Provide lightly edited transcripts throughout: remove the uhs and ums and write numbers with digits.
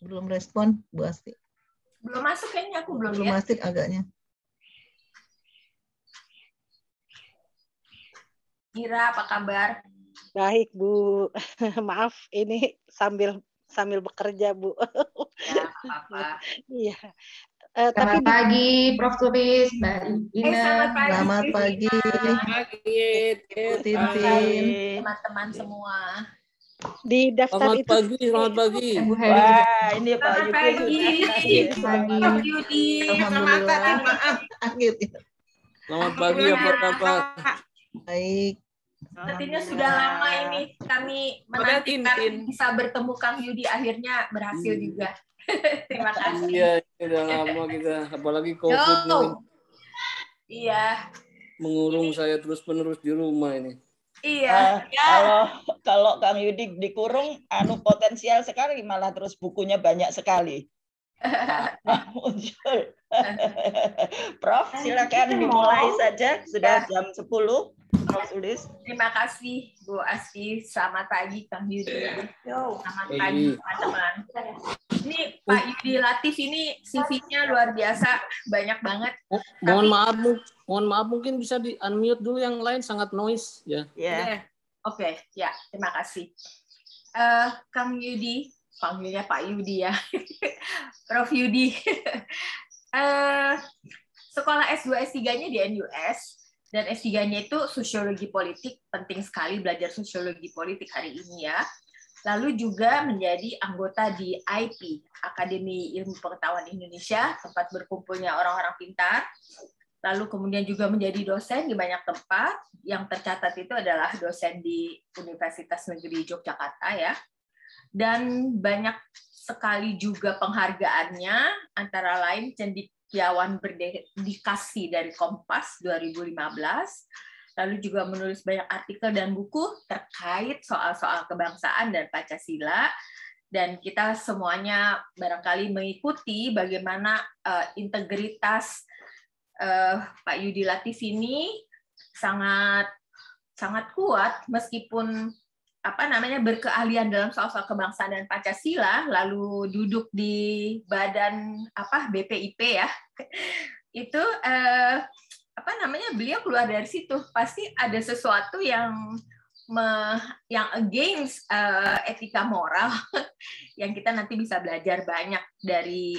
Belum respon, Bu Asti. Belum masuk kayaknya, aku belum Belum lihat. masuk agaknya. Ira, apa kabar? Baik, Bu. Maaf, ini sambil bekerja, Bu. Ya, apa-apa. Iya. Selamat pagi, Prof. Turis, Mbak Ina. Selamat pagi. Selamat pagi. Bu Tintin. Teman-teman semua. Di daftar Selamat pagi, selamat pagi. Bu Heri. Wah, ini Pak Selamat Yudi pagi. sudah. Prof. Yudi. Alhamdulillah. Akhirnya. Selamat pagi, apa kabar? Baik. Sepertinya sudah lama ini kami menantikan bisa bertemu Kang Yudi, akhirnya berhasil juga. Terima kasih. Iya, udah lama kita, apalagi COVID ini Iya. mengurung saya terus-menerus di rumah ini. Iya. Kalau Kang Yudi dikurung, potensial sekali, malah terus bukunya banyak sekali. Muncul. Prof, silakan dimulai saja. Sudah jam 10. Prof Sulis. Terima kasih Bu Asti. Selamat pagi Kang Yudi. Selamat pagi teman-teman. Ini Pak Yudi Latif ini CV-nya luar biasa, banyak banget. Mohon maaf mungkin bisa di unmute dulu, yang lain sangat noise ya. Oke, ya, terima kasih. Kang Yudi, panggilnya Pak Yudi ya. Prof Yudi. Sekolah S2 S3-nya di NUS. Dan S3-nya itu sosiologi politik, penting sekali belajar sosiologi politik hari ini ya. Lalu juga menjadi anggota di IP, Akademi Ilmu Pengetahuan Indonesia, tempat berkumpulnya orang-orang pintar. Lalu kemudian juga menjadi dosen di banyak tempat. Yang tercatat itu adalah dosen di Universitas Negeri Yogyakarta ya. Dan banyak sekali juga penghargaannya, antara lain cendekiawan berdedikasi dari Kompas 2015, lalu juga menulis banyak artikel dan buku terkait soal-soal kebangsaan dan Pancasila, dan kita semuanya barangkali mengikuti bagaimana integritas Pak Yudi Latif ini sangat kuat meskipun berkeahlian dalam soal-soal kebangsaan dan Pancasila, lalu duduk di badan BPIP ya, itu beliau keluar dari situ pasti ada sesuatu yang against etika moral yang kita nanti bisa belajar banyak dari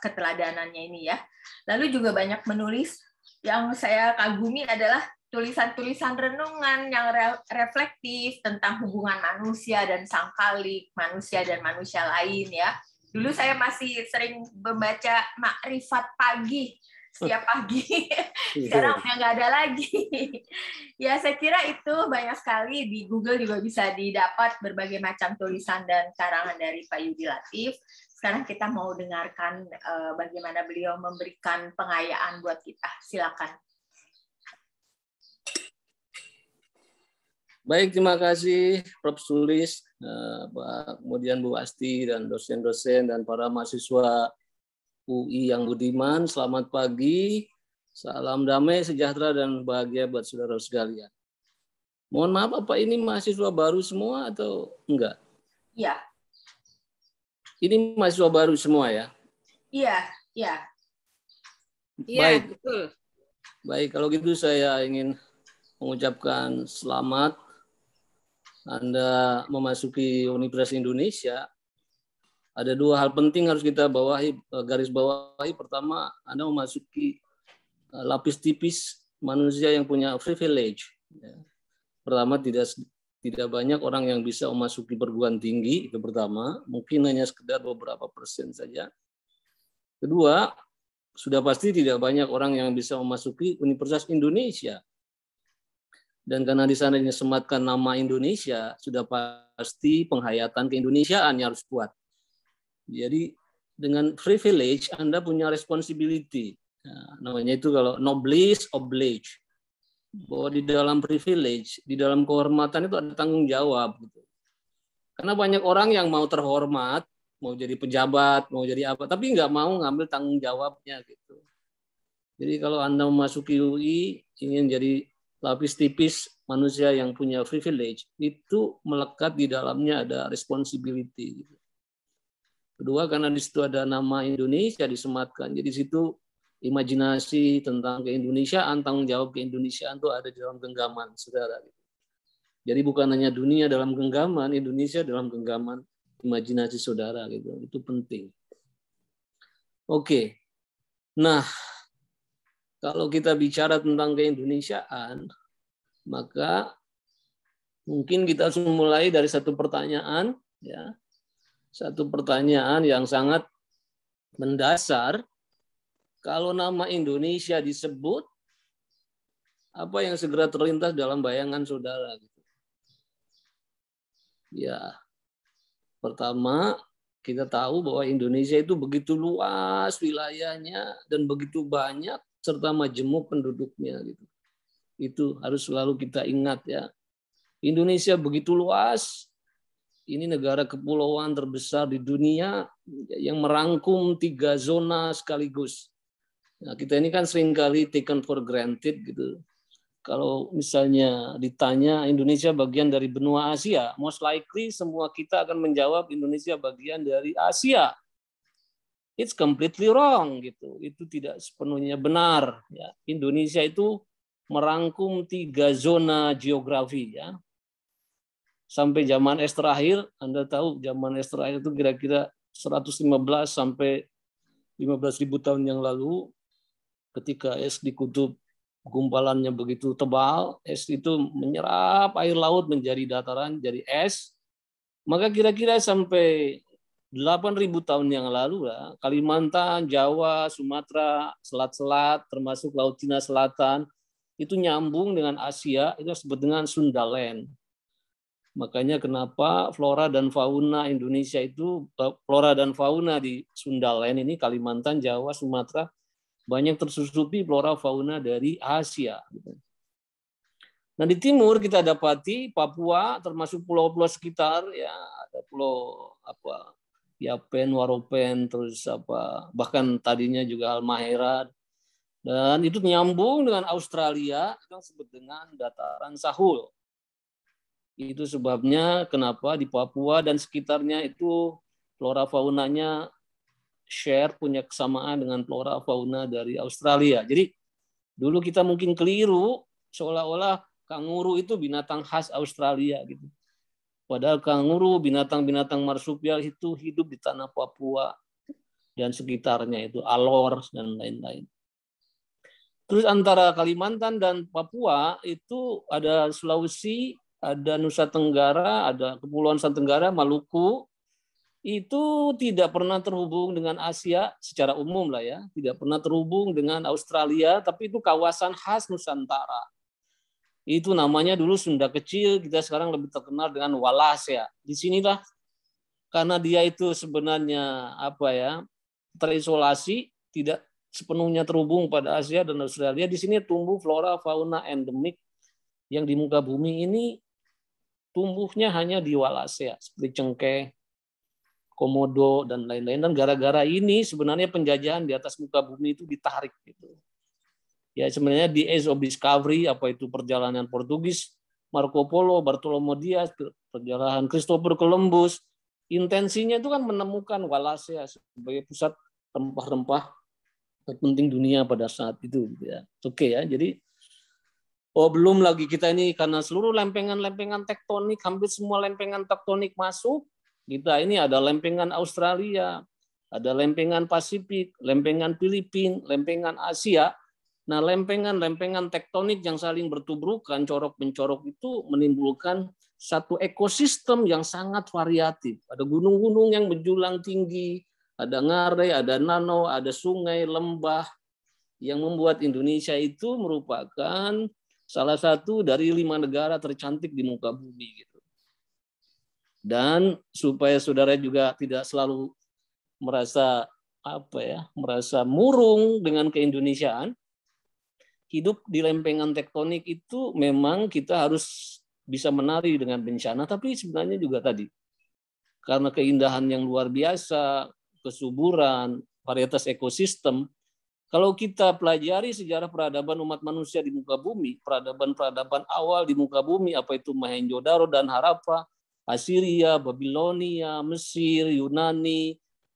keteladanannya ini ya. Lalu juga banyak menulis, yang saya kagumi adalah tulisan-tulisan renungan yang reflektif tentang hubungan manusia dan sang khalik, manusia dan manusia lain ya. Dulu saya masih sering membaca Makrifat Pagi setiap pagi. Sekarang udah nggak ada lagi. Ya, saya kira itu banyak sekali, di Google juga bisa didapat berbagai macam tulisan dan karangan dari Pak Yudi Latif. Sekarang kita mau dengarkan bagaimana beliau memberikan pengayaan buat kita. Silakan. Baik, terima kasih Prof. Sulis, kemudian Bu Asti dan dosen-dosen dan para mahasiswa UI yang budiman. Selamat pagi, salam damai, sejahtera dan bahagia buat saudara sekalian. Mohon maaf, apa ini mahasiswa baru semua atau enggak? Iya. Ini mahasiswa baru semua ya? Iya, iya. Baik, betul. Baik, kalau gitu saya ingin mengucapkan selamat Anda memasuki Universitas Indonesia. Ada dua hal penting harus kita garis bawahi. Pertama, Anda memasuki lapis tipis manusia yang punya privilege. Pertama, tidak banyak orang yang bisa memasuki perguruan tinggi, itu pertama. Mungkin hanya sekedar beberapa persen saja. Kedua, sudah pasti tidak banyak orang yang bisa memasuki Universitas Indonesia. Dan karena di sana disematkan nama Indonesia, sudah pasti penghayatan keindonesiaan yang harus kuat. Jadi dengan privilege Anda punya responsibility. Nah, namanya itu kalau noblesse oblige. Bahwa di dalam privilege, di dalam kehormatan itu ada tanggung jawab. Gitu. Karena banyak orang yang mau terhormat, mau jadi pejabat, mau jadi apa, tapi nggak mau ngambil tanggung jawabnya. Gitu. Jadi kalau Anda memasuki UI, ingin jadi lapis tipis manusia yang punya privilege, itu melekat di dalamnya ada responsibility. Kedua, karena di situ ada nama Indonesia disematkan. Jadi di situ imajinasi tentang keindonesiaan, tanggung jawab keindonesiaan itu ada di dalam genggaman, saudara. Jadi bukan hanya dunia dalam genggaman, Indonesia dalam genggaman imajinasi saudara gitu. Itu penting. Oke. Nah, kalau kita bicara tentang keindonesiaan, maka mungkin kita harus mulai dari satu pertanyaan, ya. Satu pertanyaan yang sangat mendasar. Kalau nama Indonesia disebut, apa yang segera terlintas dalam bayangan saudara? Ya, pertama kita tahu bahwa Indonesia itu begitu luas wilayahnya dan begitu banyak serta majemuk penduduknya gitu. Itu harus selalu kita ingat ya. Indonesia begitu luas. Ini negara kepulauan terbesar di dunia yang merangkum 3 zona sekaligus. Nah, kita ini kan seringkali taken for granted gitu. Kalau misalnya ditanya Indonesia bagian dari benua Asia, most likely semua kita akan menjawab Indonesia bagian dari Asia. It's completely wrong gitu. Itu tidak sepenuhnya benar. Ya. Indonesia itu merangkum 3 zona geografi ya. Sampai zaman es terakhir, Anda tahu zaman es terakhir itu kira-kira 115 sampai 15.000 tahun yang lalu, ketika es di kutub gumpalannya begitu tebal, es itu menyerap air laut menjadi dataran, jadi es. Maka kira-kira sampai 8.000 tahun yang lalu, lah, Kalimantan, Jawa, Sumatera, selat-selat, termasuk Laut Cina Selatan, itu nyambung dengan Asia, itu disebut dengan Sundaland. Makanya kenapa flora dan fauna Indonesia itu, flora dan fauna di Sundaland ini, Kalimantan, Jawa, Sumatera, banyak tersusupi flora fauna dari Asia. Nah di timur kita dapati Papua, termasuk pulau-pulau sekitar, ya ada pulau Yapen, Waropen, terus bahkan tadinya juga Halmahera, dan itu nyambung dengan Australia yang disebut dengan dataran Sahul. Itu sebabnya kenapa di Papua dan sekitarnya itu flora faunanya share, punya kesamaan dengan flora fauna dari Australia. Jadi dulu kita mungkin keliru seolah-olah kanguru itu binatang khas Australia gitu. Padahal kanguru, binatang-binatang marsupial itu hidup di tanah Papua dan sekitarnya, itu Alor dan lain-lain. Terus antara Kalimantan dan Papua itu ada Sulawesi, ada Nusa Tenggara, ada Kepulauan Nusa Tenggara, Maluku, itu tidak pernah terhubung dengan Asia secara umum lah ya, tidak pernah terhubung dengan Australia, tapi itu kawasan khas Nusantara. Itu namanya dulu Sunda Kecil, kita sekarang lebih terkenal dengan Wallacea. Di sinilah karena dia itu sebenarnya terisolasi, tidak sepenuhnya terhubung pada Asia dan Australia. Di sini tumbuh flora fauna endemik yang di muka bumi ini tumbuhnya hanya di Wallacea, seperti cengkeh, komodo, dan lain-lain. Dan gara-gara ini sebenarnya penjajahan di atas muka bumi itu ditarik. Gitu. Ya sebenarnya di Age of Discovery, apa itu perjalanan Portugis, Marco Polo, Bartolomeo Dias, perjalanan Christopher Columbus, intensinya itu kan menemukan Wallacea sebagai pusat rempah-rempah terpenting dunia pada saat itu. Gitu ya. Oke ya, jadi belum lagi kita ini karena seluruh lempengan-lempengan tektonik, hampir semua lempengan tektonik masuk. Kita ini ada lempengan Australia, ada lempengan Pasifik, lempengan Filipina, lempengan Asia. Nah, lempengan-lempengan tektonik yang saling bertubrukan, corok-mencorok itu menimbulkan satu ekosistem yang sangat variatif. Ada gunung-gunung yang menjulang tinggi, ada ngarai, ada nano, ada sungai, lembah, yang membuat Indonesia itu merupakan salah satu dari 5 negara tercantik di muka bumi gitu. Dan supaya saudara juga tidak selalu merasa murung dengan keindonesiaan, hidup di lempengan tektonik itu memang kita harus bisa menari dengan bencana, tapi sebenarnya juga tadi karena keindahan yang luar biasa, kesuburan, varietas ekosistem. Kalau kita pelajari sejarah peradaban umat manusia di muka bumi, peradaban-peradaban awal di muka bumi, apa itu Mohenjo-daro dan Harappa, Assyria, Babilonia, Mesir, Yunani,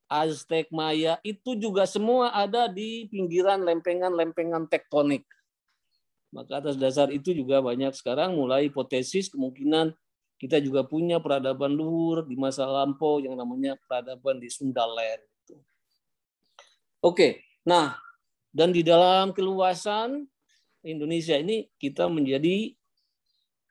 Aztek, Maya, itu juga semua ada di pinggiran lempengan-lempengan tektonik. Maka atas dasar itu juga banyak sekarang mulai hipotesis kemungkinan kita juga punya peradaban luhur di masa lampau yang namanya peradaban di Sundaland. Oke, nah dan di dalam keluasan Indonesia ini kita menjadi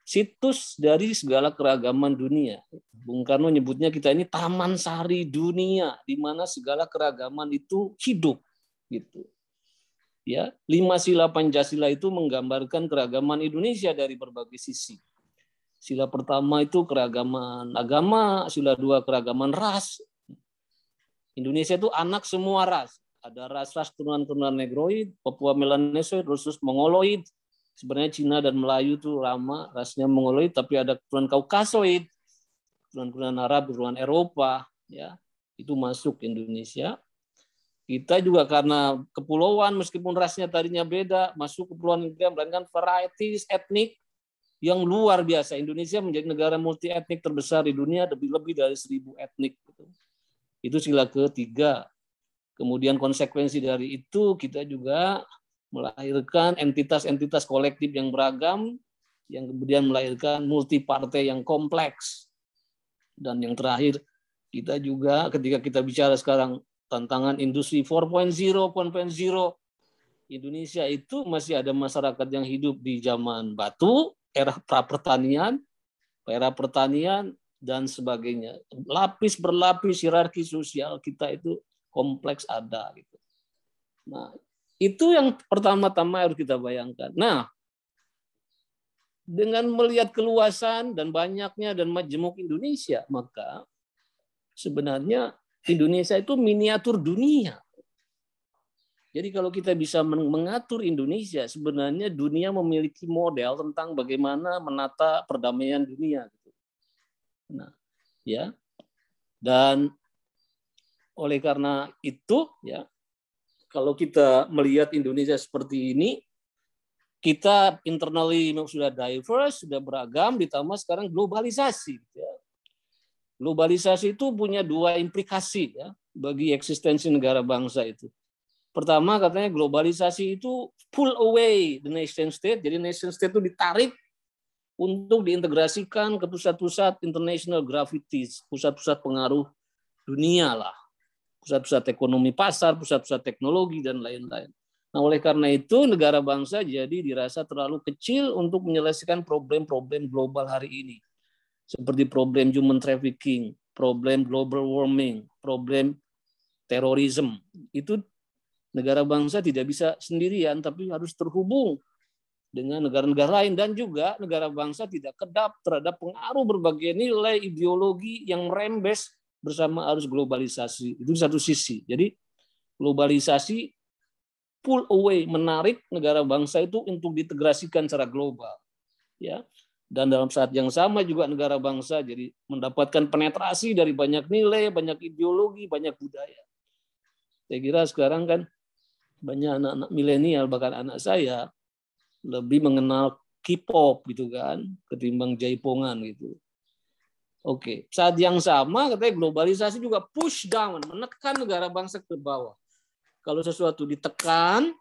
situs dari segala keragaman dunia. Bung Karno nyebutnya kita ini taman sari dunia, di mana segala keragaman itu hidup, gitu. Ya, 5 sila Pancasila itu menggambarkan keragaman Indonesia dari berbagai sisi. Sila pertama itu keragaman agama, sila 2 keragaman ras. Indonesia itu anak semua ras. Ada ras-ras turunan-turunan Negroid, Papua Melanesoid, khusus Mongoloid. Sebenarnya Cina dan Melayu itu lama rasnya Mongoloid, tapi ada keturunan Kaukasoid, keturunan Arab, keturunan Eropa, ya itu masuk ke Indonesia. Kita juga karena kepulauan, meskipun rasnya tadinya beda, masuk kepulauan Indonesia melainkan varieties etnik yang luar biasa. Indonesia menjadi negara multi etnik terbesar di dunia, lebih dari 1000 etnik. Itu sila ketiga. Kemudian konsekuensi dari itu kita juga melahirkan entitas-entitas kolektif yang beragam, yang kemudian melahirkan multi partai yang kompleks. Dan yang terakhir, kita juga ketika kita bicara sekarang tantangan industri 4.0, 1.0, Indonesia itu masih ada masyarakat yang hidup di zaman batu, era pertanian, dan sebagainya. Lapis berlapis hierarki sosial kita itu kompleks ada. Gitu. Nah, itu yang pertama-tama harus kita bayangkan. Nah, dengan melihat keluasan dan banyaknya dan majemuk Indonesia, maka sebenarnya Indonesia itu miniatur dunia. Jadi kalau kita bisa mengatur Indonesia, sebenarnya dunia memiliki model tentang bagaimana menata perdamaian dunia. Nah, ya, dan oleh karena itu, ya, kalau kita melihat Indonesia seperti ini, kita internally sudah diverse, sudah beragam, ditambah sekarang globalisasi. Ya. Globalisasi itu punya 2 implikasi ya bagi eksistensi negara bangsa itu. Pertama, katanya globalisasi itu pull away the nation state, jadi nation state itu ditarik untuk diintegrasikan ke pusat-pusat international gravities, pusat-pusat pengaruh dunia lah. Pusat-pusat ekonomi pasar, pusat-pusat teknologi, dan lain-lain. Nah, oleh karena itu, negara bangsa jadi dirasa terlalu kecil untuk menyelesaikan problem-problem global hari ini. Seperti problem human trafficking, problem global warming, problem terorisme. Itu negara bangsa tidak bisa sendirian, tapi harus terhubung dengan negara-negara lain. Dan juga negara bangsa tidak kedap terhadap pengaruh berbagai nilai ideologi yang merembes bersama arus globalisasi. Itu satu sisi. Jadi globalisasi pull away, menarik negara bangsa itu untuk diintegrasikan secara global. Ya. Dan dalam saat yang sama juga negara bangsa jadi mendapatkan penetrasi dari banyak nilai, banyak ideologi, banyak budaya. Saya kira sekarang kan banyak anak-anak milenial, bahkan anak saya lebih mengenal K-pop gitu kan, ketimbang Jaipongan gitu. Oke, saat yang sama katanya globalisasi juga push down, menekan negara bangsa ke bawah. Kalau sesuatu ditekan,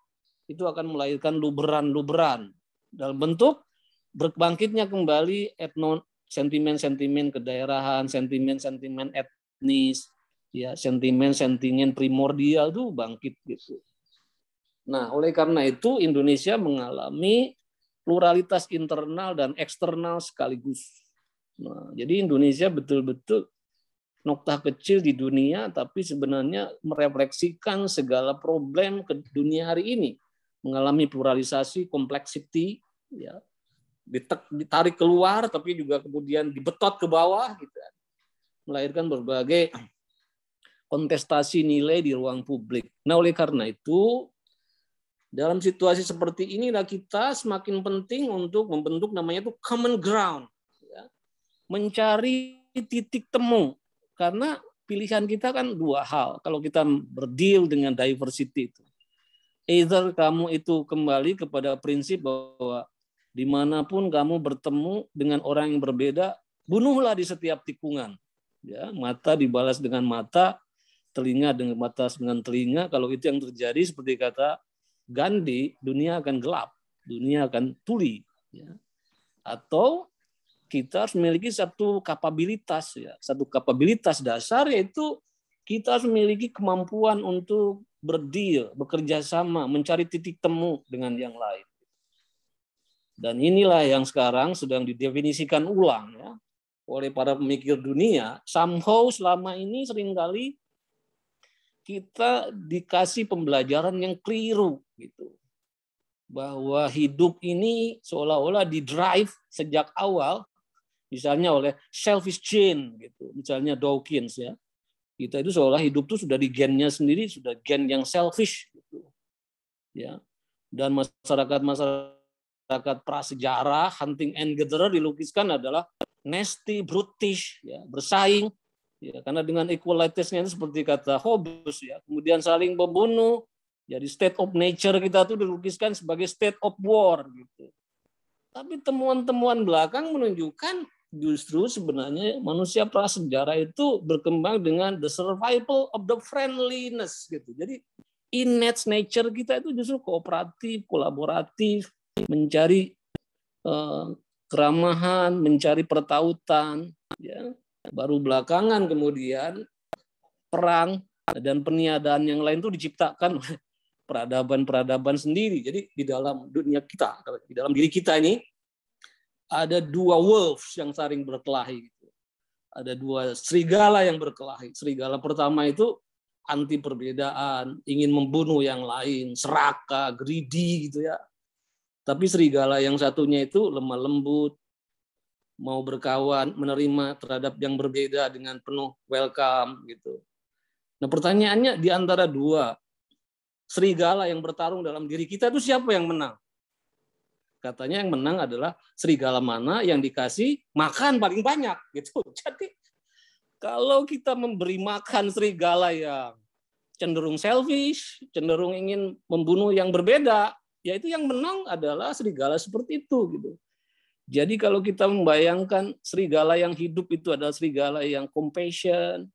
itu akan melahirkan luberan-luberan dalam bentuk berbangkitnya kembali sentimen-sentimen kedaerahan, sentimen-sentimen etnis, ya sentimen-sentimen primordial itu bangkit gitu. Nah, oleh karena itu Indonesia mengalami pluralitas internal dan eksternal sekaligus. Nah, jadi Indonesia betul-betul noktah kecil di dunia, tapi sebenarnya merefleksikan segala problem ke dunia hari ini, mengalami pluralisasi, kompleksiti, ya, ditarik keluar, tapi juga kemudian dibetot ke bawah, gitu, melahirkan berbagai kontestasi nilai di ruang publik. Nah, oleh karena itu, dalam situasi seperti inilah kita semakin penting untuk membentuk namanya itu common ground. Mencari titik temu, karena pilihan kita kan 2 hal kalau kita berdeal dengan diversity itu. Either kamu itu kembali kepada prinsip bahwa dimanapun kamu bertemu dengan orang yang berbeda, bunuhlah di setiap tikungan. Ya, mata dibalas dengan mata, telinga dengan mata dengan telinga. Kalau itu yang terjadi seperti kata Gandhi, dunia akan gelap, dunia akan tuli. Ya. Atau kita harus memiliki satu kapabilitas, ya, satu kapabilitas dasar, yaitu kita harus memiliki kemampuan untuk berdeal, bekerja sama, mencari titik temu dengan yang lain. Dan inilah yang sekarang sedang didefinisikan ulang ya oleh para pemikir dunia. Somehow selama ini seringkali kita dikasih pembelajaran yang keliru gitu. Bahwa hidup ini seolah-olah didrive sejak awal misalnya oleh selfish gene gitu. Misalnya Dawkins ya. Kita itu seolah hidup itu sudah di gennya sendiri, sudah gen yang selfish gitu. Ya. Dan masyarakat prasejarah hunting and gatherer dilukiskan adalah nasty, brutish, ya, bersaing. Ya, karena dengan equalitasnya itu seperti kata Hobbes ya, kemudian saling membunuh. Jadi state of nature kita tuh dilukiskan sebagai state of war gitu. Tapi temuan-temuan belakang menunjukkan justru sebenarnya manusia prasejarah itu berkembang dengan the survival of the friendliness gitu. Jadi innate nature kita itu justru kooperatif, kolaboratif, mencari keramahan, mencari pertautan ya. Baru belakangan kemudian perang dan peniadaan yang lain itu diciptakan oleh peradaban-peradaban sendiri. Jadi di dalam dunia kita, di dalam diri kita ini ada dua wolves yang saling berkelahi. Ada dua serigala yang berkelahi. Serigala pertama itu anti perbedaan, ingin membunuh yang lain, serakah, greedy gitu ya. Tapi serigala yang satunya itu lemah lembut, mau berkawan, menerima terhadap yang berbeda dengan penuh welcome gitu. Nah, pertanyaannya di antara dua serigala yang bertarung dalam diri kita itu siapa yang menang? Katanya yang menang adalah serigala mana yang dikasih makan paling banyak gitu. Jadi kalau kita memberi makan serigala yang cenderung selfish, cenderung ingin membunuh yang berbeda, ya itu yang menang adalah serigala seperti itu gitu. Jadi kalau kita membayangkan serigala yang hidup itu adalah serigala yang compassion,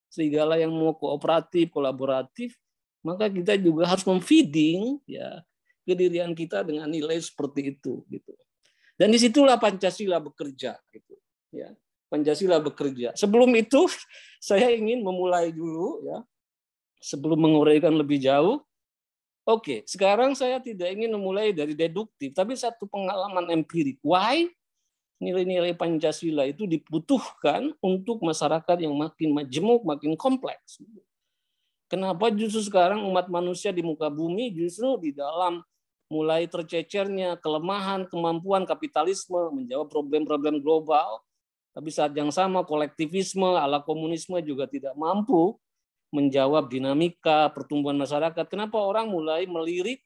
serigala yang mau kooperatif, kolaboratif, maka kita juga harus memfeeding ya kedirian kita dengan nilai seperti itu gitu. Dan disitulah Pancasila bekerja gitu. Ya, Pancasila bekerja. Sebelum itu saya ingin memulai dulu ya, sebelum menguraikan lebih jauh. Oke, sekarang saya tidak ingin memulai dari deduktif, tapi satu pengalaman empirik. Why nilai-nilai Pancasila itu dibutuhkan untuk masyarakat yang makin majemuk, makin kompleks. Kenapa justru sekarang umat manusia di muka bumi justru di dalam mulai tercecernya kelemahan kemampuan kapitalisme menjawab problem-problem global, tapi saat yang sama kolektivisme ala komunisme juga tidak mampu menjawab dinamika pertumbuhan masyarakat. Kenapa orang mulai melirik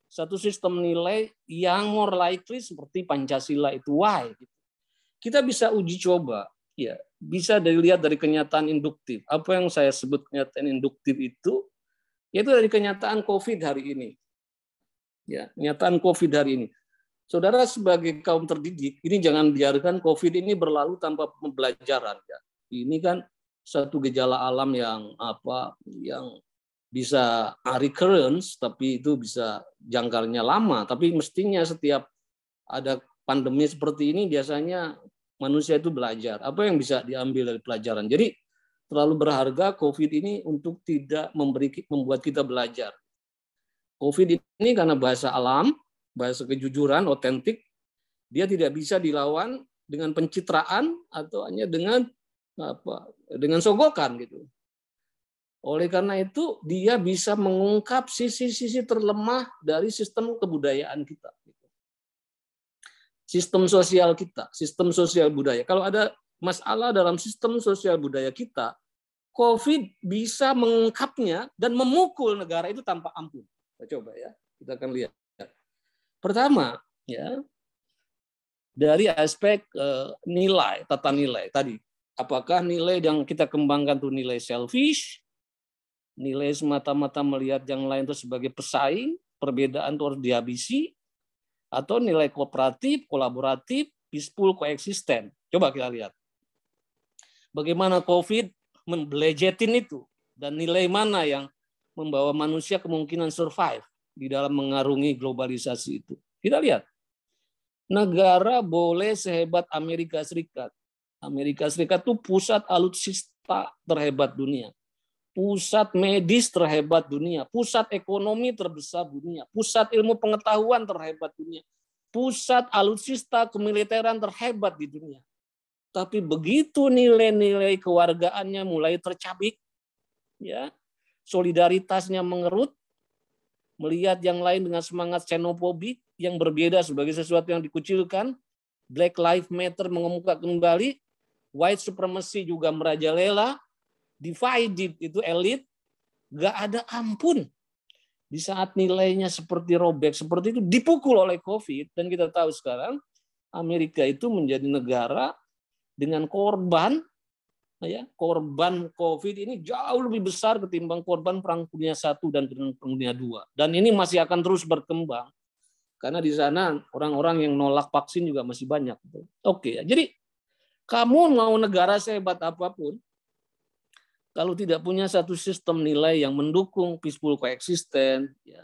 satu sistem nilai yang more likely seperti Pancasila itu? Why? Kita bisa uji coba, ya, bisa dilihat dari kenyataan induktif. Apa yang saya sebut kenyataan induktif itu, yaitu dari kenyataan COVID hari ini. Ya, kenyataan COVID hari ini. Saudara sebagai kaum terdidik, ini jangan biarkan COVID ini berlalu tanpa pembelajaran. Ya. Ini kan satu gejala alam yang bisa recurrence, tapi itu bisa jangkarnya lama. Tapi mestinya setiap ada pandemi seperti ini biasanya manusia itu belajar. Apa yang bisa diambil dari pelajaran? Jadi terlalu berharga COVID ini untuk tidak membuat kita belajar. COVID ini karena bahasa alam, bahasa kejujuran, otentik, dia tidak bisa dilawan dengan pencitraan atau hanya dengan sogokan gitu. Oleh karena itu dia bisa mengungkap sisi-sisi terlemah dari sistem kebudayaan kita. Sistem sosial kita, sistem sosial budaya. Kalau ada masalah dalam sistem sosial budaya kita, COVID bisa mengungkapnya dan memukul negara itu tanpa ampun. Kita coba ya, kita akan lihat. Pertama, ya, dari aspek nilai, tata nilai tadi. Apakah nilai yang kita kembangkan itu nilai selfish, nilai semata-mata melihat yang lain itu sebagai pesaing, perbedaan itu harus dihabisi, atau nilai kooperatif, kolaboratif, peaceful, koeksisten. Coba kita lihat. Bagaimana COVID membelejetin itu. dan nilai mana yang membawa manusia kemungkinan survive di dalam mengarungi globalisasi itu. Kita lihat, negara boleh sehebat Amerika Serikat. Amerika Serikat itu pusat alutsista terhebat dunia, pusat medis terhebat dunia, pusat ekonomi terbesar dunia, pusat ilmu pengetahuan terhebat dunia, pusat alutsista kemiliteran terhebat di dunia. Tapi begitu nilai-nilai kewargaannya mulai tercabik, ya, solidaritasnya mengerut, melihat yang lain dengan semangat xenofobik yang berbeda sebagai sesuatu yang dikucilkan, Black Lives Matter mengemuka kembali, white supremacy juga merajalela, divided itu elit, gak ada ampun. Di saat nilainya seperti robek, seperti itu dipukul oleh COVID, dan kita tahu sekarang Amerika itu menjadi negara dengan korban, ya, korban COVID ini jauh lebih besar ketimbang korban Perang Dunia I dan Perang Dunia II. Dan ini masih akan terus berkembang karena di sana orang-orang yang nolak vaksin juga masih banyak. Oke, jadi kamu mau negara sehebat apapun, kalau tidak punya satu sistem nilai yang mendukung peaceful coexistence, ya,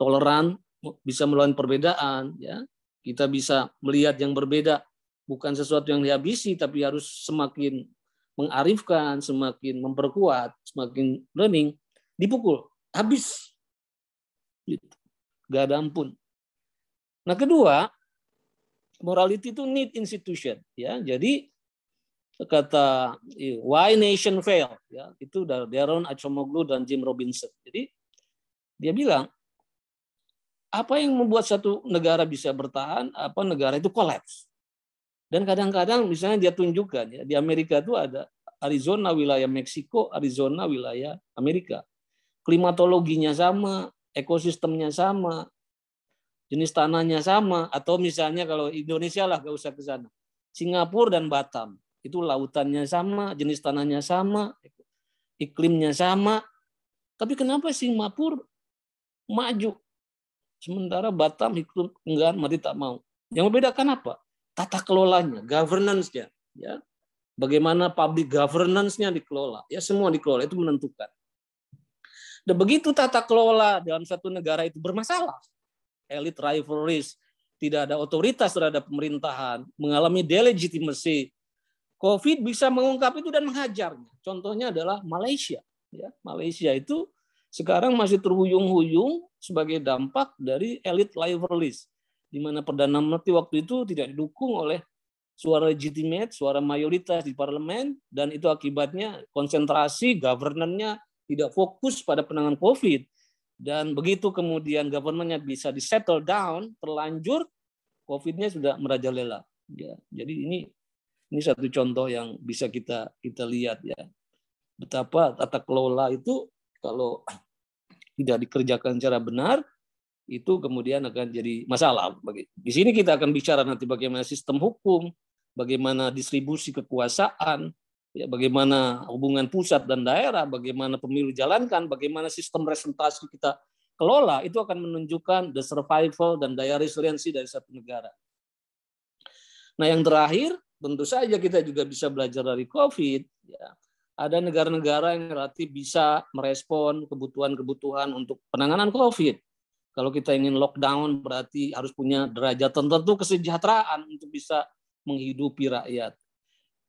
toleran, bisa melawan perbedaan, ya, kita bisa melihat yang berbeda bukan sesuatu yang dihabisi, tapi harus semakin mengarifkan, semakin memperkuat, semakin learning, dipukul, habis. Gak ada ampun. Nah, kedua, morality itu need institution, ya. Jadi kata Why Nation Fail, ya, itu dari Daron Acemoglu dan Jim Robinson. Jadi dia bilang apa yang membuat satu negara bisa bertahan, apa negara itu collapse. Dan kadang-kadang misalnya dia tunjukkan, ya, di Amerika itu ada Arizona wilayah Meksiko, Arizona wilayah Amerika. Klimatologinya sama, ekosistemnya sama, jenis tanahnya sama, atau misalnya kalau Indonesia lah, gak usah ke sana. Singapura dan Batam, itu lautannya sama, jenis tanahnya sama, iklimnya sama. Tapi kenapa Singapura maju? Sementara Batam iklim enggak, mati tak mau. Yang membedakan apa? Tata kelolanya, governance-nya, ya. Bagaimana public governance-nya dikelola, ya, semua dikelola, itu menentukan. Dan begitu tata kelola dalam satu negara itu bermasalah, elite rivalries, tidak ada otoritas terhadap pemerintahan, mengalami delegitimasi, COVID bisa mengungkap itu dan menghajarnya. Contohnya adalah Malaysia, ya. Malaysia itu sekarang masih terhuyung-huyung sebagai dampak dari elite rivalries, di mana Perdana Menteri waktu itu tidak didukung oleh suara legitimate, suara mayoritas di parlemen, dan itu akibatnya konsentrasi governance-nya tidak fokus pada penanganan COVID. Dan begitu kemudian government-nya bisa di-settle down, terlanjur, COVID-nya sudah merajalela. Ya, jadi ini satu contoh yang bisa kita lihat, ya. Betapa tata kelola itu kalau tidak dikerjakan secara benar, itu kemudian akan jadi masalah. Di sini kita akan bicara nanti bagaimana sistem hukum, bagaimana distribusi kekuasaan, ya, bagaimana hubungan pusat dan daerah, bagaimana pemilu jalankan, bagaimana sistem representasi kita kelola, itu akan menunjukkan the survival dan daya resiliensi dari satu negara. Nah, yang terakhir, tentu saja kita juga bisa belajar dari COVID. Ya. Ada negara-negara yang relatif bisa merespon kebutuhan-kebutuhan untuk penanganan COVID. Kalau kita ingin lockdown, berarti harus punya derajat tertentu kesejahteraan untuk bisa menghidupi rakyat.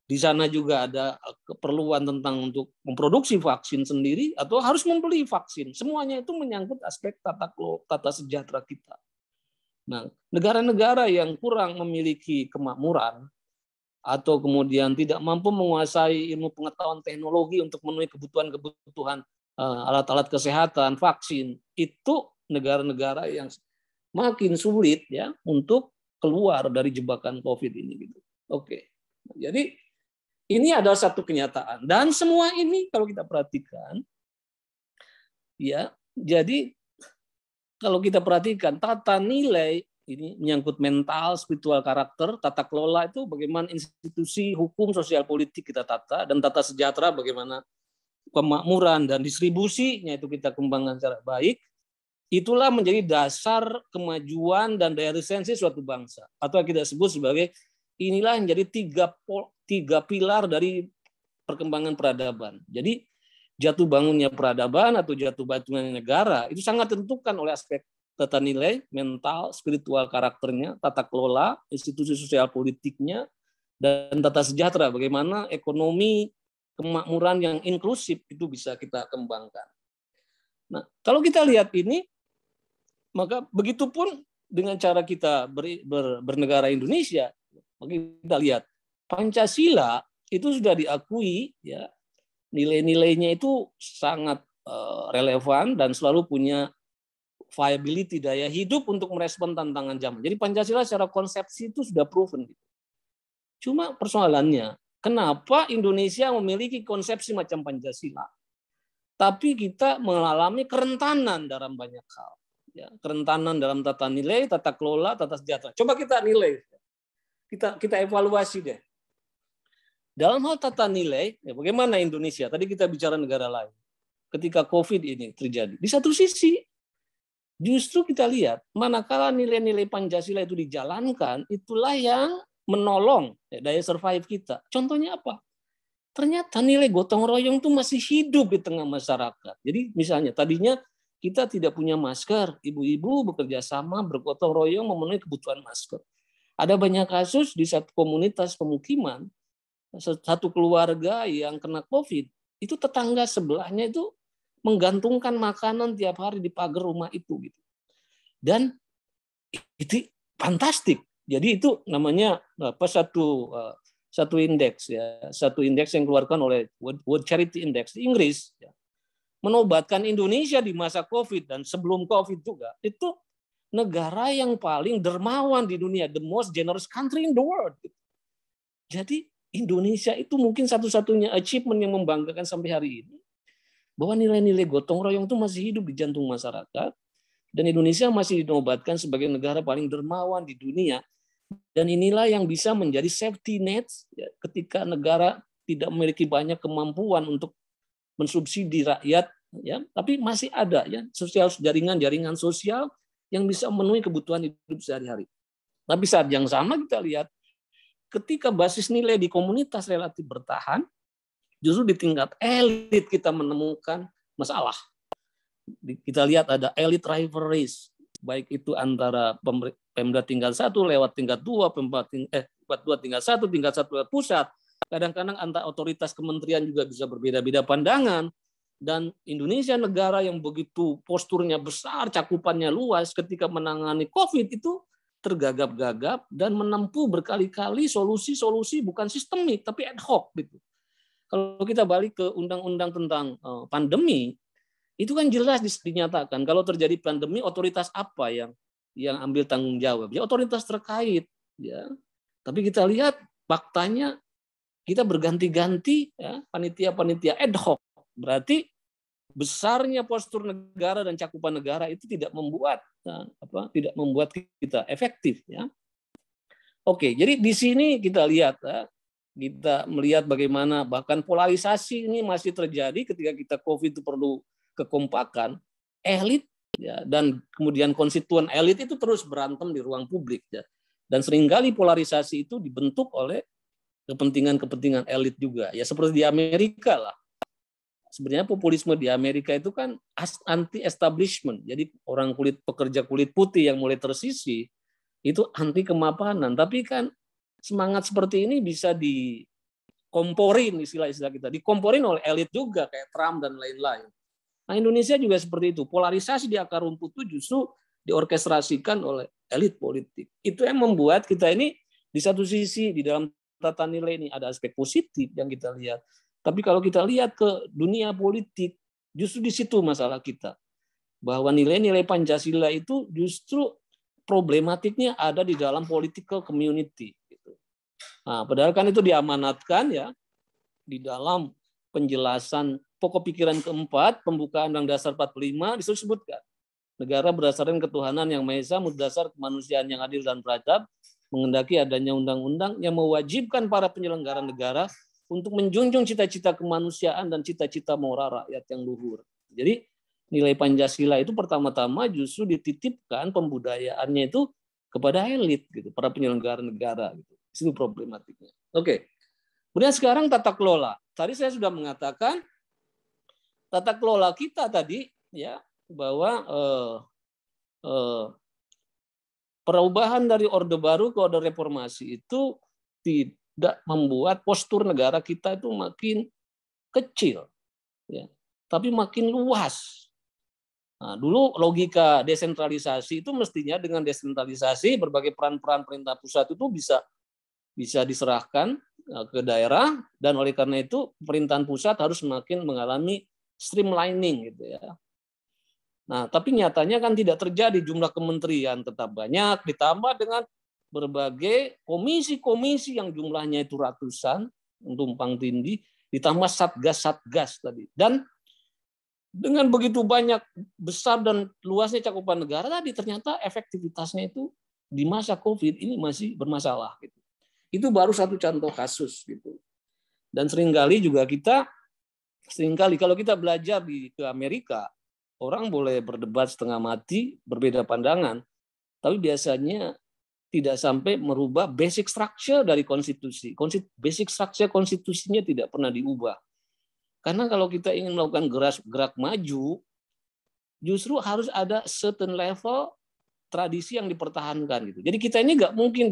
Di sana juga ada keperluan tentang untuk memproduksi vaksin sendiri atau harus membeli vaksin. Semuanya itu menyangkut aspek tata sejahtera kita. Nah, negara-negara yang kurang memiliki kemakmuran atau kemudian tidak mampu menguasai ilmu pengetahuan teknologi untuk memenuhi kebutuhan-kebutuhan alat-alat kesehatan, vaksin, itu negara-negara yang makin sulit, ya, untuk keluar dari jebakan COVID ini, gitu. Oke. Jadi ini adalah satu kenyataan, dan semua ini kalau kita perhatikan, ya, jadi kalau kita perhatikan tata nilai ini menyangkut mental, spiritual karakter, tata kelola itu bagaimana institusi hukum, sosial politik kita tata, dan tata sejahtera bagaimana kemakmuran dan distribusinya itu kita kembangkan secara baik. Itulah menjadi dasar kemajuan dan daya resiliensi suatu bangsa, atau yang kita sebut sebagai inilah yang jadi tiga pilar dari perkembangan peradaban. Jadi jatuh bangunnya peradaban atau jatuh bangunnya negara itu sangat ditentukan oleh aspek tata nilai, mental, spiritual karakternya, tata kelola, institusi sosial politiknya, dan tata sejahtera. Bagaimana ekonomi kemakmuran yang inklusif itu bisa kita kembangkan. Nah, kalau kita lihat ini, maka begitupun dengan cara kita bernegara Indonesia. Maka kita lihat Pancasila itu sudah diakui, ya, nilai-nilainya itu sangat relevan dan selalu punya viability, daya hidup untuk merespon tantangan zaman. Jadi Pancasila secara konsepsi itu sudah proven. Cuma persoalannya, kenapa Indonesia memiliki konsepsi macam Pancasila, tapi kita mengalami kerentanan dalam banyak hal. Ya, kerentanan dalam tata nilai, tata kelola, tata sejahtera. Coba kita nilai, kita evaluasi deh. Dalam hal tata nilai, ya bagaimana Indonesia? Tadi kita bicara negara lain. Ketika COVID ini terjadi, di satu sisi justru kita lihat, manakala nilai-nilai Pancasila itu dijalankan, itulah yang menolong daya survive kita. Contohnya apa? Ternyata nilai gotong royong itu masih hidup di tengah masyarakat. Jadi misalnya tadinya kita tidak punya masker, ibu-ibu bekerja sama bergotong royong memenuhi kebutuhan masker. Ada banyak kasus di satu komunitas pemukiman, satu keluarga yang kena COVID, itu tetangga sebelahnya itu menggantungkan makanan tiap hari di pagar rumah itu gitu. Dan itu fantastik. Jadi itu namanya satu indeks ya, satu indeks yang dikeluarkan oleh World Charity Index di Inggris ya. Menobatkan Indonesia di masa COVID dan sebelum COVID juga, itu negara yang paling dermawan di dunia, the most generous country in the world. Jadi Indonesia itu mungkin satu-satunya achievement yang membanggakan sampai hari ini, bahwa nilai-nilai gotong royong itu masih hidup di jantung masyarakat, dan Indonesia masih dinobatkan sebagai negara paling dermawan di dunia. Dan inilah yang bisa menjadi safety nets ya, ketika negara tidak memiliki banyak kemampuan untuk mensubsidi rakyat, ya, tapi masih ada ya sosial jaringan sosial yang bisa memenuhi kebutuhan hidup sehari-hari. Tapi saat yang sama kita lihat, ketika basis nilai di komunitas relatif bertahan, justru di tingkat elit kita menemukan masalah. Kita lihat ada elite rivalries, baik itu antara Pemda tingkat 1 lewat tingkat 2, Pemda tingkat 1, tingkat 1 lewat pusat. Kadang-kadang antar otoritas kementerian juga bisa berbeda-beda pandangan. Dan Indonesia negara yang begitu posturnya besar, cakupannya luas, ketika menangani COVID itu tergagap-gagap dan menempuh berkali-kali solusi-solusi bukan sistemik tapi ad hoc gitu. Kalau kita balik ke undang-undang tentang pandemi, itu kan jelas dinyatakan kalau terjadi pandemi otoritas apa yang ambil tanggung jawab? Ya otoritas terkait, ya. Tapi kita lihat faktanya kita berganti-ganti ya, panitia-panitia ad hoc. Berarti besarnya postur negara dan cakupan negara itu tidak membuat kita efektif ya. Oke, jadi di sini kita lihat ya, kita melihat bagaimana bahkan polarisasi ini masih terjadi ketika kita COVID itu perlu kekompakan, elit ya, dan kemudian konstituen elit itu terus berantem di ruang publik ya. Dan seringkali polarisasi itu dibentuk oleh kepentingan-kepentingan elit juga ya, seperti di Amerika lah. Sebenarnya populisme di Amerika itu kan anti establishment. Jadi orang pekerja kulit putih yang mulai tersisih itu anti kemapanan. Tapi kan semangat seperti ini bisa dikomporin, istilah-istilah kita, dikomporin oleh elit juga kayak Trump dan lain-lain. Nah, Indonesia juga seperti itu. Polarisasi di akar rumput itu justru diorkestrasikan oleh elit politik. Itu yang membuat kita ini di satu sisi di dalam tata nilai ini ada aspek positif yang kita lihat. Tapi kalau kita lihat ke dunia politik, justru di situ masalah kita. Bahwa nilai-nilai Pancasila itu justru problematiknya ada di dalam political community. Nah, padahal kan itu diamanatkan ya di dalam penjelasan pokok pikiran keempat, pembukaan Undang-Undang Dasar 45 disebutkan. Negara berdasarkan ketuhanan yang Maha Esa, berdasar kemanusiaan yang adil dan beradab, mengendaki adanya undang-undang yang mewajibkan para penyelenggara negara untuk menjunjung cita-cita kemanusiaan dan cita-cita moral rakyat yang luhur. Jadi nilai Pancasila itu pertama-tama justru dititipkan pembudayaannya itu kepada elit, gitu, para penyelenggara negara. Gitu. Itu problematiknya. Oke. Kemudian sekarang tata kelola. Tadi saya sudah mengatakan tata kelola kita tadi ya bahwa perubahan dari Orde Baru ke Orde Reformasi itu tidak membuat postur negara kita itu makin kecil, ya, tapi makin luas. Nah, dulu logika desentralisasi itu mestinya dengan desentralisasi berbagai peran-peran pemerintah pusat itu bisa diserahkan ke daerah, dan oleh karena itu pemerintahan pusat harus semakin mengalami streamlining gitu ya. Nah, tapi nyatanya kan tidak terjadi, jumlah kementerian tetap banyak ditambah dengan berbagai komisi-komisi yang jumlahnya itu ratusan, tumpang tindih, ditambah satgas-satgas tadi. Dan dengan begitu banyak besar dan luasnya cakupan negara tadi, ternyata efektivitasnya itu di masa COVID ini masih bermasalah gitu. Itu baru satu contoh kasus gitu. Dan seringkali juga kalau kita belajar ke Amerika, orang boleh berdebat setengah mati, berbeda pandangan, tapi biasanya tidak sampai merubah basic structure dari konstitusi. Basic structure konstitusinya tidak pernah diubah. Karena kalau kita ingin melakukan gerak maju, justru harus ada certain level tradisi yang dipertahankan gitu. Jadi kita ini nggak mungkin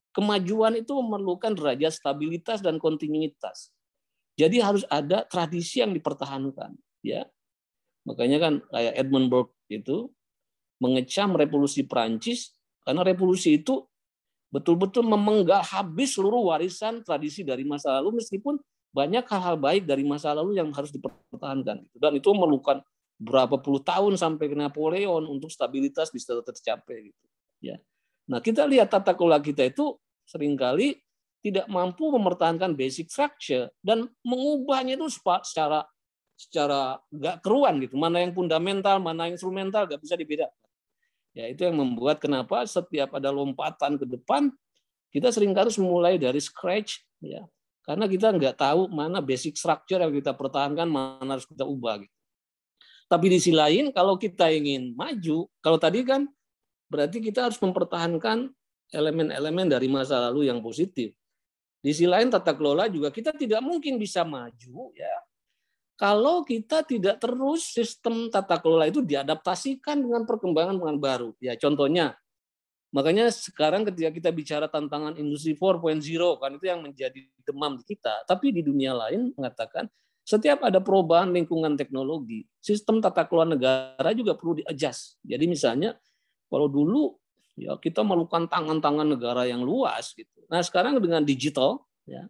kemajuan itu memerlukan derajat stabilitas dan kontinuitas. Jadi harus ada tradisi yang dipertahankan, ya. Makanya kan kayak Edmund Burke itu mengecam revolusi Prancis karena revolusi itu betul-betul memenggal habis seluruh warisan tradisi dari masa lalu, meskipun banyak hal-hal baik dari masa lalu yang harus dipertahankan. Dan itu memerlukan berapa puluh tahun sampai ke Napoleon untuk stabilitas bisa tercapai. Gitu. Ya. Nah, kita lihat tata kelola kita itu seringkali tidak mampu mempertahankan basic structure dan mengubahnya itu secara nggak keruan gitu. Mana yang fundamental, mana yang instrumental nggak bisa dibedakan. Ya, itu yang membuat kenapa setiap ada lompatan ke depan kita sering harus mulai dari scratch, ya. Karena kita nggak tahu mana basic structure yang kita pertahankan, mana harus kita ubah. Gitu. Tapi di sisi lain, kalau kita ingin maju, kalau tadi kan berarti kita harus mempertahankan elemen-elemen dari masa lalu yang positif. Di sisi lain, tata kelola juga kita tidak mungkin bisa maju, ya, kalau kita tidak terus sistem tata kelola itu diadaptasikan dengan perkembangan baru. Ya, contohnya, makanya sekarang ketika kita bicara tantangan industri 4.0 kan itu yang menjadi demam di kita. Tapi di dunia lain mengatakan setiap ada perubahan lingkungan teknologi, sistem tata kelola negara juga perlu di-adjust. Jadi misalnya kalau dulu ya kita memerlukan tangan-tangan negara yang luas gitu. Nah, sekarang dengan digital ya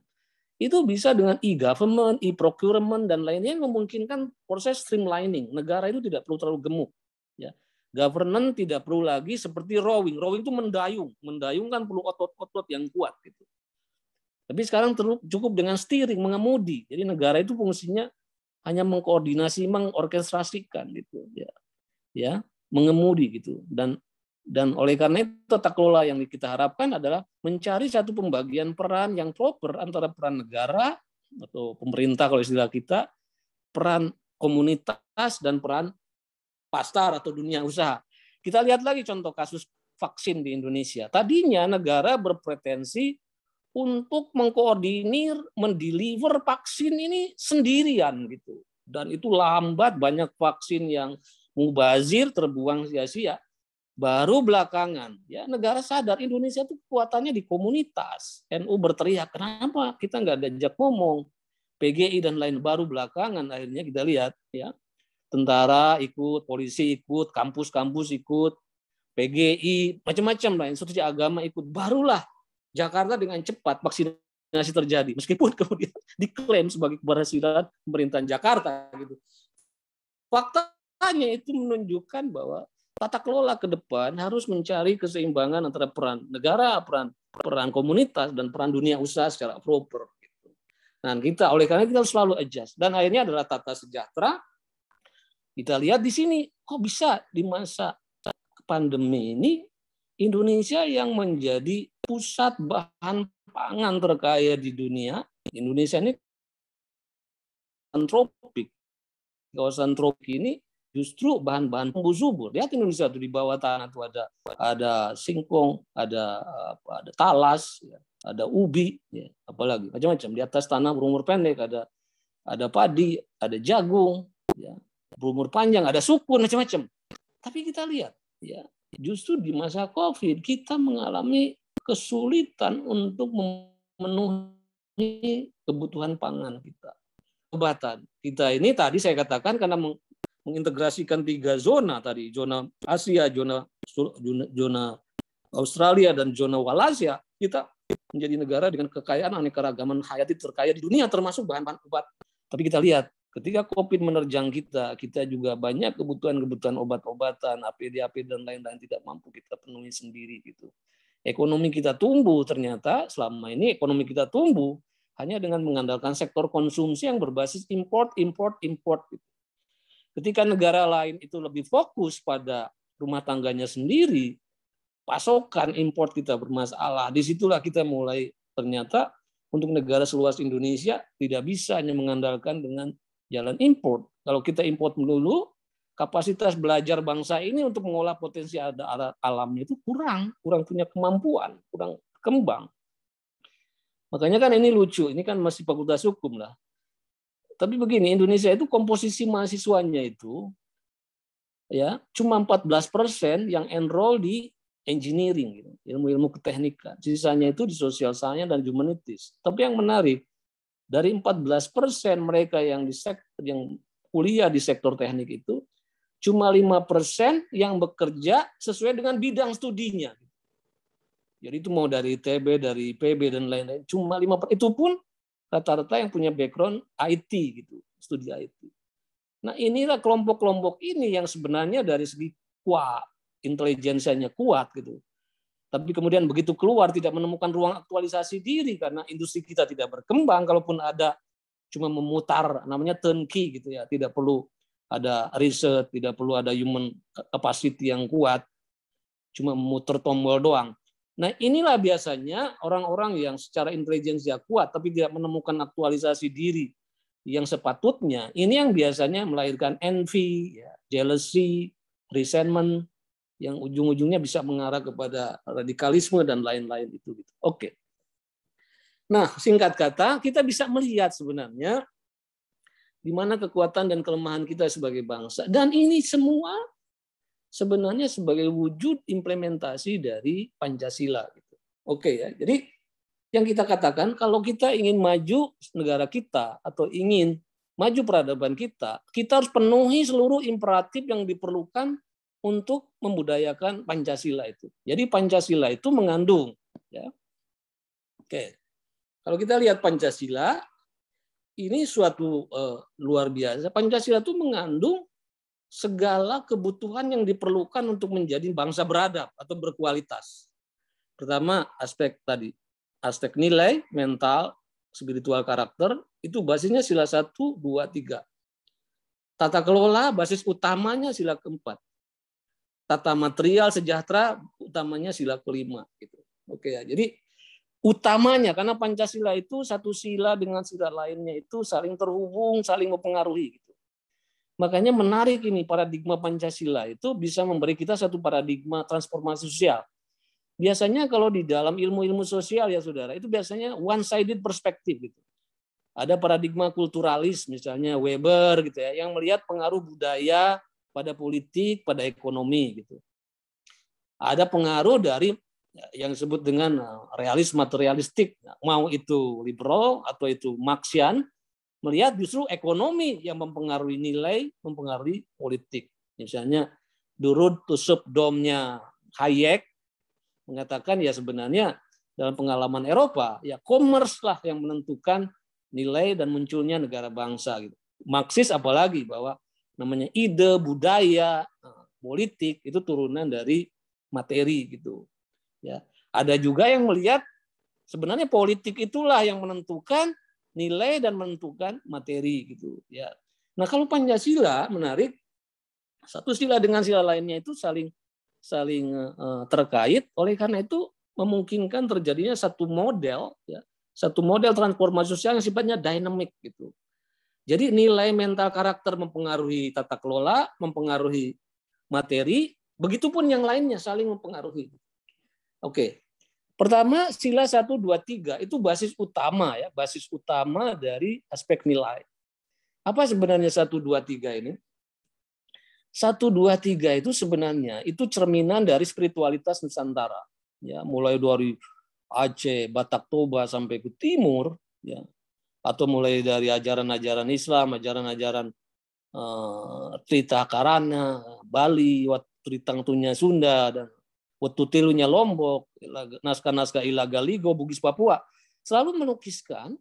itu bisa dengan e-government, e-procurement dan lainnya yang memungkinkan proses streamlining. Negara itu tidak perlu terlalu gemuk ya. Governance tidak perlu lagi seperti rowing. Rowing itu mendayung. Mendayung kan perlu otot-otot yang kuat gitu. Tapi sekarang cukup dengan steering, mengemudi. Jadi negara itu fungsinya hanya mengkoordinasi, mengorkestrasikan gitu ya. Ya, mengemudi gitu. Dan oleh karena itu tata kelola yang kita harapkan adalah mencari satu pembagian peran yang proper antara peran negara atau pemerintah kalau istilah kita, peran komunitas dan peran pasar atau dunia usaha. Kita lihat lagi contoh kasus vaksin di Indonesia. Tadinya negara berpretensi untuk mengkoordinir, mendeliver vaksin ini sendirian gitu. Dan itu lambat, banyak vaksin yang mubazir, terbuang sia-sia. Baru belakangan, ya negara sadar Indonesia itu kekuatannya di komunitas. NU berteriak, kenapa kita nggak diajak ngomong? PGI dan lain. Baru belakangan akhirnya kita lihat, ya tentara ikut, polisi ikut, kampus-kampus ikut, PGI, macam-macam lah, institusi agama ikut. Barulah Jakarta dengan cepat vaksinasi terjadi, meskipun kemudian diklaim sebagai keberhasilan pemerintahan Jakarta. Gitu. Faktanya itu menunjukkan bahwa tata kelola ke depan harus mencari keseimbangan antara peran negara, peran komunitas, dan peran dunia usaha secara proper. Gitu. Nah, oleh karena kita harus selalu adjust. Dan akhirnya adalah tata sejahtera. Kita lihat di sini, kok bisa di masa pandemi ini Indonesia yang menjadi pusat bahan pangan terkaya di dunia. Indonesia ini tropik. Kawasan tropik ini justru bahan-bahan tumbuh subur. Lihat Indonesia itu di bawah tanah itu ada singkong, ada talas, ada ubi, ya, apalagi macam-macam. Di atas tanah berumur pendek ada padi, ada jagung, ya, berumur panjang, ada sukun macam-macam. Tapi kita lihat, ya justru di masa COVID kita mengalami kesulitan untuk memenuhi kebutuhan pangan kita. Obatan kita ini tadi saya katakan karena mengintegrasikan 3 zona tadi, zona Asia, zona Australia, dan zona Wallacea, kita menjadi negara dengan kekayaan aneka-ragaman hayati terkaya di dunia, termasuk bahan-bahan obat. Tapi kita lihat, ketika COVID menerjang kita, kita juga banyak kebutuhan-kebutuhan obat-obatan, APD dan lain-lain tidak mampu kita penuhi sendiri gitu. Ekonomi kita tumbuh, ternyata selama ini ekonomi kita tumbuh hanya dengan mengandalkan sektor konsumsi yang berbasis import. Ketika negara lain itu lebih fokus pada rumah tangganya sendiri, pasokan import kita bermasalah. Disitulah kita mulai ternyata untuk negara seluas Indonesia tidak bisa hanya mengandalkan dengan jalan import. Kalau kita import melulu, kapasitas belajar bangsa ini untuk mengolah potensi alamnya itu kurang punya kemampuan, kurang kembang. Makanya kan ini lucu, ini kan masih fakultas hukum lah. Tapi begini, Indonesia itu komposisi mahasiswanya itu ya cuma 14% yang enroll di engineering, gitu, ilmu-ilmu keteknikan. Sisanya itu di social science dan humanities. Tapi yang menarik, dari 14% mereka yang kuliah di sektor teknik itu, cuma 5% yang bekerja sesuai dengan bidang studinya. Jadi itu mau dari ITB, dari IPB dan lain-lain, cuma 5%. Itu pun rata-rata yang punya background IT gitu, studi IT. Nah, inilah kelompok-kelompok ini yang sebenarnya dari segi kuat, intelijensianya kuat gitu. Tapi kemudian begitu keluar tidak menemukan ruang aktualisasi diri karena industri kita tidak berkembang, kalaupun ada cuma memutar, namanya turnkey gitu ya, tidak perlu ada riset, tidak perlu ada human capacity yang kuat, cuma memutar tombol doang. Nah, inilah biasanya orang-orang yang secara intelijensia kuat tapi tidak menemukan aktualisasi diri yang sepatutnya. Ini yang biasanya melahirkan envy, jealousy, resentment, yang ujung-ujungnya bisa mengarah kepada radikalisme dan lain-lain itu. Oke. Nah, singkat kata, kita bisa melihat sebenarnya di mana kekuatan dan kelemahan kita sebagai bangsa. Dan ini semua sebenarnya sebagai wujud implementasi dari Pancasila. Oke ya. Jadi yang kita katakan kalau kita ingin maju negara kita atau ingin maju peradaban kita, kita harus penuhi seluruh imperatif yang diperlukan untuk membudayakan Pancasila itu. Jadi Pancasila itu mengandung, ya. Oke. Kalau kita lihat Pancasila, ini suatu luar biasa. Pancasila itu mengandung segala kebutuhan yang diperlukan untuk menjadi bangsa beradab atau berkualitas. Pertama, aspek nilai, mental, spiritual karakter, itu basisnya sila 1, 2, 3. Tata kelola, basis utamanya sila keempat. Tata material sejahtera, utamanya sila kelima. Gitu. Oke ya, jadi utamanya, karena Pancasila itu satu sila dengan sila lainnya itu saling terhubung, saling mempengaruhi. Gitu. Makanya menarik ini paradigma Pancasila itu bisa memberi kita satu paradigma transformasi sosial. Biasanya kalau di dalam ilmu-ilmu sosial ya saudara, itu biasanya one-sided perspektif gitu. Ada paradigma kulturalis misalnya Weber gitu ya, yang melihat pengaruh budaya pada politik, pada ekonomi gitu. Ada pengaruh dari yang disebut dengan realis materialistik, mau itu liberal atau itu Marxian, melihat justru ekonomi yang mempengaruhi nilai, mempengaruhi politik. Misalnya Durud Tusubdomnya Hayek mengatakan ya sebenarnya dalam pengalaman Eropa ya commerce lah yang menentukan nilai dan munculnya negara bangsa gitu. Marxis apalagi bahwa namanya ide, budaya, politik itu turunan dari materi gitu. Ya, ada juga yang melihat sebenarnya politik itulah yang menentukan nilai dan menentukan materi gitu ya. Nah, kalau Pancasila menarik, satu sila dengan sila lainnya itu saling terkait, oleh karena itu memungkinkan terjadinya satu model ya, satu model transformasi sosial yang sifatnya dynamic gitu. Jadi nilai mental karakter mempengaruhi tata kelola, mempengaruhi materi, begitupun yang lainnya saling mempengaruhi. Oke. Pertama, sila 1, 2, 3 itu basis utama ya, basis utama dari aspek nilai. Apa sebenarnya 1, 2, 3 ini? 1, 2, 3 itu sebenarnya itu cerminan dari spiritualitas Nusantara. Ya, mulai dari Aceh, Batak Toba sampai ke timur, ya, atau mulai dari ajaran-ajaran Islam, ajaran-ajaran Trita Karana, Bali, Tritangtunya Sunda, dan Wetutilunya Lombok, naskah-naskah Ilagaligo, Bugis Papua, selalu melukiskan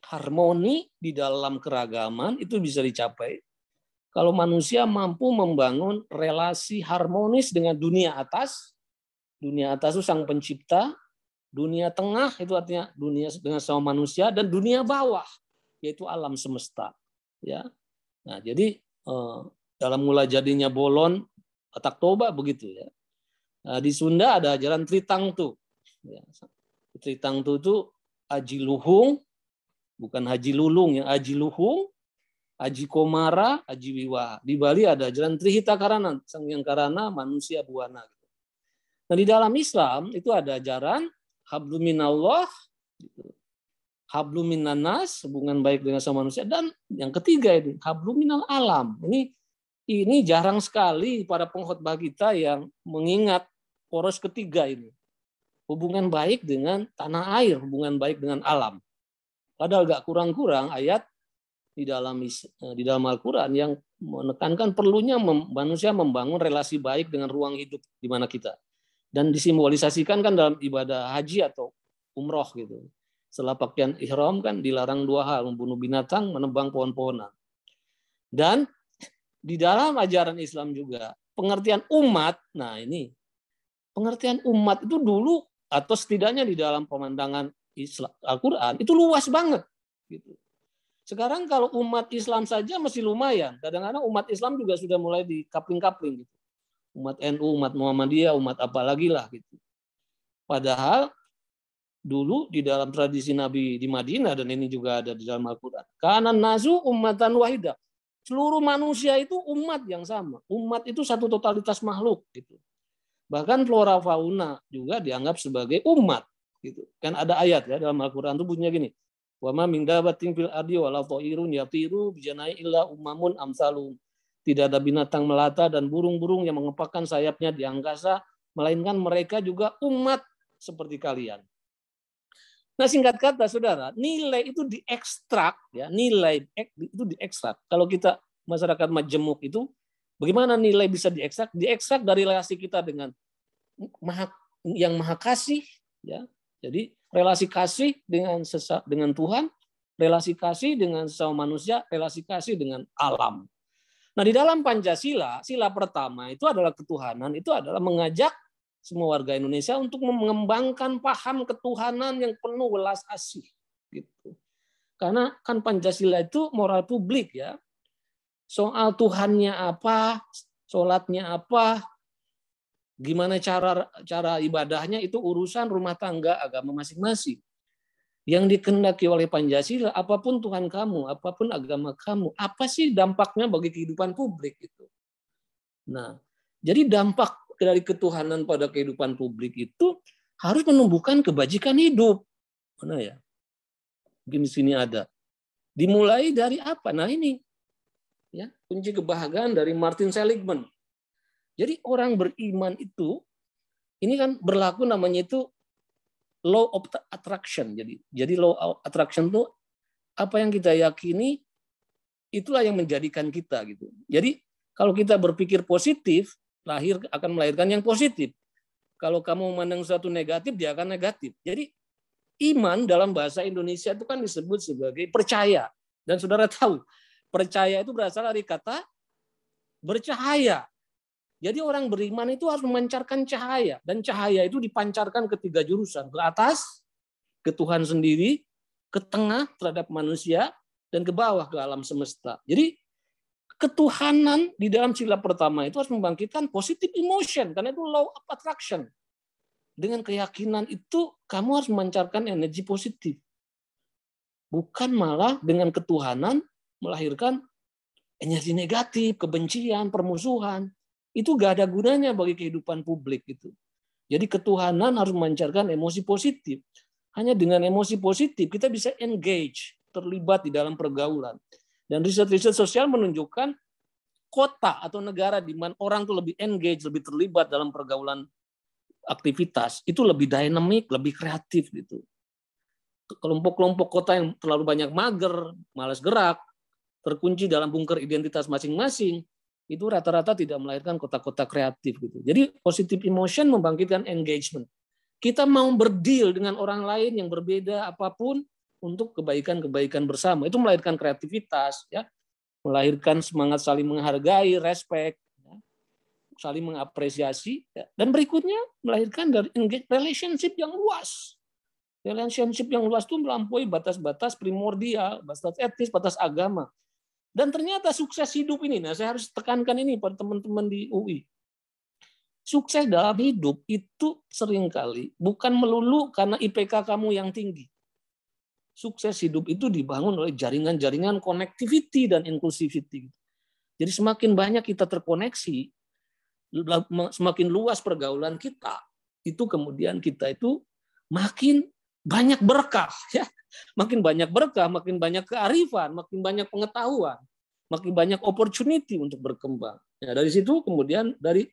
harmoni di dalam keragaman itu bisa dicapai kalau manusia mampu membangun relasi harmonis dengan dunia atas. Dunia atas itu sang pencipta, dunia tengah itu artinya dunia dengan sama manusia, dan dunia bawah yaitu alam semesta. Ya, nah jadi dalam mulai jadinya Bolon, Batak Toba begitu ya. Nah, di Sunda ada ajaran Tritangtu. Ya, Tritangtu itu Aji Luhung, bukan Haji Lulung ya, Aji Luhung, Aji Komara, Aji Wiwaha. Di Bali ada ajaran Trihita Karana, Sang Hyang Karana, manusia buana. Nah, di dalam Islam itu ada ajaran Hablum minallah, Hablum minannas, hubungan baik dengan sama manusia, dan yang ketiga ini Hablum minal alam. Ini jarang sekali para pengkhotbah kita yang mengingat poros ketiga ini. Hubungan baik dengan tanah air, hubungan baik dengan alam. Padahal gak kurang-kurang ayat di dalam Al-Quran yang menekankan perlunya manusia membangun relasi baik dengan ruang hidup di mana kita. Dan disimbolisasikan kan dalam ibadah haji atau umroh gitu. Setelah pakaian ihram kan dilarang 2 hal, membunuh binatang, menebang pohon-pohonan. Dan di dalam ajaran Islam juga pengertian umat, nah ini pengertian umat itu dulu atau setidaknya di dalam pemandangan Al-Quran itu luas banget gitu. Sekarang kalau umat Islam saja masih lumayan. Kadang-kadang umat Islam juga sudah mulai dikapling-kapling gitu. Umat NU, umat Muhammadiyah, umat apa lagi lah gitu. Padahal dulu di dalam tradisi Nabi di Madinah, dan ini juga ada di dalam Al-Quran. Kana nasu ummatan wahidah. Seluruh manusia itu umat yang sama. Umat itu satu totalitas makhluk gitu. Bahkan flora fauna juga dianggap sebagai umat gitu. Kan ada ayat ya dalam Al-Quran itu bunyinya gini. Wa ma min dabatin fil ardi wala ta'irun yatiru bijana'i illa ummamun amsalum. Tidak ada binatang melata dan burung-burung yang mengepakkan sayapnya di angkasa, melainkan mereka juga umat seperti kalian. Nah, singkat kata, saudara, nilai itu diekstrak, ya, nilai itu diekstrak. Kalau kita masyarakat majemuk itu, bagaimana nilai bisa diekstrak? Diekstrak dari relasi kita dengan yang maha kasih, ya. Jadi relasi kasih dengan Tuhan, relasi kasih dengan sesama manusia, relasi kasih dengan alam. Nah, di dalam Pancasila, sila pertama itu adalah ketuhanan, itu adalah mengajak semua warga Indonesia untuk mengembangkan paham ketuhanan yang penuh welas asih. Gitu. Karena kan Pancasila itu moral publik ya. Soal Tuhannya apa, sholatnya apa, gimana cara ibadahnya itu urusan rumah tangga agama masing-masing. Yang dikehendaki oleh Pancasila, apapun Tuhan kamu, apapun agama kamu, apa sih dampaknya bagi kehidupan publik itu? Nah, jadi dampak dari ketuhanan pada kehidupan publik itu harus menumbuhkan kebajikan hidup. Mana ya? Mungkin di sini ada. Dimulai dari apa? Nah ini, ya kunci kebahagiaan dari Martin Seligman. Jadi orang beriman itu, ini kan berlaku namanya itu law of attraction. Jadi law of attraction itu apa yang kita yakini itulah yang menjadikan kita gitu. Jadi kalau kita berpikir positif, akan melahirkan yang positif. Kalau kamu memandang sesuatu negatif, dia akan negatif. Jadi iman dalam bahasa Indonesia itu kan disebut sebagai percaya. Dan saudara tahu, percaya itu berasal dari kata bercahaya. Jadi orang beriman itu harus memancarkan cahaya. Dan cahaya itu dipancarkan ke 3 jurusan. Ke atas, ke Tuhan sendiri, ke tengah terhadap manusia, dan ke bawah ke alam semesta. Jadi ketuhanan di dalam sila pertama itu harus membangkitkan positive emotion. Karena itu law of attraction. Dengan keyakinan itu kamu harus memancarkan energi positif. Bukan malah dengan ketuhanan melahirkan energi negatif, kebencian, permusuhan. Itu gak ada gunanya bagi kehidupan publik itu. Jadi ketuhanan harus memancarkan emosi positif. Hanya dengan emosi positif kita bisa engage, terlibat di dalam pergaulan. Dan riset-riset sosial menunjukkan kota atau negara di mana orang tuh lebih engage, lebih terlibat dalam pergaulan aktivitas, itu lebih dinamik, lebih kreatif gitu. Kelompok-kelompok kota yang terlalu banyak mager, malas gerak, terkunci dalam bunker identitas masing-masing, itu rata-rata tidak melahirkan kota-kota kreatif gitu. Jadi positive emotion membangkitkan engagement. Kita mau berdeal dengan orang lain yang berbeda apapun untuk kebaikan-kebaikan bersama. Itu melahirkan kreativitas, ya, melahirkan semangat saling menghargai, respect, ya, saling mengapresiasi, ya. Dan berikutnya melahirkan dari relationship yang luas. Relationship yang luas itu melampaui batas-batas primordial, batas etis, batas agama. Dan ternyata sukses hidup ini, nah saya harus tekankan ini pada teman-teman di UI. Sukses dalam hidup itu seringkali bukan melulu karena IPK kamu yang tinggi. Sukses hidup itu dibangun oleh jaringan-jaringan connectivity dan inclusivity. Jadi semakin banyak kita terkoneksi, semakin luas pergaulan kita, itu kemudian kita itu makin banyak berkah, ya. Makin banyak berkah, makin banyak kearifan, makin banyak pengetahuan, makin banyak opportunity untuk berkembang. Ya, dari situ kemudian dari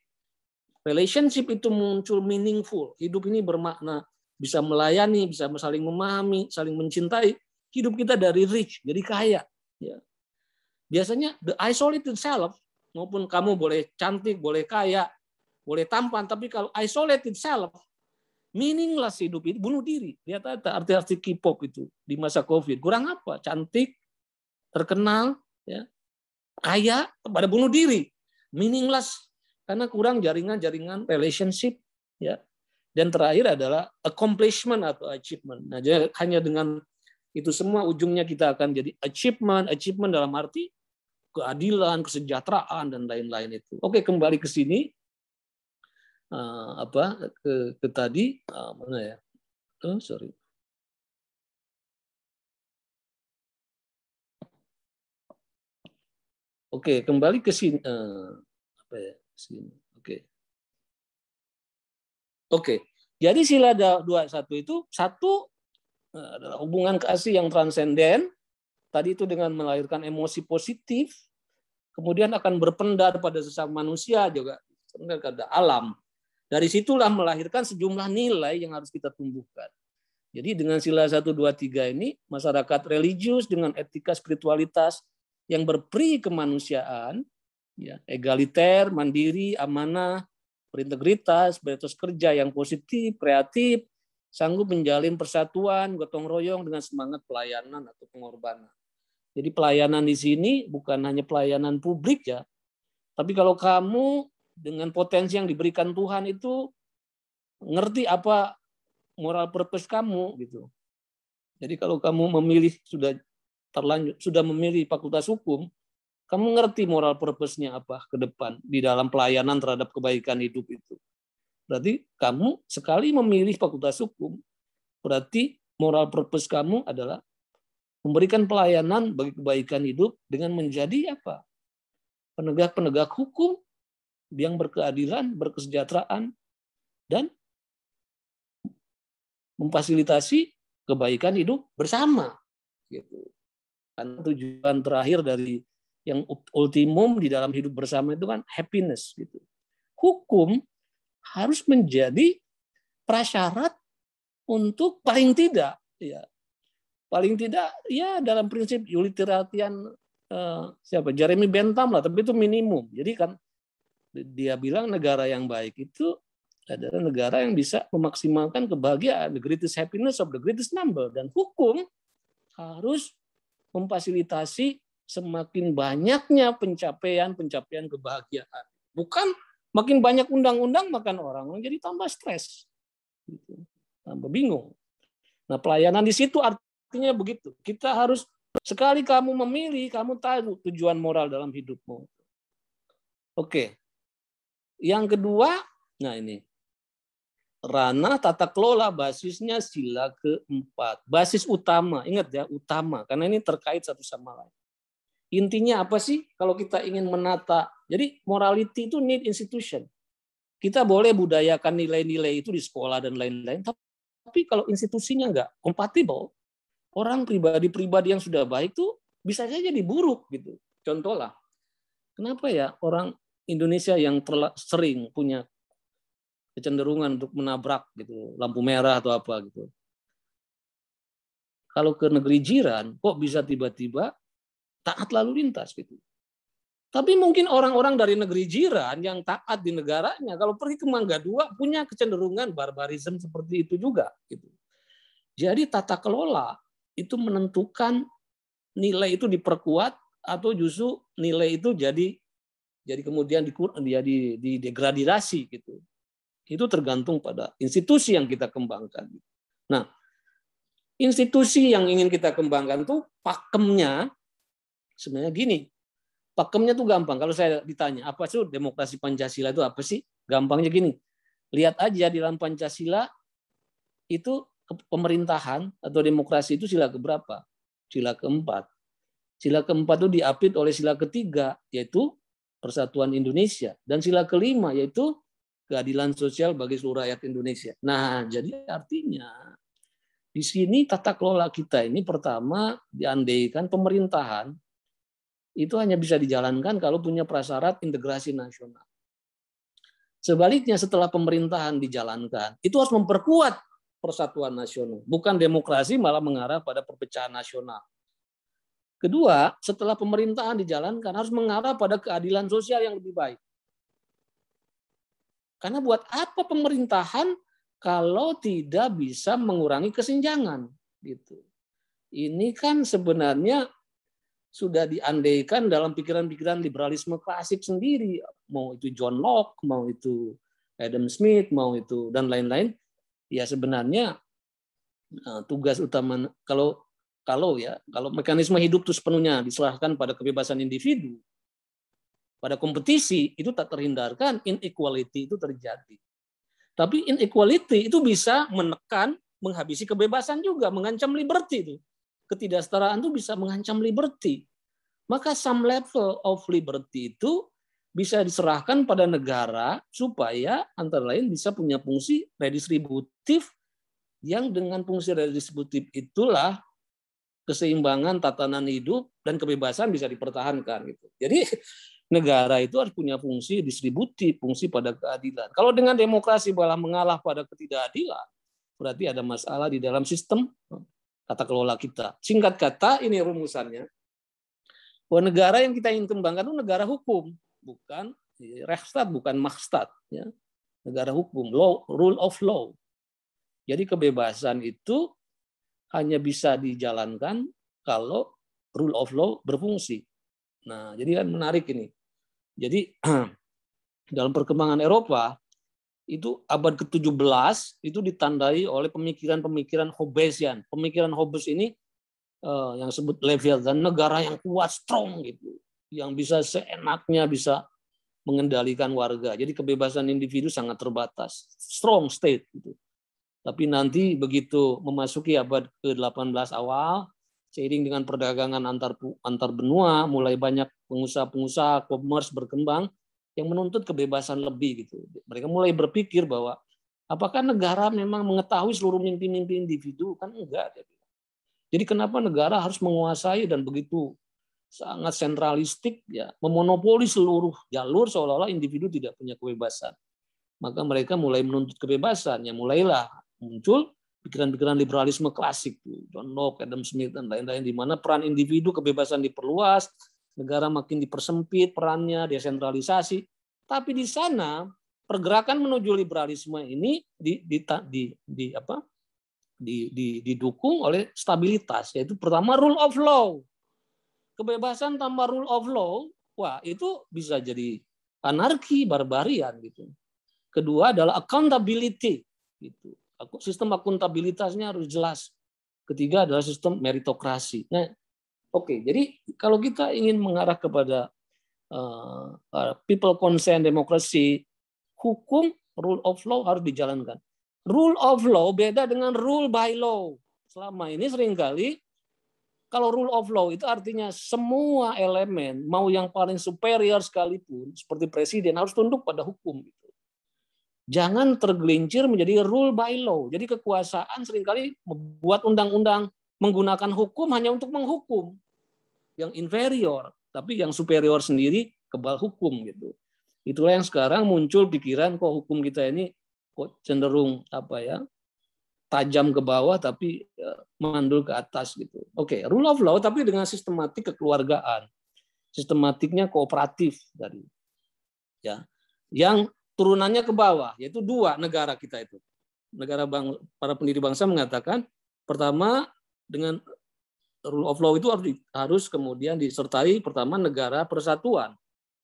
relationship itu muncul meaningful. Hidup ini bermakna, bisa melayani, bisa saling memahami, saling mencintai. Hidup kita dari rich, jadi kaya. Ya. Biasanya the isolated self, maupun kamu boleh cantik, boleh kaya, boleh tampan, tapi kalau isolated self, meaningless hidup itu, bunuh diri. Lihat artis-artis K-pop itu di masa COVID. Kurang apa? Cantik, terkenal, ya, kaya, pada bunuh diri. Meaningless karena kurang jaringan-jaringan relationship, ya. Dan terakhir adalah accomplishment atau achievement. Nah, jadi hanya dengan itu semua ujungnya kita akan jadi achievement dalam arti keadilan, kesejahteraan dan lain-lain itu. Oke, kembali ke sini. Ke tadi mana ya? Sorry. Oke, kembali ke sini. Sini. Oke. Jadi sila 21 itu satu adalah hubungan kasih yang transenden. Tadi itu dengan melahirkan emosi positif, kemudian akan berpendar pada sesama manusia juga, kepada alam. Dari situlah melahirkan sejumlah nilai yang harus kita tumbuhkan. Jadi dengan sila 1, 2, 3 ini, masyarakat religius dengan etika spiritualitas yang berperi kemanusiaan, ya, egaliter, mandiri, amanah, berintegritas, beretos kerja yang positif, kreatif, sanggup menjalin persatuan, gotong royong dengan semangat pelayanan atau pengorbanan. Jadi pelayanan di sini bukan hanya pelayanan publik, ya, tapi kalau kamu dengan potensi yang diberikan Tuhan itu ngerti apa moral purpose kamu gitu. Jadi kalau kamu memilih sudah memilih fakultas hukum, kamu ngerti moral purpose-nya apa ke depan di dalam pelayanan terhadap kebaikan hidup itu. Berarti kamu sekali memilih fakultas hukum, berarti moral purpose kamu adalah memberikan pelayanan bagi kebaikan hidup dengan menjadi apa? Penegak-penegak hukum yang berkeadilan, berkesejahteraan, dan memfasilitasi kebaikan hidup bersama. Gitu. Karena tujuan terakhir dari yang ultimum di dalam hidup bersama itu kan happiness. Gitu. Hukum harus menjadi prasyarat untuk paling tidak, dalam prinsip utilitarian Jeremy Bentham lah, tapi itu minimum. Jadi kan dia bilang negara yang baik itu adalah negara yang bisa memaksimalkan kebahagiaan, the greatest happiness of the greatest number. Dan hukum harus memfasilitasi semakin banyaknya pencapaian kebahagiaan. Bukan makin banyak undang-undang makan orang jadi tambah stres, tambah bingung. Nah, pelayanan di situ artinya begitu. Kita harus sekali kamu memilih, kamu tahu tujuan moral dalam hidupmu. Oke. Yang kedua, nah ini. Ranah tata kelola basisnya sila keempat. Basis utama, ingat ya, utama. Karena ini terkait satu sama lain. Intinya apa sih kalau kita ingin menata? Jadi morality itu need institution. Kita boleh budayakan nilai-nilai itu di sekolah dan lain-lain. Tapi kalau institusinya nggak kompatibel, orang pribadi-pribadi yang sudah baik itu bisa saja diburuk gitu. Contoh lah, Kenapa ya orang Indonesia yang sering punya kecenderungan untuk menabrak gitu, lampu merah atau apa gitu. Kalau ke negeri jiran, kok bisa tiba-tiba taat lalu lintas gitu. Tapi mungkin orang-orang dari negeri jiran yang taat di negaranya, kalau pergi ke Mangga Dua punya kecenderungan barbarisme seperti itu juga. Gitu. Jadi tata kelola itu menentukan nilai itu diperkuat atau justru nilai itu jadi kemudian didegradasi gitu. Itu tergantung pada institusi yang kita kembangkan. Nah, institusi yang ingin kita kembangkan tuh pakemnya sebenarnya gini. Pakemnya tuh gampang. Kalau saya ditanya, apa sih demokrasi Pancasila itu apa sih? Gampangnya gini. Lihat aja di dalam Pancasila itu pemerintahan atau demokrasi itu sila keberapa? Sila keempat. Sila keempat itu diapit oleh sila ketiga, yaitu Persatuan Indonesia. Dan sila kelima, yaitu keadilan sosial bagi seluruh rakyat Indonesia. Nah, jadi artinya di sini tata kelola kita ini pertama diandaikan pemerintahan itu hanya bisa dijalankan kalau punya prasyarat integrasi nasional. Sebaliknya setelah pemerintahan dijalankan, itu harus memperkuat persatuan nasional. Bukan demokrasi malah mengarah pada perpecahan nasional. Kedua, setelah pemerintahan dijalankan harus mengarah pada keadilan sosial yang lebih baik. Karena buat apa pemerintahan kalau tidak bisa mengurangi kesenjangan? Gitu. Ini kan sebenarnya sudah diandaikan dalam pikiran-pikiran liberalisme klasik sendiri, mau itu John Locke, mau itu Adam Smith, mau itu dan lain-lain. Ya sebenarnya tugas utama kalau mekanisme hidup itu sepenuhnya diserahkan pada kebebasan individu, pada kompetisi itu tak terhindarkan inequality itu terjadi. Tapi inequality itu bisa menekan, menghabisi kebebasan juga, mengancam liberty itu. Ketidaksetaraan itu bisa mengancam liberty. Maka some level of liberty itu bisa diserahkan pada negara supaya antara lain bisa punya fungsi redistributif yang dengan fungsi redistributif itulah keseimbangan tatanan hidup dan kebebasan bisa dipertahankan gitu. Jadi negara itu harus punya fungsi distributif, fungsi pada keadilan. Kalau dengan demokrasi malah mengalah pada ketidakadilan, berarti ada masalah di dalam sistem tata kelola kita. Singkat kata, ini rumusannya. Bahwa negara yang kita ingin kembangkan itu negara hukum, bukan Rechtsstaat, bukan Machtsstaat. Ya. Negara hukum, law, rule of law. Jadi kebebasan itu hanya bisa dijalankan kalau rule of law berfungsi. Nah, jadi kan menarik ini. Jadi dalam perkembangan Eropa, itu abad ke-17 itu ditandai oleh pemikiran-pemikiran Hobbesian. Pemikiran Hobbes ini yang disebut Leviathan, negara yang kuat, strong gitu, yang bisa seenaknya bisa mengendalikan warga. Jadi kebebasan individu sangat terbatas, strong state gitu. Tapi nanti begitu memasuki abad ke-18 awal, seiring dengan perdagangan antar benua, mulai banyak pengusaha-pengusaha commerce berkembang yang menuntut kebebasan lebih gitu. Mereka mulai berpikir bahwa apakah negara memang mengetahui seluruh mimpi-mimpi individu? Kan enggak. Jadi kenapa negara harus menguasai dan begitu sangat sentralistik ya, memonopoli seluruh jalur seolah-olah individu tidak punya kebebasan. Maka mereka mulai menuntut kebebasan, ya mulailah muncul pikiran-pikiran liberalisme klasik, John Locke, Adam Smith dan lain-lain, di mana peran individu kebebasan diperluas, negara makin dipersempit perannya, desentralisasi. Tapi di sana pergerakan menuju liberalisme ini didukung oleh stabilitas, yaitu pertama rule of law. Kebebasan tanpa rule of law, wah itu bisa jadi anarki, barbarian gitu. Kedua adalah accountability, gitu. Sistem akuntabilitasnya harus jelas. Ketiga adalah sistem meritokrasi. Nah, oke, jadi kalau kita ingin mengarah kepada people consent demokrasi, hukum rule of law harus dijalankan. Rule of law beda dengan rule by law. Selama ini seringkali kalau rule of law itu artinya semua elemen, mau yang paling superior sekalipun, seperti presiden, harus tunduk pada hukum. Jangan tergelincir menjadi rule by law. Jadi kekuasaan seringkali membuat undang-undang menggunakan hukum hanya untuk menghukum yang inferior, tapi yang superior sendiri kebal hukum gitu. Itulah yang sekarang muncul pikiran kok hukum kita ini kok cenderung tajam ke bawah tapi mandul ke atas gitu. Oke, rule of law tapi dengan sistematik kekeluargaan, sistematiknya kooperatif tadi, ya, yang turunannya ke bawah, yaitu 2 negara kita itu. Para pendiri bangsa mengatakan pertama dengan rule of law itu harus kemudian disertai pertama negara persatuan.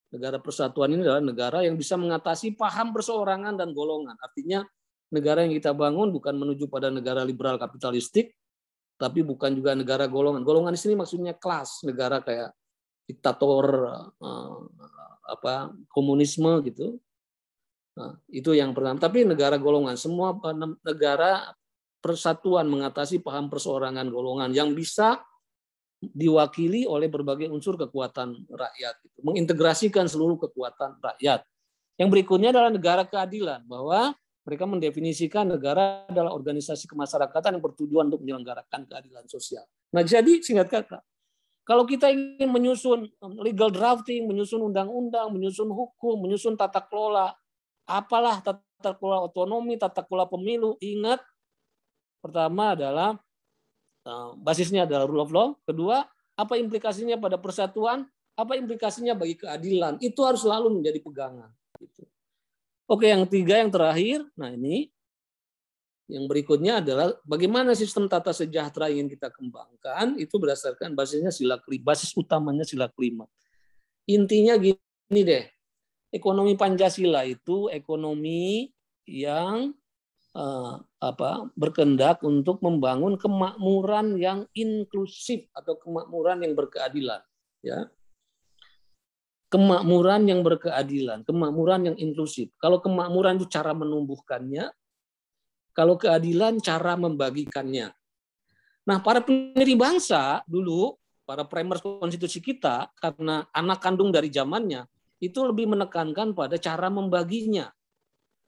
Negara persatuan ini adalah negara yang bisa mengatasi paham perseorangan dan golongan. Artinya negara yang kita bangun bukan menuju pada negara liberal kapitalistik, tapi bukan juga negara golongan. Golongan di sini maksudnya kelas, negara kayak diktator komunisme gitu. Nah, itu yang pertama. Tapi negara golongan, semua negara persatuan mengatasi paham perseorangan golongan yang bisa diwakili oleh berbagai unsur kekuatan rakyat, mengintegrasikan seluruh kekuatan rakyat. Yang berikutnya adalah negara keadilan, bahwa mereka mendefinisikan negara adalah organisasi kemasyarakatan yang bertujuan untuk menyelenggarakan keadilan sosial. Nah, jadi singkat kata, kalau kita ingin menyusun legal drafting, menyusun undang-undang, menyusun hukum, menyusun tata kelola, apalah tata kelola otonomi, tata kelola pemilu, ingat pertama adalah basisnya adalah rule of law. Kedua, apa implikasinya pada persatuan? Apa implikasinya bagi keadilan? Itu harus selalu menjadi pegangan. Oke, yang 3, yang terakhir. Nah ini, yang berikutnya adalah bagaimana sistem tata sejahtera yang ingin kita kembangkan. Itu berdasarkan basisnya sila kelima. Basis utamanya sila kelima. Intinya gini deh, ekonomi Pancasila itu ekonomi yang berkehendak untuk membangun kemakmuran yang inklusif atau kemakmuran yang berkeadilan, ya. Kemakmuran yang berkeadilan, kemakmuran yang inklusif. Kalau kemakmuran itu cara menumbuhkannya, kalau keadilan cara membagikannya. Nah, para pendiri bangsa dulu, para framers konstitusi kita, karena anak kandung dari zamannya, itu lebih menekankan pada cara membaginya.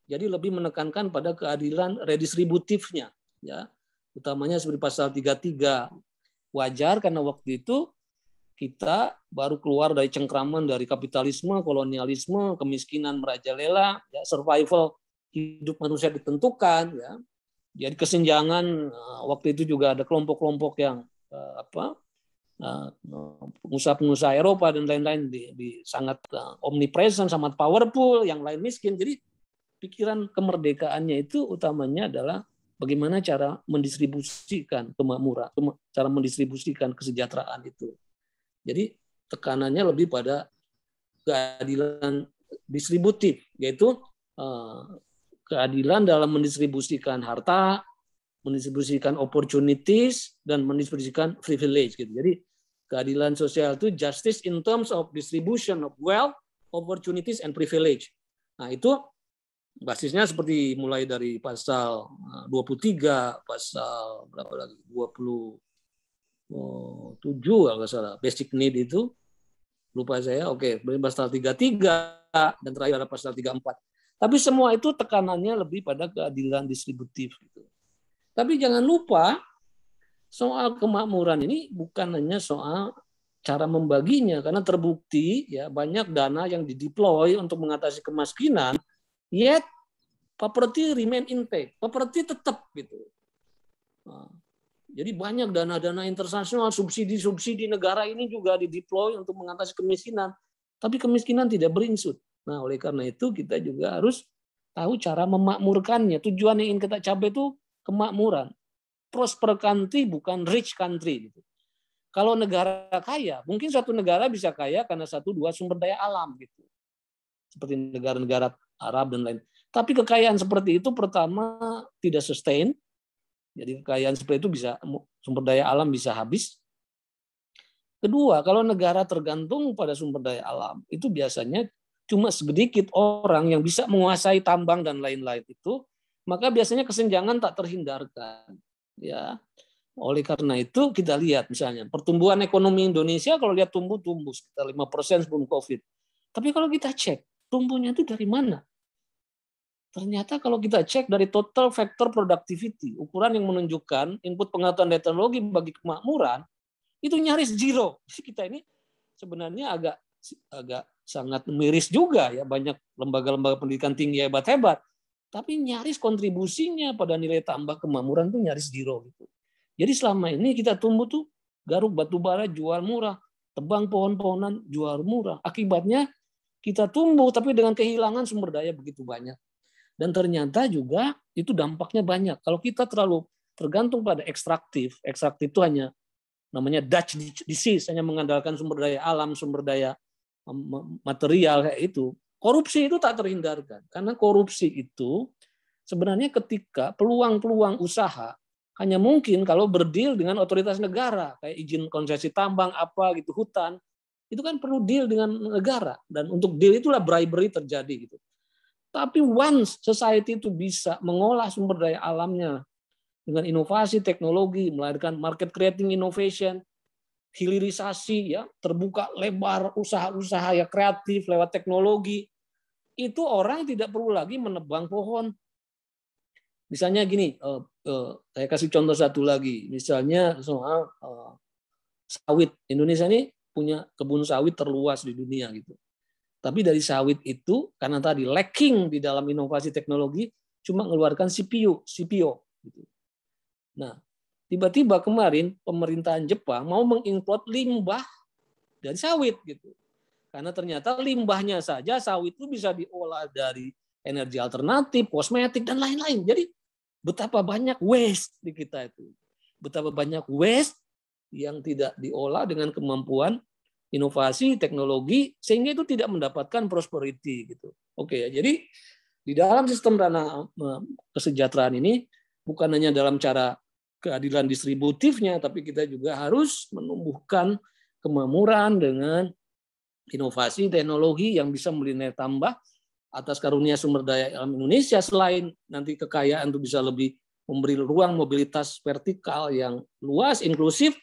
Jadi lebih menekankan pada keadilan redistributifnya, ya. Utamanya seperti pasal 33. Wajar karena waktu itu kita baru keluar dari cengkraman dari kapitalisme, kolonialisme, kemiskinan merajalela, ya, survival hidup manusia ditentukan, ya. Jadi kesenjangan waktu itu juga ada kelompok-kelompok yang pengusaha-pengusaha Eropa dan lain-lain di sangat omnipresent, sangat powerful, yang lain miskin. Jadi pikiran kemerdekaannya itu utamanya adalah bagaimana cara mendistribusikan kemakmuran, cara mendistribusikan kesejahteraan itu. Jadi tekanannya lebih pada keadilan distributif, yaitu keadilan dalam mendistribusikan harta, mendistribusikan opportunities, dan mendistribusikan privilege. Gitu. Jadi keadilan sosial itu justice in terms of distribution of wealth, opportunities, and privilege. Nah itu basisnya seperti mulai dari pasal 23, pasal berapa lagi? 27 kalau nggak salah. Basic need itu lupa saya. Oke, pasal 33 dan terakhir ada pasal 34. Tapi semua itu tekanannya lebih pada keadilan distributif gitu. Tapi jangan lupa soal kemakmuran ini bukan hanya soal cara membaginya, karena terbukti ya banyak dana yang dideploy untuk mengatasi kemiskinan. Yet property remain intact, property tetap gitu. Nah, jadi banyak dana-dana internasional, subsidi-subsidi negara ini juga dideploy untuk mengatasi kemiskinan, tapi kemiskinan tidak beringsut. Nah, oleh karena itu kita juga harus tahu cara memakmurkannya. Tujuan yang ingin kita capai itu kemakmuran. Prosper country bukan rich country gitu. Kalau negara kaya, mungkin suatu negara bisa kaya karena 1-2 sumber daya alam gitu. Seperti negara-negara Arab dan lain. Tapi kekayaan seperti itu pertama tidak sustain. Jadi kekayaan seperti itu bisa sumber daya alam bisa habis. Kedua, kalau negara tergantung pada sumber daya alam, itu biasanya cuma sedikit orang yang bisa menguasai tambang dan lain-lain itu, maka biasanya kesenjangan tak terhindarkan. Ya, oleh karena itu kita lihat misalnya pertumbuhan ekonomi Indonesia kalau lihat tumbuh sekitar 5% sebelum COVID. Tapi kalau kita cek tumbuhnya itu dari mana? Ternyata kalau kita cek dari total factor productivity, ukuran yang menunjukkan input pengetahuan dan teknologi bagi kemakmuran, itu nyaris zero. Jadi kita ini sebenarnya agak agak sangat miris juga ya, banyak lembaga-lembaga pendidikan tinggi hebat-hebat, tapi nyaris kontribusinya pada nilai tambah kemakmuran tuh nyaris zero gitu. Jadi selama ini kita tumbuh tuh garuk batubara jual murah, tebang pohon-pohonan jual murah. Akibatnya kita tumbuh tapi dengan kehilangan sumber daya begitu banyak. Dan ternyata juga itu dampaknya banyak. Kalau kita terlalu tergantung pada ekstraktif itu hanya namanya Dutch disease, hanya mengandalkan sumber daya alam, sumber daya material kayak itu. Korupsi itu tak terhindarkan. Karena korupsi itu sebenarnya ketika peluang-peluang usaha hanya mungkin kalau berdeal dengan otoritas negara, kayak izin konsesi tambang apa gitu, hutan, itu kan perlu deal dengan negara, dan untuk deal itulah bribery terjadi gitu. Tapi once society itu bisa mengolah sumber daya alamnya dengan inovasi teknologi, melahirkan market creating innovation, hilirisasi ya, terbuka lebar usaha-usaha ya kreatif lewat teknologi, itu orang tidak perlu lagi menebang pohon. Misalnya gini, saya kasih contoh satu lagi, misalnya soal sawit. Indonesia ini punya kebun sawit terluas di dunia gitu. Tapi dari sawit itu karena tadi lacking di dalam inovasi teknologi, cuma mengeluarkan CPO gitu. Nah, tiba-tiba kemarin pemerintahan Jepang mau mengimport limbah dari sawit gitu. Karena ternyata limbahnya saja sawit itu bisa diolah dari energi alternatif, kosmetik dan lain-lain. Jadi betapa banyak waste di kita itu. Betapa banyak waste yang tidak diolah dengan kemampuan inovasi teknologi sehingga itu tidak mendapatkan prosperity gitu. Oke ya. Jadi di dalam sistem dana kesejahteraan ini bukan hanya dalam cara keadilan distributifnya, tapi kita juga harus menumbuhkan kemakmuran dengan inovasi teknologi yang bisa memberi nilai tambah atas karunia sumber daya alam Indonesia, selain nanti kekayaan itu bisa lebih memberi ruang mobilitas vertikal yang luas, inklusif,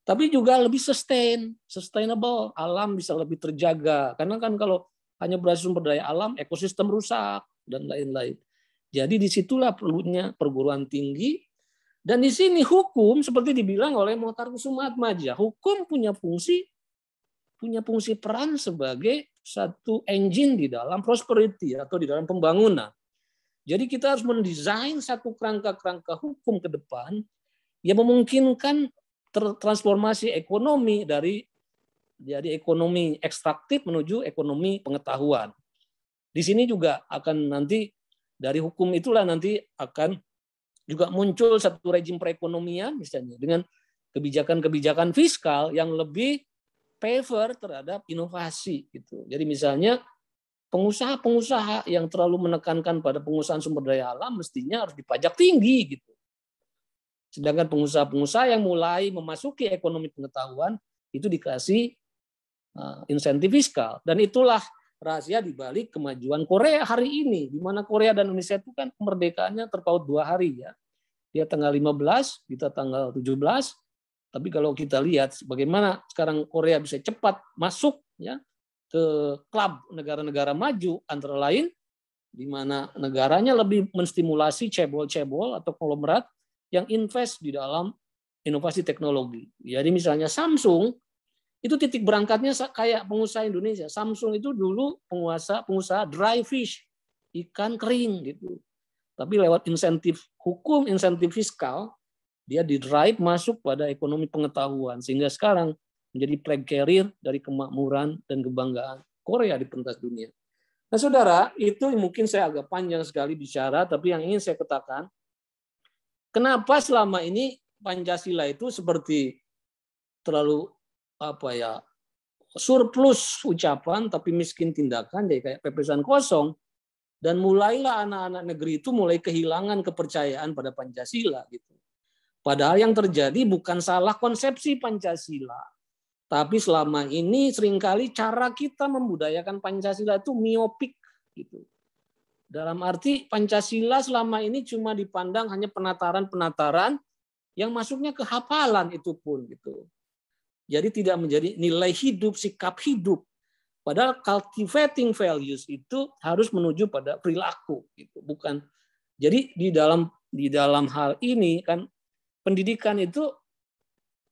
tapi juga lebih sustainable, alam bisa lebih terjaga. Karena kan kalau hanya berhasil sumber daya alam, ekosistem rusak, dan lain-lain. Jadi disitulah perlunya perguruan tinggi, dan di sini hukum, seperti dibilang oleh Mokhtar Kusumaatmadja, hukum punya fungsi peran sebagai satu engine di dalam prosperity atau di dalam pembangunan. Jadi kita harus mendesain satu kerangka-kerangka hukum ke depan yang memungkinkan transformasi ekonomi dari ekonomi ekstraktif menuju ekonomi pengetahuan. Di sini juga akan nanti dari hukum itulah nanti akan juga muncul satu rejim perekonomian misalnya dengan kebijakan-kebijakan fiskal yang lebih favor terhadap inovasi gitu. Jadi misalnya pengusaha-pengusaha yang terlalu menekankan pada pengusahaan sumber daya alam mestinya harus dipajak tinggi gitu. Sedangkan pengusaha-pengusaha yang mulai memasuki ekonomi pengetahuan itu dikasih insentif fiskal. Dan itulah rahasia dibalik kemajuan Korea hari ini, di mana Korea dan Indonesia itu kan kemerdekaannya terpaut 2 hari ya. Dia tanggal 15, kita tanggal 17. Tapi kalau kita lihat bagaimana sekarang Korea bisa cepat masuk ya ke klub negara-negara maju, antara lain di mana negaranya lebih menstimulasi cebol-cebol atau konglomerat yang invest di dalam inovasi teknologi. Jadi misalnya Samsung itu titik berangkatnya kayak pengusaha Indonesia. Samsung itu dulu pengusaha dry fish, ikan kering gitu. Tapi lewat insentif hukum, insentif fiskal, dia di-drive masuk pada ekonomi pengetahuan sehingga sekarang menjadi flag carrier dari kemakmuran dan kebanggaan Korea di pentas dunia. Nah, saudara, itu mungkin saya agak panjang sekali bicara, tapi yang ingin saya katakan, kenapa selama ini Pancasila itu seperti terlalu surplus ucapan tapi miskin tindakan, jadi kayak pepesan kosong, dan mulailah anak-anak negeri itu mulai kehilangan kepercayaan pada Pancasila gitu. Padahal yang terjadi bukan salah konsepsi Pancasila, tapi selama ini seringkali cara kita membudayakan Pancasila itu miopik gitu. Dalam arti Pancasila selama ini cuma dipandang hanya penataran-penataran yang masuknya ke hafalan itu pun gitu. Jadi tidak menjadi nilai hidup, sikap hidup. Padahal cultivating values itu harus menuju pada perilaku gitu, bukan. Jadi di dalam hal ini kan pendidikan itu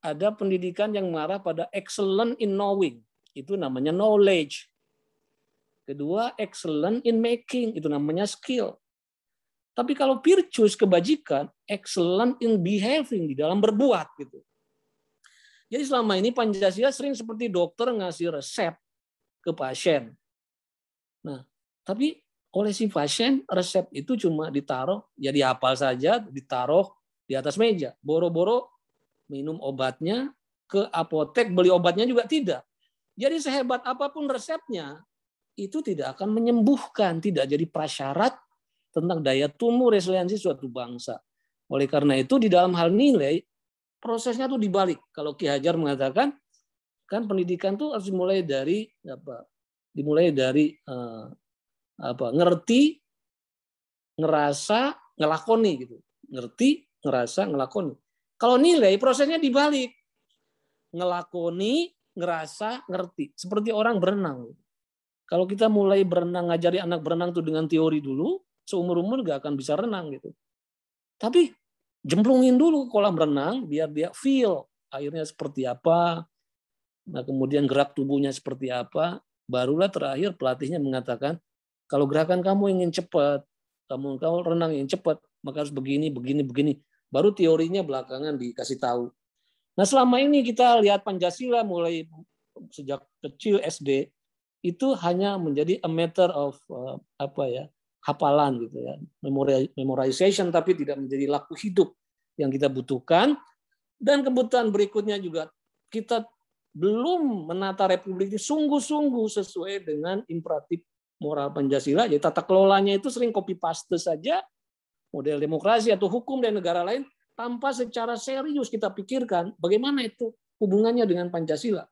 ada pendidikan yang mengarah pada excellent in knowing. itu namanya knowledge. Kedua, excellent in making, itu namanya skill. Tapi kalau virtues, kebajikan, excellent in behaving, di dalam berbuat gitu. Jadi selama ini Pancasila sering seperti dokter ngasih resep ke pasien. Nah, tapi oleh si pasien resep itu cuma ditaruh, ya dihafal saja, ditaruh di atas meja. Boro-boro minum obatnya, ke apotek beli obatnya juga tidak. Jadi sehebat apapun resepnya, itu tidak akan menyembuhkan, tidak jadi prasyarat tentang daya tumbuh resiliensi suatu bangsa. Oleh karena itu di dalam hal nilai, prosesnya tuh dibalik. Kalau Ki Hajar mengatakan, kan pendidikan tuh harus dimulai dari apa? Dimulai dari ngerti, ngerasa, ngelakoni gitu. Ngerti, ngerasa, ngelakoni. Kalau nilai prosesnya dibalik. Ngelakoni, ngerasa, ngerti. Seperti orang berenang. Kalau kita mulai berenang, ngajari anak berenang tuh dengan teori dulu, seumur-umur gak akan bisa renang gitu. Tapi jemplungin dulu ke kolam renang biar dia feel airnya seperti apa. Nah, kemudian gerak tubuhnya seperti apa. Barulah terakhir pelatihnya mengatakan, kalau gerakan kamu ingin cepat, kamu renang ingin cepat, maka harus begini, begini, begini. Baru teorinya belakangan dikasih tahu. Nah, selama ini kita lihat Pancasila mulai sejak kecil SD itu hanya menjadi a matter of hafalan gitu ya, memorization, tapi tidak menjadi laku hidup yang kita butuhkan. Dan kebutuhan berikutnya juga kita belum menata republik ini sungguh-sungguh sesuai dengan imperatif moral Pancasila. Jadi tata kelolanya itu sering copy paste saja model demokrasi atau hukum dari negara lain tanpa secara serius kita pikirkan bagaimana itu hubungannya dengan Pancasila.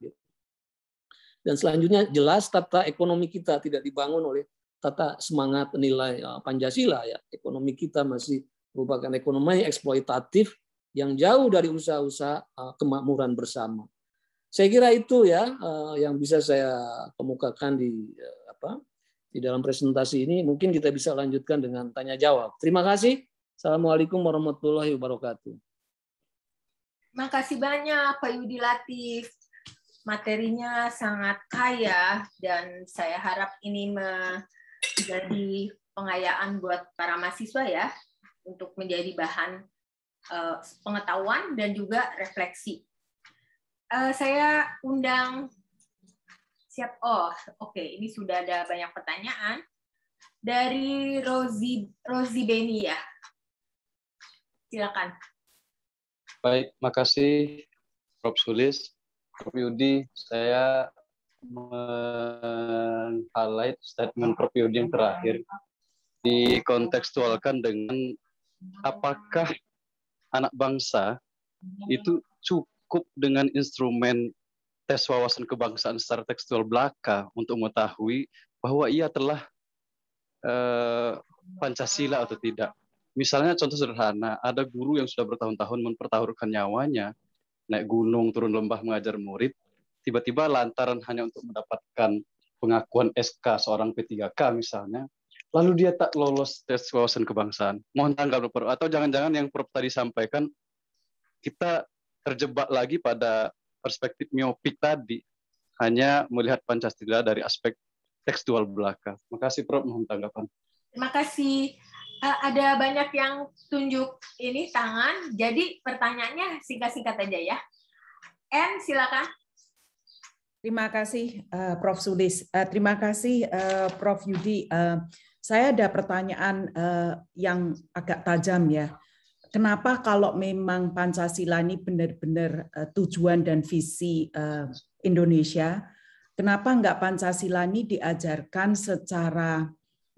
Dan selanjutnya jelas tata ekonomi kita tidak dibangun oleh tata semangat nilai Pancasila ya. Ekonomi kita masih merupakan ekonomi eksploitatif yang jauh dari usaha-usaha kemakmuran bersama. Saya kira itu ya yang bisa saya kemukakan di dalam presentasi ini. Mungkin kita bisa lanjutkan dengan tanya jawab. Terima kasih. Assalamualaikum warahmatullahi wabarakatuh. Terima kasih banyak Pak Yudi Latif. Materinya sangat kaya dan saya harap ini menjadi pengayaan buat para mahasiswa ya untuk menjadi bahan pengetahuan dan juga refleksi. Saya undang oke, ini sudah ada banyak pertanyaan dari Rozi Beni ya. Silakan. Baik, makasih Prof. Sulis. Prof. Yudi, saya men-highlight statement Prof. Yudi yang terakhir dikontekstualkan dengan apakah anak bangsa itu cukup dengan instrumen tes wawasan kebangsaan secara tekstual belaka untuk mengetahui bahwa ia telah Pancasila atau tidak. Misalnya contoh sederhana, ada guru yang sudah bertahun-tahun mempertaruhkan nyawanya naik gunung, turun lembah mengajar murid, tiba-tiba lantaran hanya untuk mendapatkan pengakuan SK seorang P3K misalnya, lalu dia tak lolos tes wawasan kebangsaan. Mohon tanggapan Prof. Atau jangan-jangan yang Prof tadi sampaikan, kita terjebak lagi pada perspektif miopik tadi, hanya melihat Pancasila dari aspek tekstual belaka. Terima kasih Prof, mohon tanggapan. Terima kasih. Ada banyak yang tunjuk ini tangan, jadi pertanyaannya singkat-singkat aja ya. Silakan. Terima kasih Prof. Sulis. Terima kasih Prof. Yudi. Saya ada pertanyaan yang agak tajam ya. Kenapa kalau memang Pancasila ini benar-benar tujuan dan visi Indonesia, kenapa enggak Pancasila ini diajarkan secara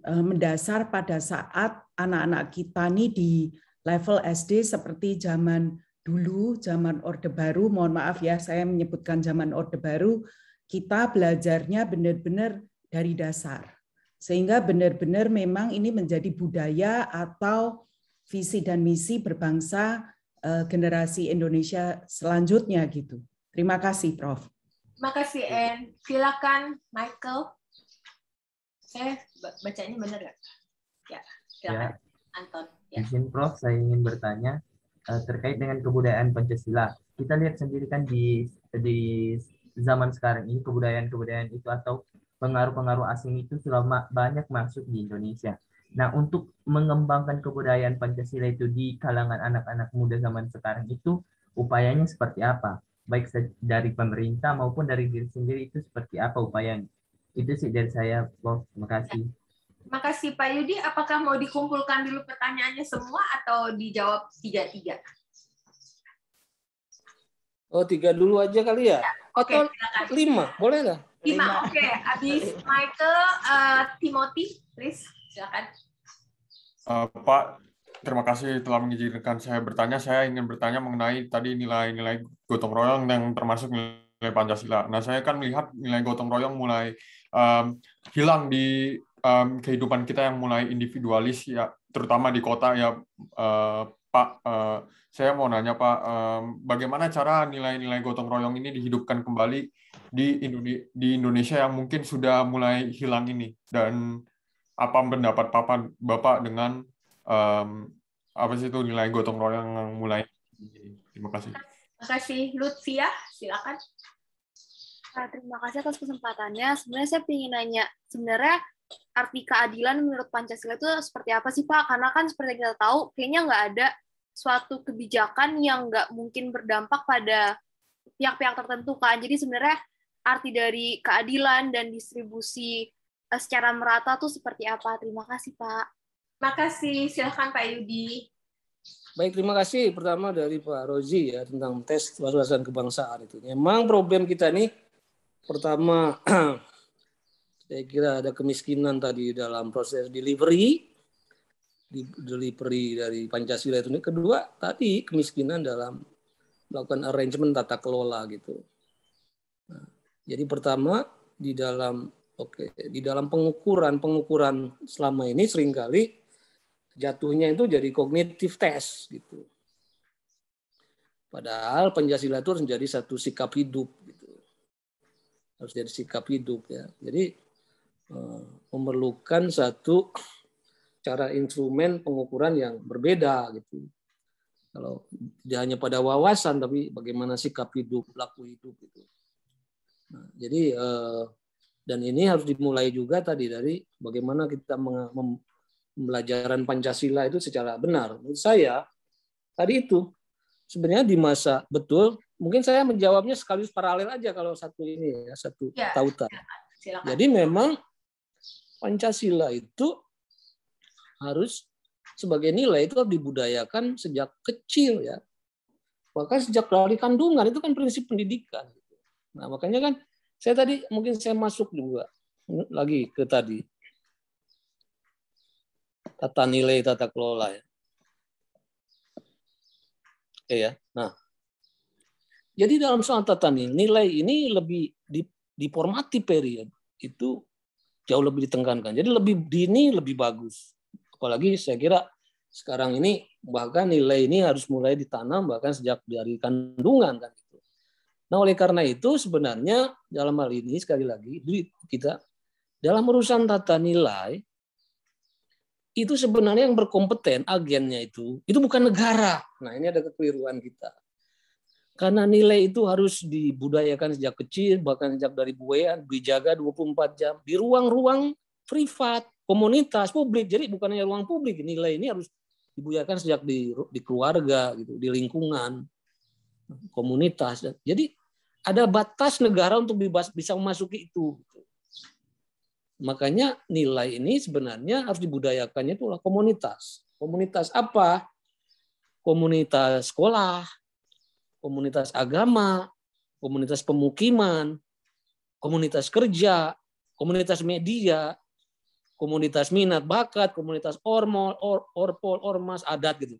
mendasar pada saat anak-anak kita nih di level SD seperti zaman dulu, zaman Orde Baru, mohon maaf ya saya menyebutkan zaman Orde Baru, kita belajarnya benar-benar dari dasar. Sehingga benar-benar memang ini menjadi budaya atau visi dan misi berbangsa generasi Indonesia selanjutnya gitu. Terima kasih Prof. Terima kasih En. Silakan Michael. Saya bacanya benar nggak? Ya, silakan. Anton. Ya. Izin Prof, saya ingin bertanya terkait dengan kebudayaan Pancasila. Kita lihat sendiri kan di zaman sekarang ini kebudayaan-kebudayaan itu atau pengaruh-pengaruh asing itu sudah banyak masuk di Indonesia. Nah, untuk mengembangkan kebudayaan Pancasila itu di kalangan anak-anak muda zaman sekarang itu upayanya seperti apa? Baik dari pemerintah maupun dari diri sendiri itu seperti apa upayanya? Itu sih dari saya, Prof. Terima kasih. Terima kasih Pak Yudi. Apakah mau dikumpulkan dulu pertanyaannya semua atau dijawab 3-3? Oh, 3 dulu aja kali ya? Oke, Atau silakan. 5, boleh nggak? 5, oke. Habis Michael, Timothy, please, silakan. Pak, terima kasih telah mengizinkan saya bertanya. Saya ingin bertanya mengenai tadi nilai-nilai gotong royong yang termasuk nilai Pancasila. Nah, saya kan melihat nilai gotong royong mulai hilang di kehidupan kita yang mulai individualis, ya, terutama di kota ya, Pak. Saya mau nanya Pak, bagaimana cara nilai-nilai gotong royong ini dihidupkan kembali di Indonesia yang mungkin sudah mulai hilang ini, dan apa pendapat Bapak dengan apa sih itu nilai gotong royong yang mulai? Terima kasih. Terima kasih. Lutfia, silakan. Terima kasih atas kesempatannya. Sebenarnya saya ingin nanya, sebenarnya arti keadilan menurut Pancasila itu seperti apa sih Pak? Karena kan seperti kita tahu, kayaknya nggak ada suatu kebijakan yang nggak mungkin berdampak pada pihak-pihak tertentu kan. Jadi sebenarnya arti dari keadilan dan distribusi secara merata tuh seperti apa? Terima kasih Pak. Terima kasih. Silakan Pak Yudi. Baik, terima kasih. Pertama dari Pak Rozi ya tentang tes wawasan kebangsaan itu. Memang problem kita nih pertama saya kira ada kemiskinan tadi dalam proses delivery dari Pancasila itu. Kedua tadi kemiskinan dalam melakukan arrangement tata kelola gitu. Nah, jadi pertama di dalam pengukuran selama ini seringkali jatuhnya itu jadi cognitive test gitu. Padahal Pancasila itu harus menjadi satu sikap hidup gitu. Harus jadi sikap hidup ya. Jadi memerlukan satu cara instrumen pengukuran yang berbeda gitu. Kalau tidak hanya pada wawasan tapi bagaimana sikap hidup, laku hidup gitu. Nah, jadi dan ini harus dimulai juga tadi dari bagaimana kita pembelajaran Pancasila itu secara benar. Menurut saya tadi itu sebenarnya di masa betul, mungkin saya menjawabnya sekaligus paralel aja kalau satu ini ya, satu tautan. Silakan. Jadi memang Pancasila itu harus sebagai nilai itu harus dibudayakan sejak kecil ya. Bahkan sejak dari kandungan itu kan prinsip pendidikan. Nah, makanya kan saya tadi mungkin saya masuk juga lagi ke tadi tata nilai tata kelola ya. Oke ya. Nah, jadi dalam soal tata nilai ini lebih di formative period itu jauh lebih ditekankan. Jadi lebih dini lebih bagus. Apalagi saya kira sekarang ini bahkan nilai ini harus mulai ditanam bahkan sejak dari kandungan kan. Nah, oleh karena itu sebenarnya dalam hal ini sekali lagi kita dalam urusan tata nilai itu sebenarnya yang berkompeten agennya itu bukan negara. Nah, ini ada kekeliruan kita. Karena nilai itu harus dibudayakan sejak kecil, bahkan sejak dari buayan, dijaga 24 jam di ruang-ruang privat, komunitas, publik. Jadi bukan hanya ruang publik, nilai ini harus dibudayakan sejak di keluarga gitu, di lingkungan komunitas. Jadi ada batas negara untuk bisa memasuki itu. Makanya nilai ini sebenarnya harus dibudayakannya itulah komunitas. Komunitas apa? Komunitas sekolah, komunitas agama, komunitas pemukiman, komunitas kerja, komunitas media, komunitas minat bakat, komunitas ormol, orpol, ormas, adat gitu.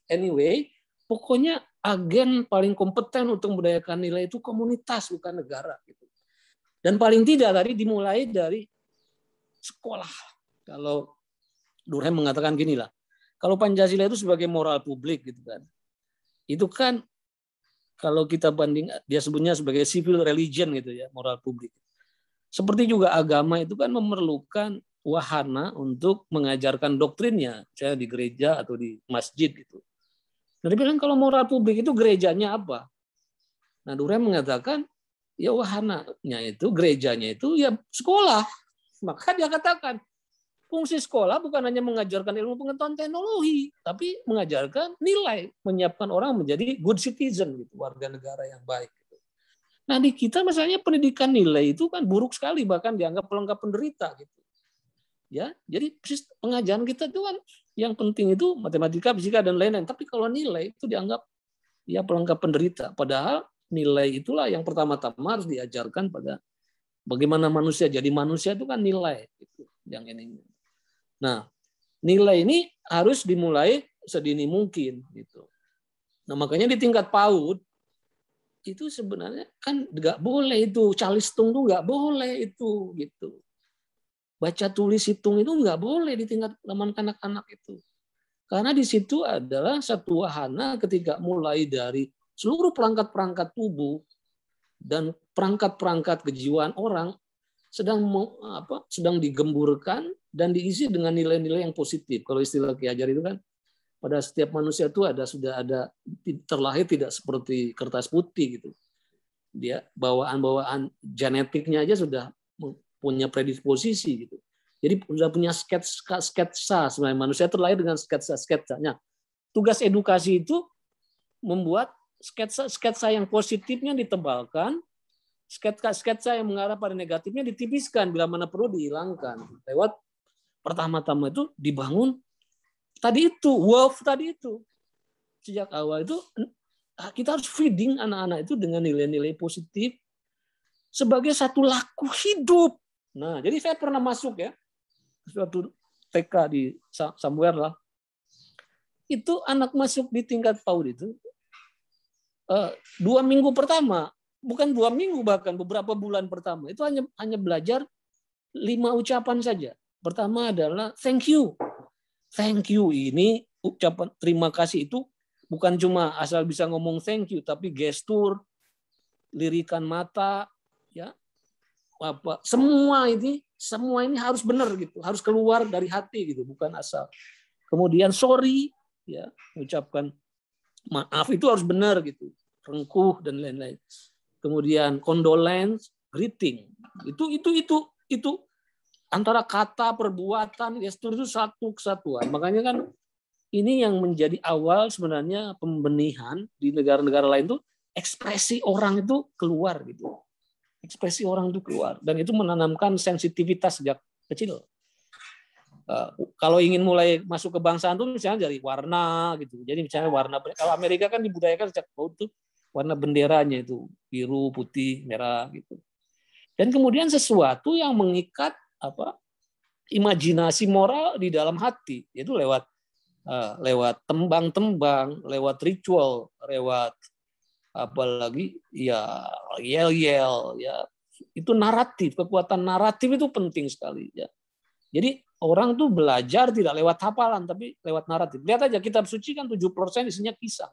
Anyway, pokoknya agen paling kompeten untuk membudayakan nilai itu komunitas bukan negara gitu. Dan paling tidak tadi dimulai dari sekolah. Kalau Durkheim mengatakan gini lah, kalau Pancasila itu sebagai moral publik gitu kan, itu kan kalau kita banding dia sebutnya sebagai civil religion gitu ya, moral publik. Seperti juga agama itu kan memerlukan wahana untuk mengajarkan doktrinnya, misalnya di gereja atau di masjid gitu. Nah, dia bilang kalau moral publik itu gerejanya apa? Nah, Durkheim mengatakan ya wahananya itu, gerejanya itu ya sekolah. Maka dia katakan, fungsi sekolah bukan hanya mengajarkan ilmu pengetahuan teknologi, tapi mengajarkan nilai, menyiapkan orang menjadi good citizen, gitu, warga negara yang baik. Gitu. Nah di kita misalnya pendidikan nilai itu kan buruk sekali, bahkan dianggap pelengkap penderita. Gitu. Ya, jadi pengajaran kita itu kan yang penting itu matematika, fisika dan lain-lain. Tapi kalau nilai itu dianggap ya pelengkap penderita. Padahal nilai itulah yang pertama-tama harus diajarkan pada bagaimana manusia jadi manusia itu kan nilai itu yang ini. Nah, nilai ini harus dimulai sedini mungkin gitu. Nah, makanya di tingkat PAUD itu sebenarnya kan nggak boleh itu calistung tuh nggak boleh itu gitu. Baca tulis hitung itu nggak boleh di tingkat zaman anak-anak itu. Karena di situ adalah satu wahana ketika mulai dari seluruh perangkat-perangkat tubuh dan perangkat-perangkat kejiwaan orang sedang digemburkan dan diisi dengan nilai-nilai yang positif. Kalau istilah Ki Hajar itu kan pada setiap manusia itu sudah ada terlahir tidak seperti kertas putih gitu. Dia bawaan-bawaan genetiknya aja sudah punya predisposisi gitu. Jadi sudah punya sketsa sebenarnya manusia terlahir dengan sketsanya. Tugas edukasi itu membuat sketsa yang positifnya ditebalkan, sketsa yang mengarah pada negatifnya ditipiskan bila mana perlu dihilangkan. Lewat pertama-tama itu dibangun tadi itu, tadi itu. Sejak awal itu kita harus feeding anak-anak itu dengan nilai-nilai positif sebagai satu laku hidup. Nah, jadi saya pernah masuk ya, suatu TK di somewhere lah. Itu anak masuk di tingkat PAUD itu 2 minggu pertama, bukan 2 minggu bahkan beberapa bulan pertama itu hanya belajar 5 ucapan saja. Pertama adalah thank you. Thank you ini ucapan terima kasih itu bukan cuma asal bisa ngomong thank you, tapi gestur, lirikan mata, ya semua ini harus benar gitu, harus keluar dari hati gitu, bukan asal. Kemudian sorry, ya mengucapkan maaf itu harus benar gitu, rengkuh dan lain-lain. Kemudian condolence, greeting, itu antara kata, perbuatan, gestur itu satu kesatuan. Makanya kan ini yang menjadi awal sebenarnya pembenihan di negara-negara lain tuh ekspresi orang itu keluar gitu. Ekspresi orang itu keluar dan itu menanamkan sensitivitas sejak kecil. Kalau ingin mulai masuk kebangsaan itu misalnya dari warna gitu. Jadi misalnya warna, kalau Amerika kan dibudayakan sejak PAUD itu warna benderanya itu biru, putih, merah gitu. Dan kemudian sesuatu yang mengikat imajinasi moral di dalam hati, yaitu lewat tembang-tembang, lewat ritual, lewat apalagi ya yel-yel ya, itu naratif, kekuatan naratif itu penting sekali ya. Jadi orang tuh belajar tidak lewat hafalan tapi lewat naratif. Lihat aja kitab suci kan 70% isinya kisah.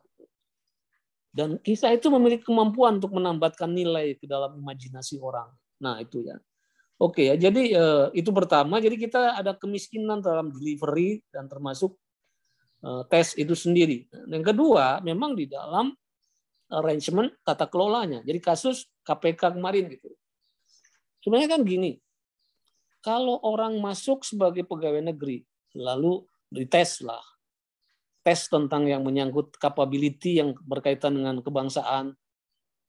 Dan kisah itu memiliki kemampuan untuk menambahkan nilai ke dalam imajinasi orang. Nah, itu ya. Oke ya, jadi itu pertama, jadi kita ada kemiskinan dalam delivery dan termasuk tes itu sendiri. Yang kedua, memang di dalam arrangement tata kelolanya. Jadi kasus KPK kemarin gitu. Sebenarnya kan gini, kalau orang masuk sebagai pegawai negeri, lalu dites lah, tes tentang yang menyangkut capability yang berkaitan dengan kebangsaan,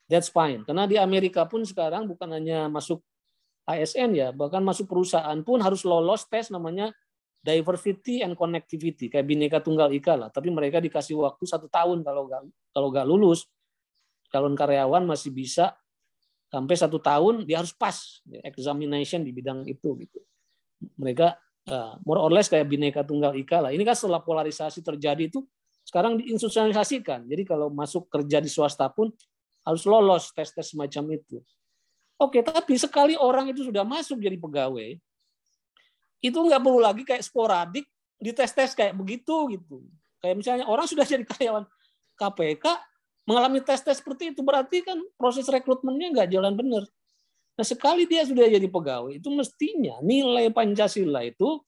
that's fine. Karena di Amerika pun sekarang bukan hanya masuk ASN ya, bahkan masuk perusahaan pun harus lolos tes namanya diversity and connectivity, kayak Bhinneka Tunggal Ika lah. Tapi mereka dikasih waktu 1 tahun kalau nggak lulus. Calon karyawan masih bisa sampai 1 tahun dia harus pas examination di bidang itu gitu. Mereka more or less kayak Bhinneka Tunggal Ika lah. Ini kan setelah polarisasi terjadi itu sekarang diinstitusionalisasikan. Jadi kalau masuk kerja di swasta pun harus lolos tes-tes semacam itu. Oke, tapi sekali orang itu sudah masuk jadi pegawai, itu nggak perlu lagi kayak sporadik dites-tes kayak begitu gitu. Kayak misalnya orang sudah jadi karyawan KPK mengalami tes-tes seperti itu, berarti kan proses rekrutmennya nggak jalan benar. Nah, sekali dia sudah jadi pegawai, itu mestinya nilai Pancasila itu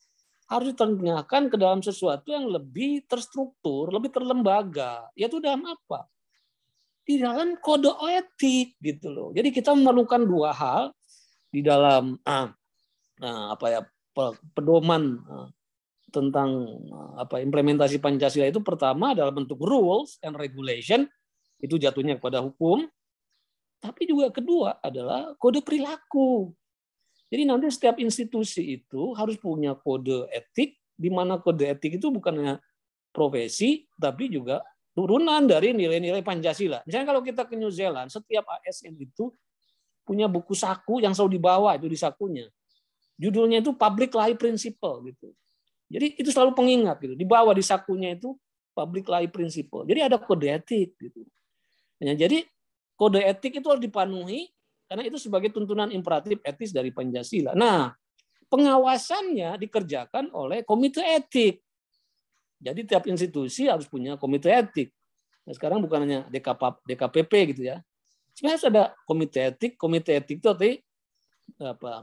harus diterjemahkan ke dalam sesuatu yang lebih terstruktur, lebih terlembaga. Yaitu dalam apa? di dalam kode etik gitu loh. Jadi kita memerlukan dua hal di dalam pedoman tentang implementasi Pancasila itu. Pertama adalah bentuk rules and regulation, itu jatuhnya kepada hukum. Tapi juga kedua adalah kode perilaku. Jadi nanti setiap institusi itu harus punya kode etik, di mana kode etik itu bukannya profesi, tapi juga turunan dari nilai-nilai Pancasila. Misalnya kalau kita ke New Zealand, setiap ASN itu punya buku saku yang selalu dibawa itu di sakunya. Judulnya itu Public Life Principle gitu. Jadi itu selalu pengingat gitu. Dibawa di sakunya itu Public Life Principle. Jadi ada kode etik gitu. Nah, jadi kode etik itu harus dipenuhi karena itu sebagai tuntunan imperatif etis dari Pancasila. Nah, pengawasannya dikerjakan oleh komite etik. Jadi tiap institusi harus punya komite etik. Nah, sekarang bukan hanya DKPP gitu ya. Sebenarnya harus ada komite etik. Komite etik itu artinya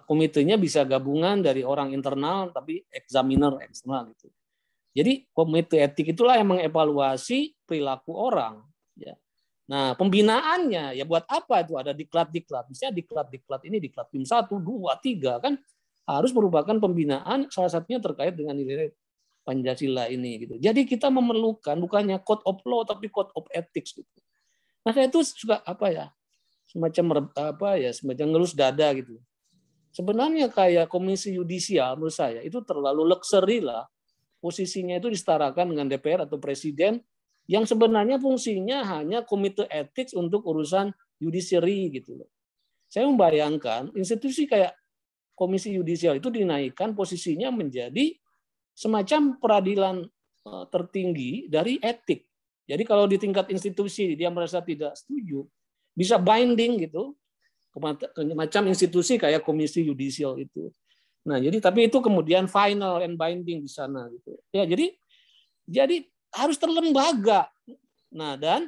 komitenya bisa gabungan dari orang internal tapi examiner eksternal gitu. Jadi komite etik itulah yang mengevaluasi perilaku orang. Ya. Nah, pembinaannya ya buat apa itu ada diklat-diklat. Misalnya diklat-diklat ini diklat tim 1, 2, 3 kan harus merupakan pembinaan, salah satunya terkait dengan nilai Pancasila ini gitu. Jadi kita memerlukan bukannya code of law tapi code of ethics gitu. Nah, saya itu suka semacam ngelus dada gitu. Sebenarnya kayak komisi yudisial menurut saya itu terlalu luxury lah. Posisinya itu disetarakan dengan DPR atau presiden yang sebenarnya fungsinya hanya komite etik untuk urusan judiciary gitu loh. Saya membayangkan institusi kayak komisi yudisial itu dinaikkan posisinya menjadi semacam peradilan tertinggi dari etik. Jadi kalau di tingkat institusi dia merasa tidak setuju, bisa binding gitu, macam institusi kayak komisi yudisial itu. Nah, jadi tapi itu kemudian final and binding di sana gitu. Ya, jadi harus terlembaga. Nah, dan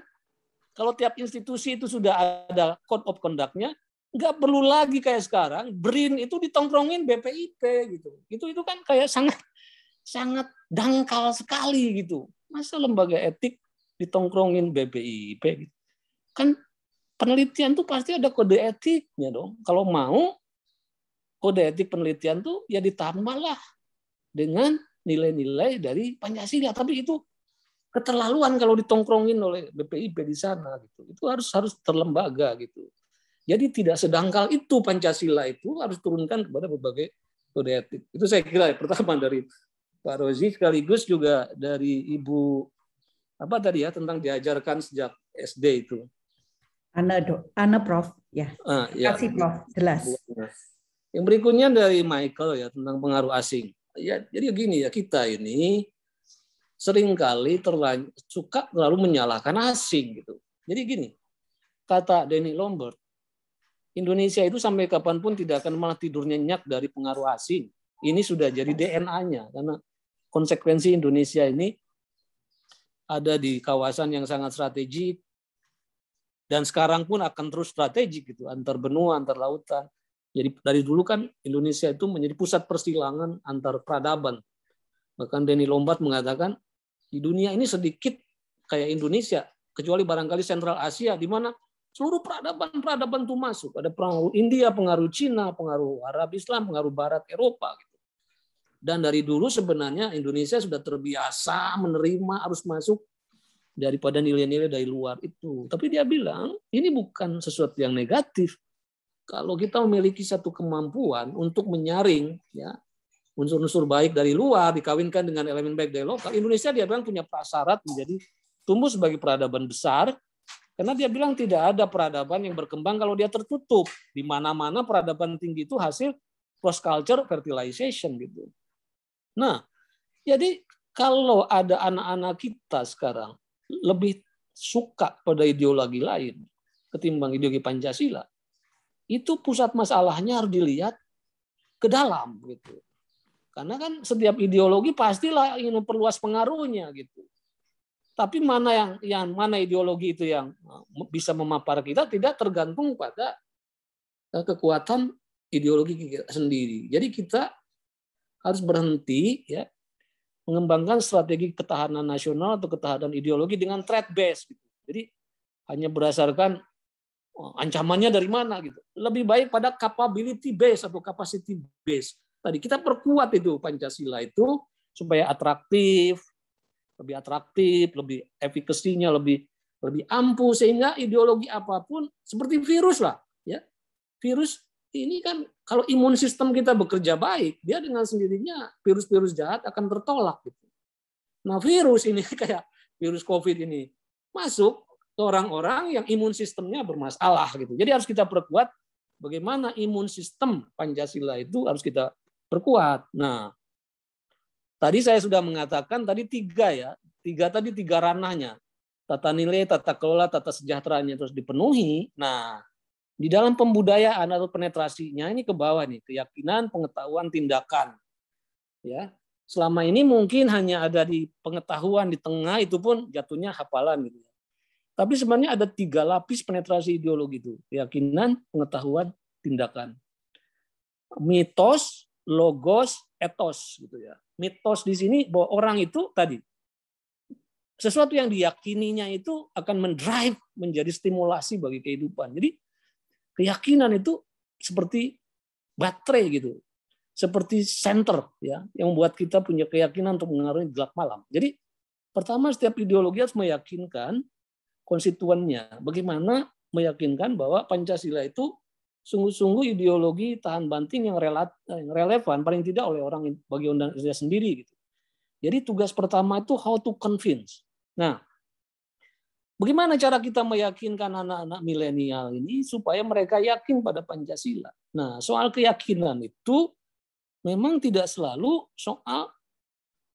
kalau tiap institusi itu sudah ada code of conduct-nya, nggak perlu lagi kayak sekarang BRIN itu ditongkrongin BPIP gitu. Itu kan kayak sangat dangkal sekali gitu. Masa lembaga etik ditongkrongin BPIP gitu. Kan penelitian tuh pasti ada kode etiknya dong. Kalau mau kode etik penelitian tuh ya ditambahlah dengan nilai-nilai dari Pancasila. Tapi itu keterlaluan kalau ditongkrongin oleh BPIP di sana gitu. Itu harus terlembaga gitu. Jadi tidak sedangkal itu Pancasila itu harus turunkan kepada berbagai kode etik. Itu saya kira pertama dari Pak Rozi, sekaligus juga dari Ibu tentang diajarkan sejak SD itu. Ana Prof. Ya. Ya. Kasih Prof. Jelas. Yang berikutnya dari Michael ya tentang pengaruh asing. Ya, jadi gini ya, kita ini seringkali suka terlalu menyalahkan asing gitu. Jadi gini, kata Danny Lombard, Indonesia itu sampai kapanpun tidak akan malah tidur nyenyak dari pengaruh asing. Ini sudah jadi DNA-nya karena konsekuensi Indonesia ini ada di kawasan yang sangat strategik dan sekarang pun akan terus strategik gitu, antar benua, antar lautan. Jadi dari dulu kan Indonesia itu menjadi pusat persilangan antar peradaban. Bahkan Danny Lombard mengatakan di dunia ini sedikit kayak Indonesia, kecuali barangkali Sentral Asia di mana seluruh peradaban itu masuk. Ada pengaruh India, pengaruh Cina, pengaruh Arab Islam, pengaruh Barat Eropa. Gitu. Dan dari dulu sebenarnya Indonesia sudah terbiasa menerima arus masuk daripada nilai-nilai dari luar itu. Tapi dia bilang ini bukan sesuatu yang negatif. Kalau kita memiliki satu kemampuan untuk menyaring ya unsur-unsur baik dari luar dikawinkan dengan elemen baik dari lokal, Indonesia dia bilang punya prasyarat menjadi tumbuh sebagai peradaban besar. Karena dia bilang tidak ada peradaban yang berkembang kalau dia tertutup. Di mana-mana peradaban tinggi itu hasil cross culture fertilization gitu. Nah, jadi kalau ada anak-anak kita sekarang lebih suka pada ideologi lain ketimbang ideologi Pancasila, itu pusat masalahnya harus dilihat ke dalam gitu. Karena kan setiap ideologi pastilah ingin memperluas pengaruhnya gitu. Tapi mana mana ideologi itu yang bisa memapar kita tidak tergantung pada kekuatan ideologi kita sendiri. Jadi kita harus berhenti ya mengembangkan strategi ketahanan nasional atau ketahanan ideologi dengan threat based. Gitu. Jadi hanya berdasarkan ancamannya dari mana gitu. Lebih baik pada capability base atau capacity base. Tadi kita perkuat itu Pancasila itu supaya atraktif, lebih efikasinya lebih ampuh, sehingga ideologi apapun seperti virus lah, ya. Virus ini kan kalau imun sistem kita bekerja baik, dia dengan sendirinya virus-virus jahat akan tertolak gitu. Nah, virus ini kayak virus COVID ini masuk ke orang-orang yang imun sistemnya bermasalah gitu. Jadi harus kita perkuat bagaimana imun sistem Pancasila itu harus kita perkuat. Nah, tadi saya sudah mengatakan tadi tiga ranahnya. Tata nilai, tata kelola, tata sejahteraannya terus dipenuhi. Nah, di dalam pembudayaan atau penetrasinya ini ke bawah nih, keyakinan, pengetahuan, tindakan. Ya. Selama ini mungkin hanya ada di pengetahuan di tengah, itu pun jatuhnya hafalan gitu. Tapi sebenarnya ada 3 lapis penetrasi ideologi itu. Keyakinan, pengetahuan, tindakan. Mitos, logos, etos gitu ya. Mitos di sini bahwa orang itu tadi sesuatu yang diyakininya itu akan mendrive menjadi stimulasi bagi kehidupan. Jadi keyakinan itu seperti baterai gitu, seperti senter ya, yang membuat kita punya keyakinan untuk mengaruhi gelap malam. Jadi pertama setiap ideologi harus meyakinkan konstituennya. Bagaimana meyakinkan bahwa Pancasila itu sungguh-sungguh ideologi tahan banting yang relevan paling tidak oleh orang bagi Indonesia sendiri gitu. Jadi tugas pertama itu how to convince. Nah, bagaimana cara kita meyakinkan anak-anak milenial ini supaya mereka yakin pada Pancasila? Nah, soal keyakinan itu memang tidak selalu soal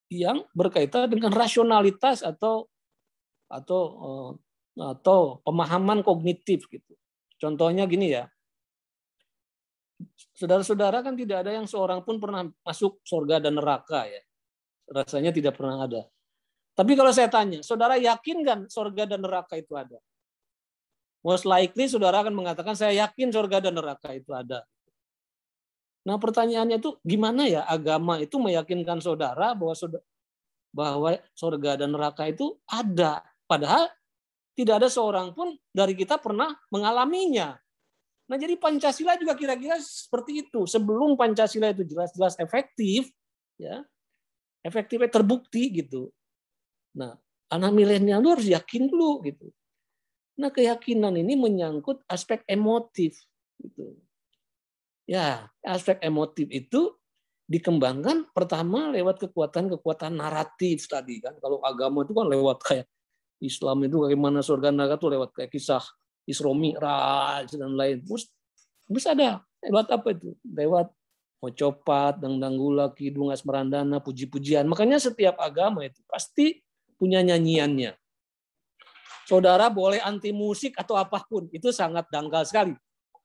yang berkaitan dengan rasionalitas atau pemahaman kognitif gitu. Contohnya gini ya. Saudara-saudara kan tidak ada yang seorang pun pernah masuk surga dan neraka ya. Rasanya tidak pernah ada. Tapi kalau saya tanya, saudara yakin kan surga dan neraka itu ada? Most likely saudara akan mengatakan saya yakin surga dan neraka itu ada. Nah pertanyaannya itu gimana ya agama itu meyakinkan saudara bahwa surga dan neraka itu ada. Padahal tidak ada seorang pun dari kita pernah mengalaminya. Nah jadi Pancasila juga kira-kira seperti itu. Sebelum Pancasila itu jelas-jelas efektif, ya efektifnya terbukti gitu. Nah, anak milenial itu harus yakin dulu gitu. Nah, keyakinan ini menyangkut aspek emotif gitu. Ya, aspek emotif itu dikembangkan pertama lewat kekuatan naratif tadi kan. Kalau agama itu kan lewat kayak Islam itu bagaimana surga neraka itu lewat kayak kisah Isra Mi'raj dan lain. Terus ada lewat apa itu? Lewat mocopat, dangdang gula, kidung asmarandana, puji-pujian. Makanya setiap agama itu pasti punya nyanyiannya. Saudara boleh anti musik atau apapun, itu sangat dangkal sekali.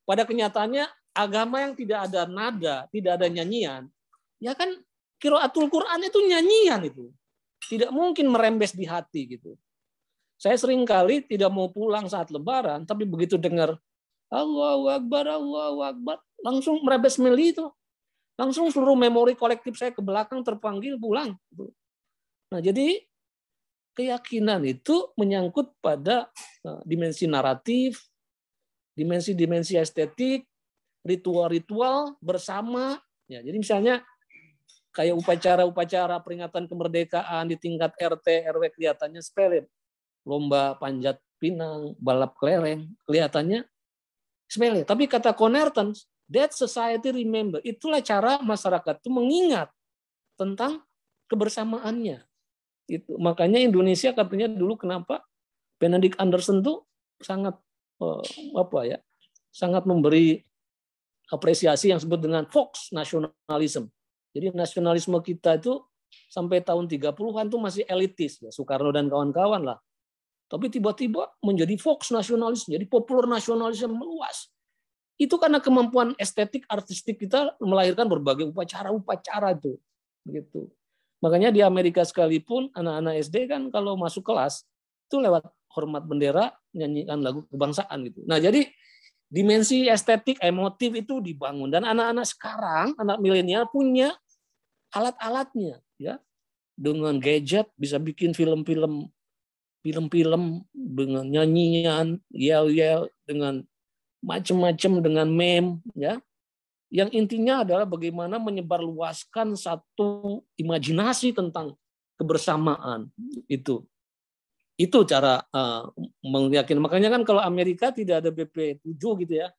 Pada kenyataannya agama yang tidak ada nada, tidak ada nyanyian, ya kan qiraatul Quran itu nyanyian itu. Tidak mungkin merembes di hati gitu. Saya sering kali tidak mau pulang saat lebaran, tapi begitu dengar Allahu Akbar, langsung merembes meli itu. Langsung seluruh memori kolektif saya ke belakang terpanggil pulang. Nah, jadi keyakinan itu menyangkut pada dimensi naratif, dimensi estetik, ritual-ritual bersama. Ya, jadi misalnya kayak upacara-upacara peringatan kemerdekaan di tingkat RT, RW kelihatannya sepele. Lomba panjat pinang, balap kelereng, kelihatannya sepele. Tapi kata Connerton, that society remember. Itulah cara masyarakat itu mengingat tentang kebersamaannya. Itu makanya Indonesia katanya dulu kenapa Benedict Anderson tuh sangat sangat memberi apresiasi yang disebut dengan Fox nationalism. Jadi nasionalisme kita itu sampai tahun 30-an tuh masih elitis ya, Soekarno dan kawan-kawan lah. Tapi tiba-tiba menjadi Fox nasionalisme, jadi populer nasionalisme meluas. Itu karena kemampuan estetik artistik kita melahirkan berbagai upacara-upacara itu. Begitu. Makanya di Amerika sekalipun anak-anak SD kan kalau masuk kelas itu lewat hormat bendera nyanyikan lagu kebangsaan gitu. Nah, jadi dimensi estetik emotif itu dibangun dan anak-anak sekarang, anak milenial punya alat-alatnya ya. Dengan gadget bisa bikin film-film film-film dengan nyanyian, yel-yel, dengan macam-macam, dengan meme, ya. Yang intinya adalah bagaimana menyebarluaskan satu imajinasi tentang kebersamaan itu. Itu cara meyakinkan. Makanya kan kalau Amerika tidak ada BP7 gitu ya.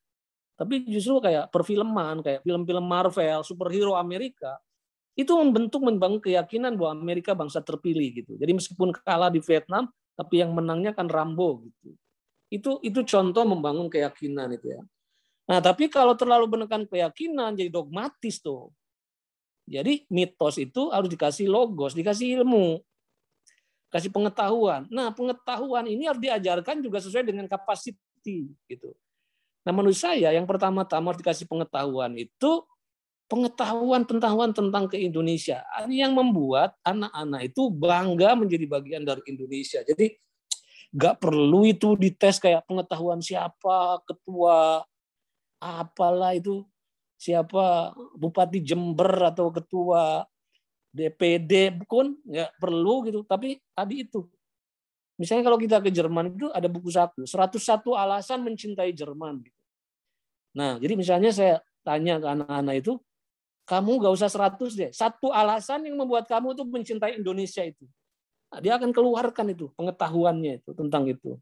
Tapi justru kayak perfilman, kayak film-film Marvel, superhero Amerika, itu membangun keyakinan bahwa Amerika bangsa terpilih gitu. Jadi meskipun kalah di Vietnam, tapi yang menangnya kan Rambo gitu. Itu contoh membangun keyakinan itu ya. Nah, tapi kalau terlalu menekan keyakinan jadi dogmatis tuh. Jadi mitos itu harus dikasih logos, dikasih ilmu, kasih pengetahuan. Nah, pengetahuan ini harus diajarkan juga sesuai dengan kapasiti gitu. Nah, menurut saya yang pertama-tama harus dikasih pengetahuan itu pengetahuan tentang ke Indonesia. Ini yang membuat anak-anak itu bangga menjadi bagian dari Indonesia. Jadi nggak perlu itu dites kayak pengetahuan siapa ketua apalah itu, siapa bupati Jember atau ketua DPD, bukan nggak perlu gitu. Tapi tadi itu, misalnya kalau kita ke Jerman itu ada buku saku 101 alasan mencintai Jerman. Nah, jadi misalnya saya tanya ke anak-anak itu, kamu nggak usah 100 deh, 1 alasan yang membuat kamu tuh mencintai Indonesia itu. Nah, dia akan keluarkan itu pengetahuannya itu tentang itu.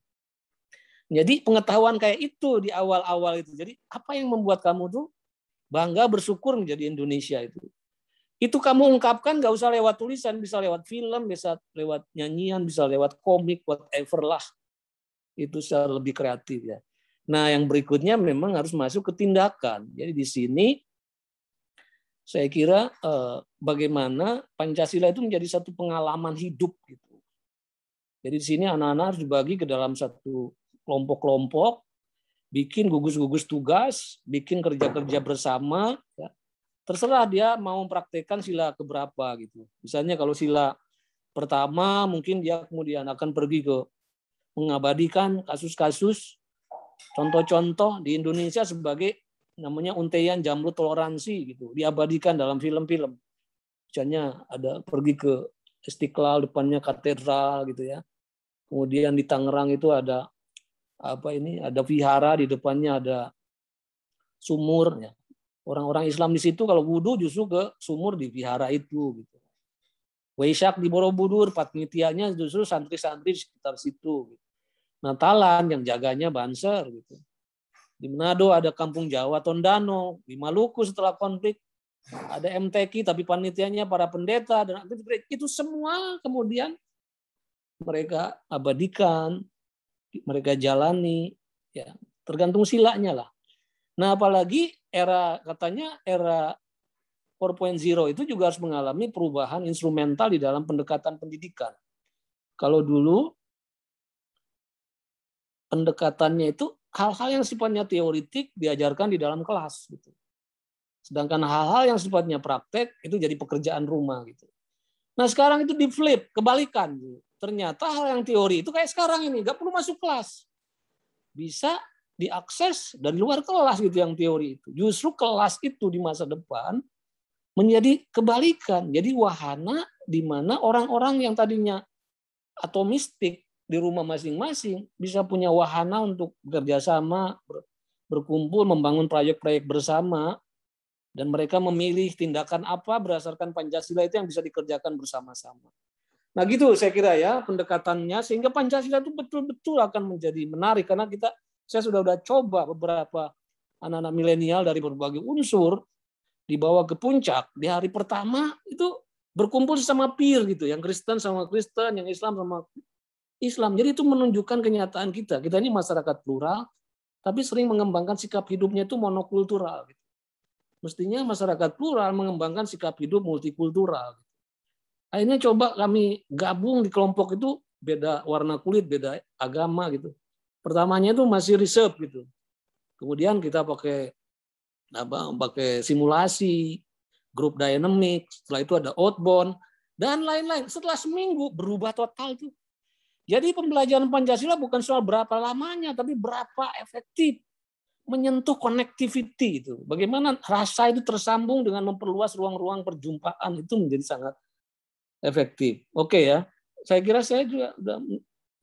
Jadi pengetahuan kayak itu di awal-awal itu. Jadi apa yang membuat kamu tuh bangga bersyukur menjadi Indonesia itu. Itu kamu ungkapkan nggak usah lewat tulisan, bisa lewat film, bisa lewat nyanyian, bisa lewat komik, whatever lah. Itu secara lebih kreatif ya. Nah, yang berikutnya memang harus masuk ke tindakan. Jadi di sini saya kira bagaimana Pancasila itu menjadi satu pengalaman hidup gitu. Jadi di sini anak-anak harus dibagi ke dalam satu kelompok-kelompok, bikin gugus-gugus tugas, bikin kerja-kerja bersama, ya. Terserah dia mau mempraktekkan sila keberapa gitu. Misalnya kalau sila pertama mungkin dia kemudian akan pergi ke mengabadikan kasus-kasus, contoh-contoh di Indonesia sebagai namanya untaian jamrut toleransi gitu, diabadikan dalam film-film. Misalnya ada pergi ke Istiqlal, depannya katedral gitu ya. Kemudian di Tangerang itu ada ada vihara, di depannya ada sumur ya. Orang-orang Islam di situ kalau wudhu justru ke sumur di vihara itu gitu. Waisak di Borobudur, Patmitianya justru santri-santri di sekitar situ gitu. Natalan yang jaganya Banser gitu. Di Manado ada Kampung Jawa Tondano, di Maluku setelah konflik ada MTQ tapi panitianya para pendeta dan itu semua kemudian mereka abadikan, mereka jalani, ya tergantung silanya lah. Nah, apalagi katanya era 4.0 itu juga harus mengalami perubahan instrumental di dalam pendekatan pendidikan. Kalau dulu pendekatannya itu hal-hal yang sifatnya teoritik diajarkan di dalam kelas gitu. Sedangkan hal-hal yang sifatnya praktek itu jadi pekerjaan rumah gitu. Nah, sekarang itu di flip, kebalikan. Ternyata hal yang teori itu kayak sekarang ini, nggak perlu masuk kelas. Bisa diakses dari luar kelas gitu yang teori itu. Justru kelas itu di masa depan menjadi kebalikan. Jadi wahana di mana orang-orang yang tadinya atomistik di rumah masing-masing bisa punya wahana untuk bekerja sama, berkumpul, membangun proyek-proyek bersama, dan mereka memilih tindakan apa berdasarkan Pancasila itu yang bisa dikerjakan bersama-sama. Nah gitu saya kira ya pendekatannya, sehingga Pancasila itu betul-betul akan menjadi menarik karena saya sudah coba beberapa anak-anak milenial dari berbagai unsur dibawa ke puncak di hari pertama itu berkumpul sama peer gitu, yang Kristen sama Kristen, yang Islam sama Islam. Jadi itu menunjukkan kenyataan kita. Kita ini masyarakat plural, tapi sering mengembangkan sikap hidupnya itu monokultural. Mestinya masyarakat plural mengembangkan sikap hidup multikultural. Akhirnya coba kami gabung di kelompok itu beda warna kulit, beda agama gitu. Pertamanya itu masih reserve gitu. Kemudian kita pakai simulasi, grup dynamic, setelah itu ada outbound dan lain-lain. Setelah seminggu berubah total tuh. Jadi pembelajaran Pancasila bukan soal berapa lamanya, tapi berapa efektif menyentuh connectivity itu. Bagaimana rasa itu tersambung dengan memperluas ruang-ruang perjumpaan itu menjadi sangat efektif. Oke ya, saya kira saya juga sudah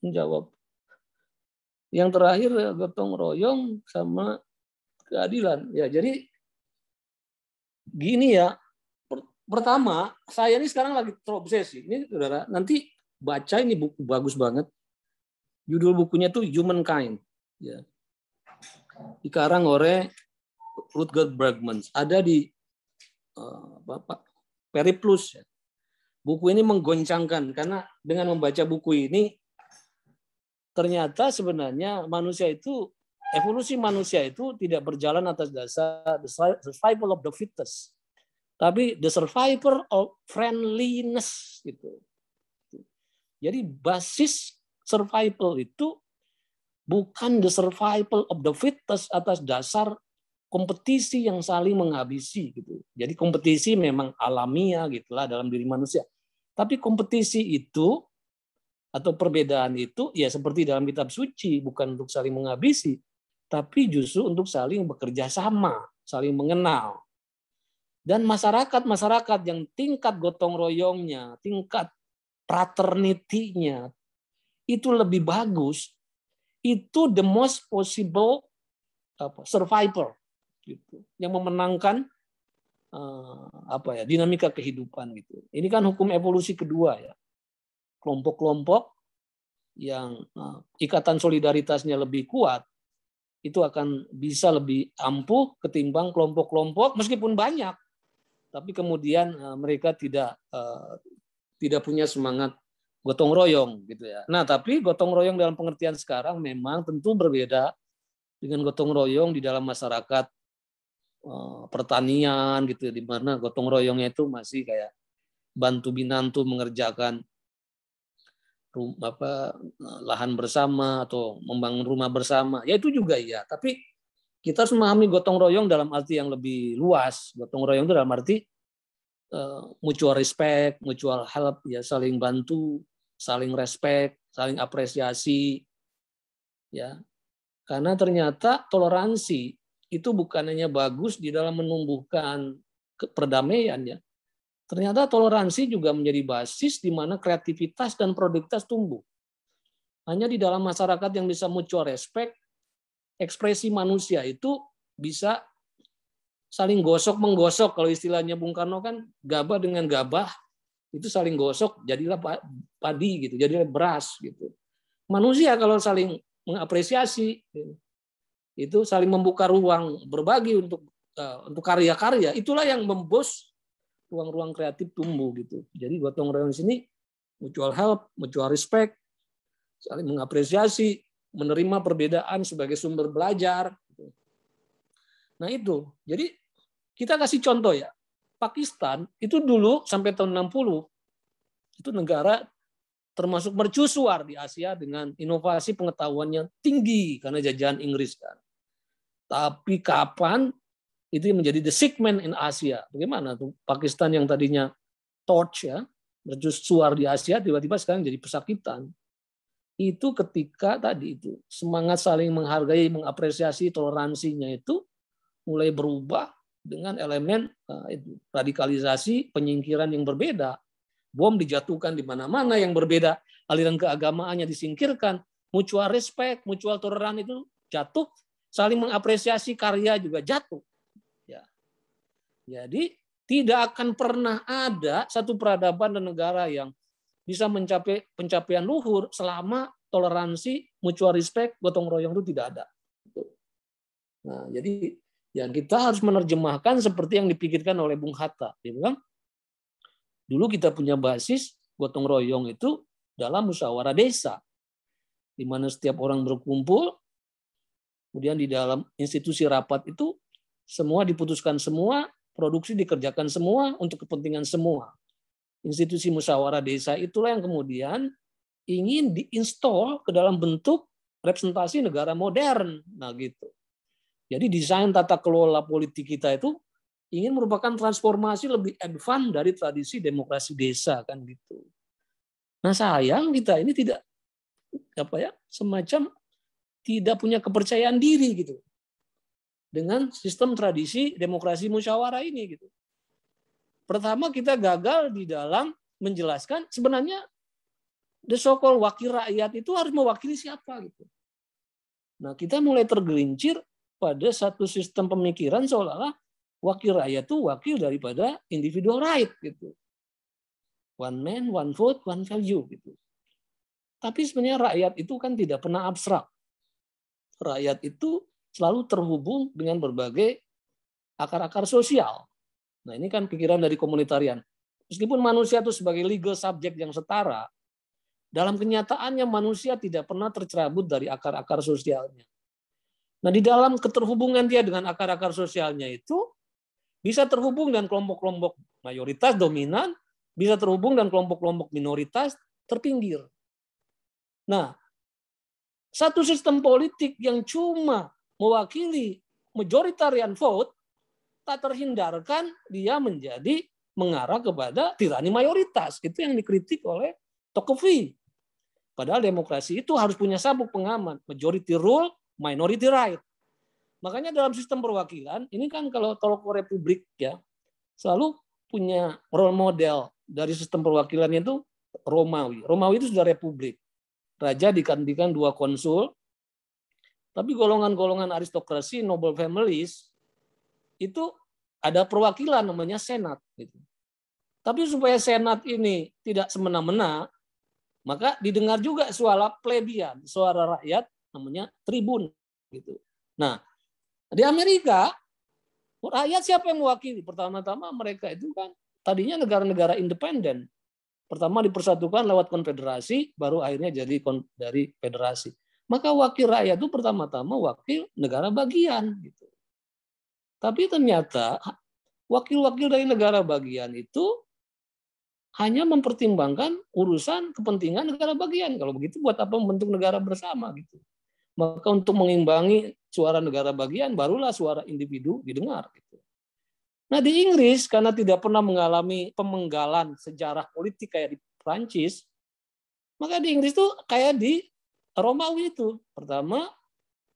menjawab. Yang terakhir gotong royong sama keadilan. Ya, jadi gini ya. Pertama, saya ini sekarang lagi terobsesi. Ini saudara, nanti baca ini buku bagus banget. Judul bukunya tuh Humankind. Ya. Dikarang oleh Rutger Bregman. Ada di Periplus. Ya. Buku ini menggoncangkan karena dengan membaca buku ini ternyata sebenarnya evolusi manusia itu tidak berjalan atas dasar the survival of the fittest, tapi the survival of friendliness gitu. Jadi basis survival itu bukan the survival of the fittest atas dasar kompetisi yang saling menghabisi gitu. Jadi kompetisi memang alamiah gitulah dalam diri manusia. Tapi kompetisi itu atau perbedaan itu ya seperti dalam kitab suci, bukan untuk saling menghabisi, tapi justru untuk saling bekerja sama, saling mengenal. Dan masyarakat yang tingkat gotong royongnya, tingkat fraternity-nya itu lebih bagus, itu the most possible survivor gitu, yang memenangkan dinamika kehidupan gitu. Ini kan hukum evolusi kedua ya. Kelompok-kelompok yang ikatan solidaritasnya lebih kuat itu akan bisa lebih ampuh ketimbang kelompok-kelompok meskipun banyak, tapi kemudian mereka tidak punya semangat gotong royong gitu ya. Nah, tapi gotong royong dalam pengertian sekarang memang tentu berbeda dengan gotong royong di dalam masyarakat pertanian gitu, di mana gotong royongnya itu masih kayak bantu binantu mengerjakan lahan bersama atau membangun rumah bersama, ya itu juga ya. Tapi kita harus memahami gotong royong dalam arti yang lebih luas. Gotong royong itu dalam arti mutual respect, mutual help, ya saling bantu, saling respect, saling apresiasi, ya. Karena ternyata toleransi itu bukan hanya bagus di dalam menumbuhkan perdamaian, ya. Ternyata toleransi juga menjadi basis di mana kreativitas dan produktivitas tumbuh. Hanya di dalam masyarakat yang bisa mutual respect, ekspresi manusia itu bisa saling gosok-menggosok. Kalau istilahnya Bung Karno kan gabah dengan gabah, itu saling gosok, jadilah padi, gitu, jadilah beras. Gitu. Manusia kalau saling mengapresiasi, itu saling membuka ruang berbagi untuk karya-karya, itulah yang memboost ruang-ruang kreatif tumbuh gitu. Jadi gotong royong di sini mutual help, mutual respect, saling mengapresiasi, menerima perbedaan sebagai sumber belajar. Nah itu. Jadi kita kasih contoh ya. Pakistan itu dulu sampai tahun 60 itu negara termasuk mercusuar di Asia dengan inovasi pengetahuannya tinggi karena jajahan Inggris kan. Tapi kapan itu menjadi the sick man in Asia. Bagaimana tuh Pakistan yang tadinya torch ya, mercusuar di Asia tiba-tiba sekarang jadi pesakitan. Itu ketika tadi itu semangat saling menghargai, mengapresiasi, toleransinya itu mulai berubah dengan elemen radikalisasi, penyingkiran yang berbeda. Bom dijatuhkan di mana-mana yang berbeda, aliran keagamaannya disingkirkan, mutual respect, mutual toleran itu jatuh, saling mengapresiasi karya juga jatuh. Ya. Jadi tidak akan pernah ada satu peradaban dan negara yang bisa mencapai pencapaian luhur selama toleransi, mutual respect, gotong royong itu tidak ada. Nah, jadi ya kita harus menerjemahkan seperti yang dipikirkan oleh Bung Hatta. Dia bilang, dulu kita punya basis gotong royong itu dalam musyawarah desa, di mana setiap orang berkumpul, kemudian di dalam institusi rapat itu semua diputuskan semua, produksi dikerjakan semua untuk kepentingan semua. Institusi musyawarah desa itulah yang kemudian ingin diinstal ke dalam bentuk representasi negara modern. Nah gitu. Jadi desain tata kelola politik kita itu ingin merupakan transformasi lebih advance dari tradisi demokrasi desa kan gitu. Nah sayang kita ini tidak semacam tidak punya kepercayaan diri gitu dengan sistem tradisi demokrasi musyawarah ini gitu. Pertama kita gagal di dalam menjelaskan sebenarnya the so-called wakil rakyat itu harus mewakili siapa gitu. Nah, kita mulai tergelincir pada satu sistem pemikiran seolah-olah wakil rakyat itu wakil daripada individual right gitu. One man, one vote, one value gitu. Tapi sebenarnya rakyat itu kan tidak pernah abstrak. Rakyat itu selalu terhubung dengan berbagai akar-akar sosial. Nah, ini kan pikiran dari komunitarian. Meskipun manusia itu sebagai legal subject yang setara, dalam kenyataannya manusia tidak pernah tercerabut dari akar-akar sosialnya. Nah, di dalam keterhubungan dia dengan akar-akar sosialnya itu bisa terhubung dengan kelompok-kelompok mayoritas dominan, bisa terhubung dengan kelompok-kelompok minoritas terpinggir. Nah, satu sistem politik yang cuma mewakili majoritarian vote, tak terhindarkan dia menjadi mengarah kepada tirani mayoritas. Itu yang dikritik oleh Tocqueville. Padahal demokrasi itu harus punya sabuk pengaman. Majority rule, minority right. Makanya dalam sistem perwakilan, ini kan kalau tokoh republik ya, selalu punya role model dari sistem perwakilannya itu Romawi. Romawi itu sudah republik. Raja digantikan 2 konsul, tapi golongan-golongan aristokrasi, noble families, itu ada perwakilan namanya senat. Gitu. Tapi supaya senat ini tidak semena-mena, maka didengar juga suara plebeian, suara rakyat namanya tribun. Gitu. Nah, di Amerika, rakyat siapa yang mewakili? Pertama-tama mereka itu kan tadinya negara-negara independen. Pertama dipersatukan lewat konfederasi, baru akhirnya jadi dari federasi. Maka wakil rakyat itu pertama-tama wakil negara bagian. Gitu. Tapi ternyata wakil-wakil dari negara bagian itu hanya mempertimbangkan urusan kepentingan negara bagian. Kalau begitu buat apa membentuk negara bersama? Gitu. Maka untuk mengimbangi suara negara bagian, barulah suara individu didengar. Gitu. Nah di Inggris karena tidak pernah mengalami pemenggalan sejarah politik kayak di Prancis, maka di Inggris tuh kayak di Romawi itu. Pertama,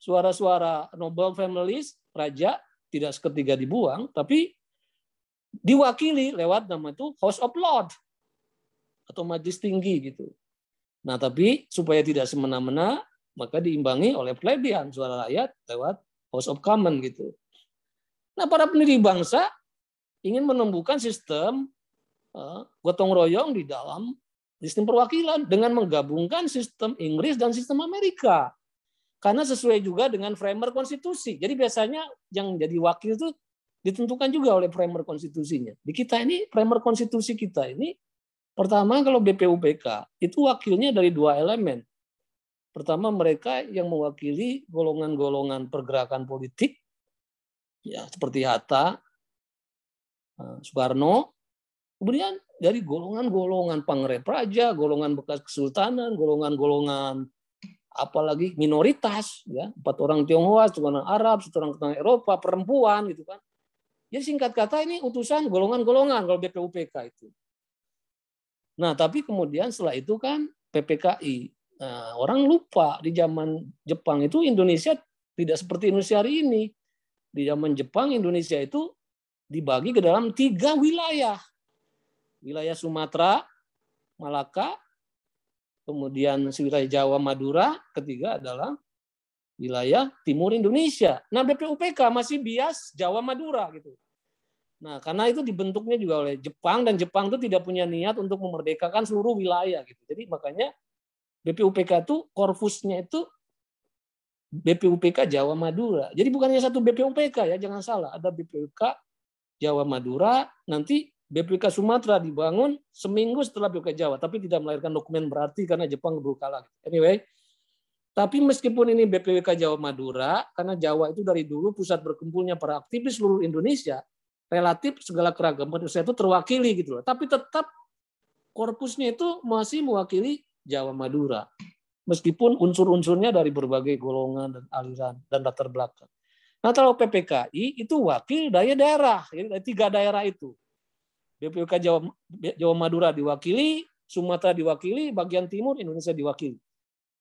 suara-suara noble families, raja tidak seketika dibuang, tapi diwakili lewat nama itu House of Lords atau majelis tinggi gitu. Nah tapi supaya tidak semena-mena, maka diimbangi oleh plebeian, suara rakyat lewat House of Commons gitu. Nah para pendiri bangsa ingin menumbuhkan sistem gotong royong di dalam sistem perwakilan dengan menggabungkan sistem Inggris dan sistem Amerika. Karena sesuai juga dengan framer konstitusi. Jadi biasanya yang jadi wakil itu ditentukan juga oleh framer konstitusinya. Di kita ini, framer konstitusi kita ini, pertama kalau BPUPK, itu wakilnya dari 2 elemen. Pertama mereka yang mewakili golongan-golongan pergerakan politik, ya seperti Hatta, Soekarno, kemudian dari golongan-golongan pangrep raja, golongan bekas kesultanan, golongan-golongan apalagi minoritas, ya 4 orang Tionghoa, 1 orang Arab, 1 orang keturunan Eropa, perempuan gitu kan. Jadi singkat kata ini utusan golongan-golongan kalau BPUPK itu. Nah tapi kemudian setelah itu kan PPKI. Nah, orang lupa di zaman Jepang itu Indonesia tidak seperti Indonesia hari ini. Di zaman Jepang Indonesia itu dibagi ke dalam 3 wilayah. Wilayah Sumatera, Malaka, kemudian wilayah Jawa, Madura, ketiga adalah wilayah timur Indonesia. Nah, BPUPK masih bias Jawa, Madura gitu. Nah, karena itu dibentuknya juga oleh Jepang dan Jepang itu tidak punya niat untuk memerdekakan seluruh wilayah gitu. Jadi makanya BPUPK itu korpusnya itu BPUPK Jawa, Madura. Jadi bukannya satu BPUPK ya, jangan salah. Ada BPUPK Jawa, Madura, nanti BPUPK Sumatera dibangun seminggu setelah BPUPK Jawa, tapi tidak melahirkan dokumen berarti karena Jepang keburu kalah. Anyway, tapi meskipun ini BPUPK Jawa, Madura, karena Jawa itu dari dulu pusat berkumpulnya para aktivis seluruh Indonesia, relatif segala keragaman Indonesia itu terwakili gitu loh. Tapi tetap korpusnya itu masih mewakili Jawa, Madura. Meskipun unsur-unsurnya dari berbagai golongan dan aliran dan latar belakang. Nah, kalau PPKI itu wakil dari daerah, dari 3 daerah itu. BPUPK Jawa Madura diwakili, Sumatera diwakili, bagian timur Indonesia diwakili.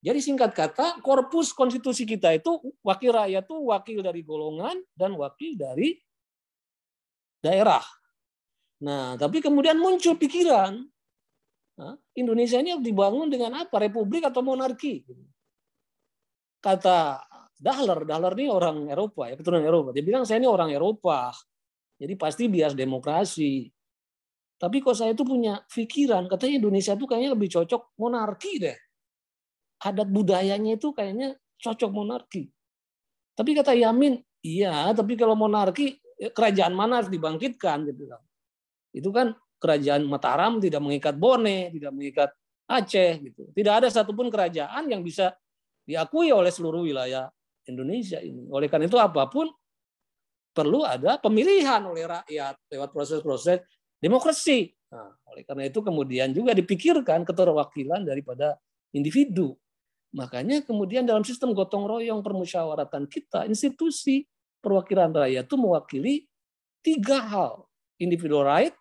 Jadi singkat kata, korpus konstitusi kita itu wakil rakyat itu wakil dari golongan dan wakil dari daerah. Nah, tapi kemudian muncul pikiran Indonesia ini harus dibangun dengan apa? Republik atau monarki? Kata Dahler ini orang Eropa, ya, keturunan Eropa. Dia bilang saya ini orang Eropa, jadi pasti bias demokrasi. Tapi kok saya itu punya pikiran, katanya Indonesia itu kayaknya lebih cocok monarki deh. Adat budayanya itu kayaknya cocok monarki. Tapi kata Yamin, iya, tapi kalau monarki, kerajaan mana harus dibangkitkan gitu. Itu kan kerajaan Mataram tidak mengikat Bone, tidak mengikat Aceh gitu. Tidak ada satupun kerajaan yang bisa diakui oleh seluruh wilayah Indonesia ini. Oleh karena itu apapun perlu ada pemilihan oleh rakyat lewat proses-proses demokrasi. Nah, oleh karena itu kemudian juga dipikirkan keterwakilan daripada individu. Makanya kemudian dalam sistem gotong royong permusyawaratan kita, institusi perwakilan rakyat itu mewakili 3 hal. Individual right,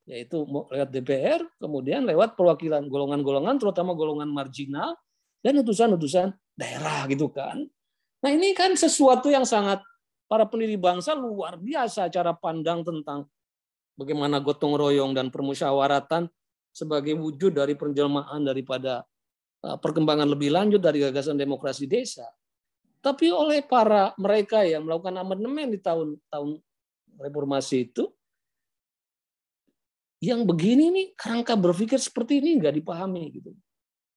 yaitu lewat DPR, kemudian lewat perwakilan golongan-golongan, terutama golongan marginal, dan utusan-utusan daerah gitu kan. Nah ini kan sesuatu yang sangat, para pendiri bangsa luar biasa cara pandang tentang bagaimana gotong royong dan permusyawaratan sebagai wujud dari penjelmaan daripada perkembangan lebih lanjut dari gagasan demokrasi desa. Tapi oleh para mereka yang melakukan amandemen di tahun-tahun reformasi itu, yang begini nih kerangka berpikir seperti ini nggak dipahami gitu.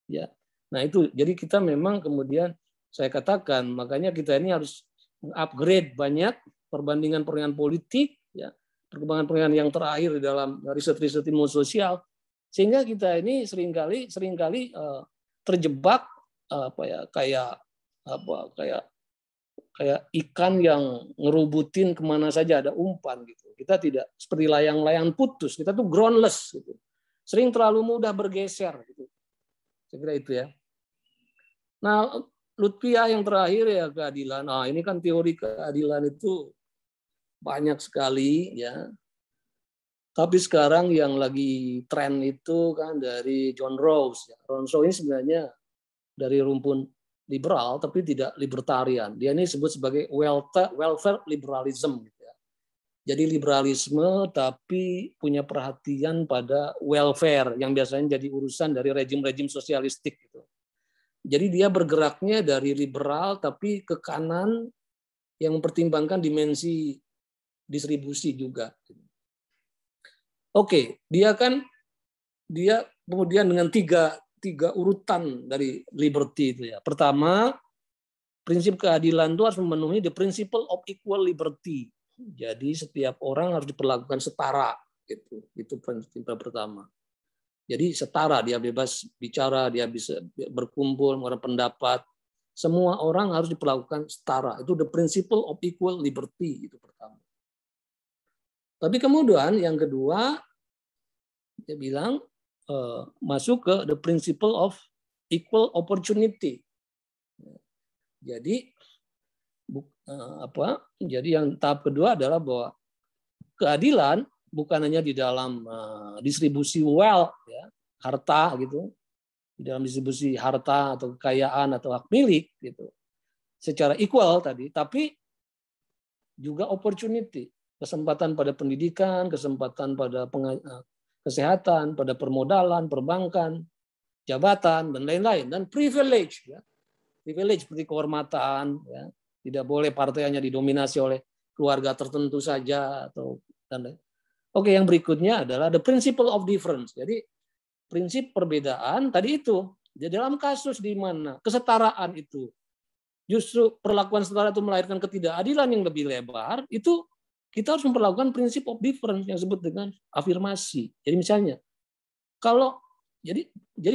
Ya, nah itu jadi kita memang kemudian saya katakan makanya kita ini harus upgrade banyak perbandingan politik, ya perkembangan yang terakhir di dalam riset-riset ilmu sosial, sehingga kita ini seringkali terjebak kayak ikan yang ngerubutin kemana saja ada umpan gitu. Kita tidak seperti layang-layang putus, kita tuh groundless gitu. Sering terlalu mudah bergeser gitu. Saya kira itu ya. Nah, Lutfiah yang terakhir ya keadilan. Nah, ini kan teori keadilan itu banyak sekali ya. Tapi sekarang yang lagi tren itu kan dari John Rawls. John Rawls ini sebenarnya dari rumpun liberal tapi tidak libertarian. Dia ini disebut sebagai welfare liberalism. Jadi liberalisme tapi punya perhatian pada welfare yang biasanya jadi urusan dari rejim-rejim sosialistik. Gitu. Jadi dia bergeraknya dari liberal tapi ke kanan yang mempertimbangkan dimensi distribusi juga. Oke, dia kemudian dengan tiga urutan dari liberty itu ya. Pertama, prinsip keadilan itu harus memenuhi the principle of equal liberty. Jadi setiap orang harus diperlakukan setara, gitu. Itu prinsip pertama. Jadi setara, dia bebas bicara, dia bisa berkumpul, mengeluarkan pendapat. Semua orang harus diperlakukan setara. Itu the principle of equal liberty, itu pertama. Tapi kemudian yang kedua, dia bilang masuk ke the principle of equal opportunity. Jadi Jadi yang tahap kedua adalah bahwa keadilan bukan hanya di dalam distribusi wealth, ya, harta gitu, di dalam distribusi harta atau kekayaan atau hak milik gitu, secara equal tadi, tapi juga opportunity, kesempatan pada pendidikan, kesempatan pada kesehatan, pada permodalan, perbankan, jabatan dan lain-lain, dan privilege, ya, privilege seperti kehormatan, ya. Tidak boleh partai hanya didominasi oleh keluarga tertentu saja atau dan lain. Oke, yang berikutnya adalah the principle of difference. Jadi prinsip perbedaan tadi itu. Di dalam kasus di mana kesetaraan itu justru perlakuan setara itu melahirkan ketidakadilan yang lebih lebar, itu kita harus memperlakukan prinsip of difference yang disebut dengan afirmasi. Jadi misalnya kalau jadi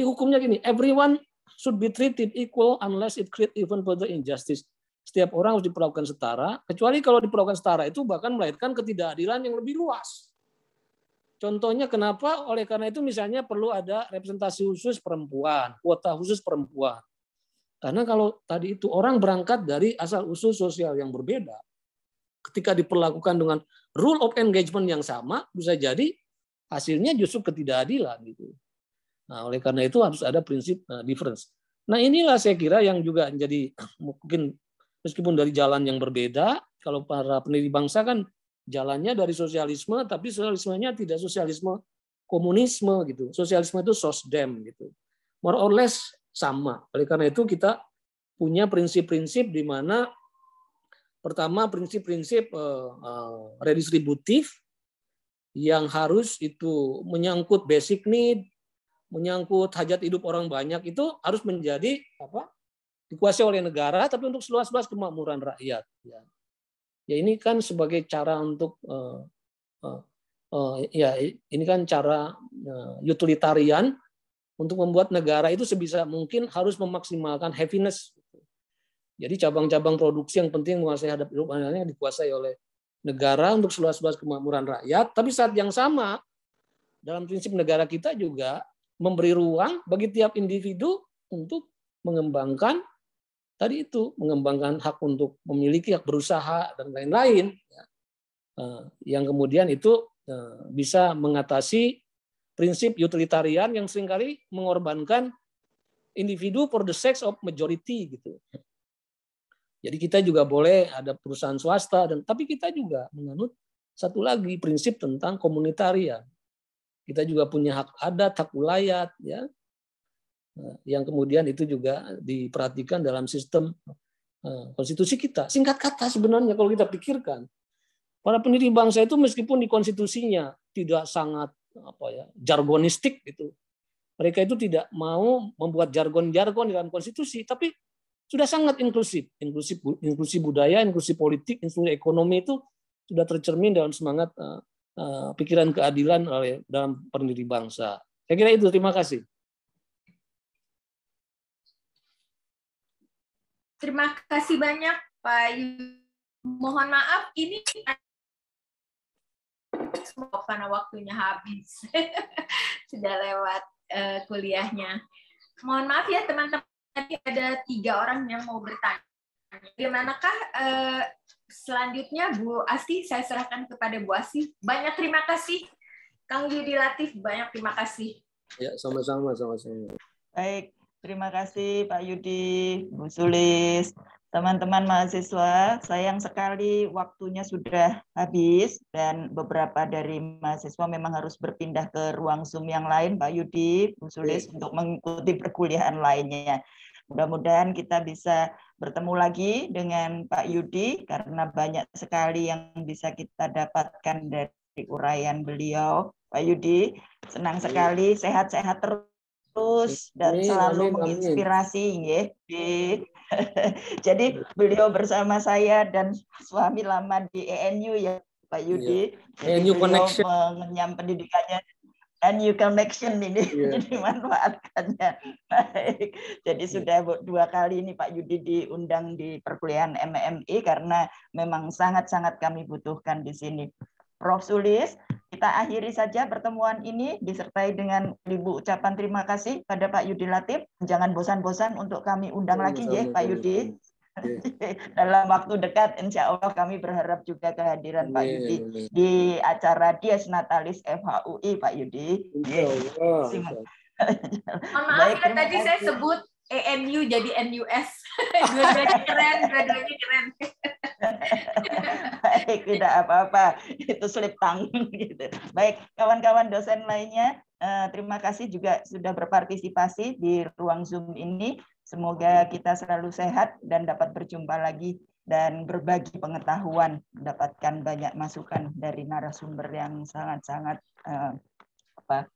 hukumnya gini, everyone should be treated equal unless it create even further injustice. Setiap orang harus diperlakukan setara, kecuali kalau diperlakukan setara itu bahkan melahirkan ketidakadilan yang lebih luas. Contohnya kenapa? Oleh karena itu misalnya perlu ada representasi khusus perempuan, kuota khusus perempuan. Karena kalau tadi itu orang berangkat dari asal-usul sosial yang berbeda, ketika diperlakukan dengan rule of engagement yang sama, bisa jadi hasilnya justru ketidakadilan gitu. Nah, oleh karena itu harus ada prinsip difference. Nah, inilah saya kira yang juga menjadi mungkin meskipun dari jalan yang berbeda, kalau para pendiri bangsa kan jalannya dari sosialisme, tapi sosialismenya tidak sosialisme komunisme gitu. Sosialisme itu sosdem gitu. More or less sama. Oleh karena itu kita punya prinsip-prinsip di mana pertama prinsip-prinsip redistributif yang harus itu menyangkut basic need, menyangkut hajat hidup orang banyak itu harus menjadi dikuasai oleh negara, tapi untuk seluas-luas kemakmuran rakyat. Ya ini kan sebagai cara untuk ya ini kan cara utilitarian untuk membuat negara itu sebisa mungkin harus memaksimalkan happiness. Jadi cabang-cabang produksi yang penting menguasai hajat hidup yang dikuasai oleh negara untuk seluas-luas kemakmuran rakyat, tapi saat yang sama dalam prinsip negara kita juga memberi ruang bagi tiap individu untuk mengembangkan tadi itu, mengembangkan hak untuk memiliki, hak berusaha dan lain-lain, yang kemudian itu bisa mengatasi prinsip utilitarian yang seringkali mengorbankan individu for the sake of majority gitu. Jadi kita juga boleh ada perusahaan swasta, tapi kita juga menganut satu lagi prinsip tentang komunitarian. Kita juga punya hak adat, hak wilayah, ya, yang kemudian itu juga diperhatikan dalam sistem konstitusi kita. Singkat kata sebenarnya kalau kita pikirkan, para pendiri bangsa itu meskipun di konstitusinya tidak sangat jargonistik gitu, mereka itu tidak mau membuat jargon-jargon dalam konstitusi, tapi sudah sangat inklusif, inklusi budaya, inklusi politik, inklusi ekonomi itu sudah tercermin dalam semangat pikiran keadilan dalam pendiri bangsa. Saya kira itu. Terima kasih. Terima kasih banyak Pak. Mohon maaf, ini karena waktunya habis, sudah lewat kuliahnya. Mohon maaf ya teman-teman. Tadi ada 3 orang yang mau bertanya. Bagaimanakah selanjutnya Bu Asti? Saya serahkan kepada Bu Asti. Banyak terima kasih. Kang Yudi Latif, banyak terima kasih. Ya, sama-sama. Baik, terima kasih Pak Yudi, Bu Sulis. Teman-teman mahasiswa, sayang sekali waktunya sudah habis dan beberapa dari mahasiswa memang harus berpindah ke ruang Zoom yang lain, Pak Yudi, Bu Sulis, untuk mengikuti perkuliahan lainnya. Mudah-mudahan kita bisa bertemu lagi dengan Pak Yudi karena banyak sekali yang bisa kita dapatkan dari uraian beliau. Pak Yudi, senang sekali, sehat-sehat terus dan selalu menginspirasi, ya. Jadi beliau bersama saya dan suami lama di ENU ya Pak Yudi. Jadi ENU beliau Connection. mengenyam pendidikannya ENU Connection ini dimanfaatkannya. Baik. Jadi sudah 2 kali ini Pak Yudi diundang di perkuliahan MMI karena memang sangat-sangat kami butuhkan di sini. Prof. Sulis, kita akhiri saja pertemuan ini disertai dengan Ibu ucapan terima kasih pada Pak Yudi Latif. Jangan bosan-bosan untuk kami undang lagi ya Pak Yudi. Dalam waktu dekat insya Allah kami berharap juga kehadiran Pak Yudi di acara Dies Natalis FHUI Pak Yudi. Mohon maaf ya tadi saya sebut ENU jadi NUS. Dua-duanya keren. Baik, tidak apa-apa. Itu slip tangan gitu. Baik, kawan-kawan dosen lainnya, terima kasih juga sudah berpartisipasi di ruang Zoom ini. Semoga kita selalu sehat dan dapat berjumpa lagi dan berbagi pengetahuan, mendapatkan banyak masukan dari narasumber yang sangat-sangat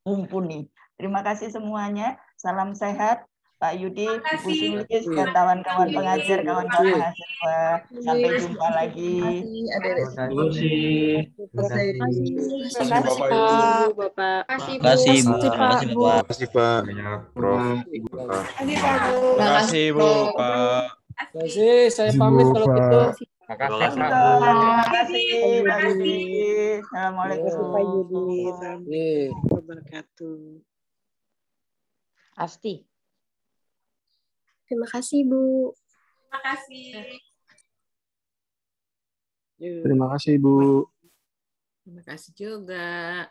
mumpuni. Terima kasih semuanya. Salam sehat. Pak Yudi, Bu Sulis, dan kawan-kawan pengajar, kawan-kawan mahasiswa. Sampai jumpa lagi. Terima kasih Bapak. Terima kasih Bu. Terima kasih Pak. Prof. Terima kasih Bu, Pak. Terima kasih. Saya pamit kalau gitu. Terima kasih Pak. Terima kasih Pak Yudi. Assalamualaikum Pak Yudi. Assalamualaikum warahmatullahi wabarakatuh. Asti. Terima kasih, Bu. Terima kasih. Terima kasih Bu. Terima kasih juga.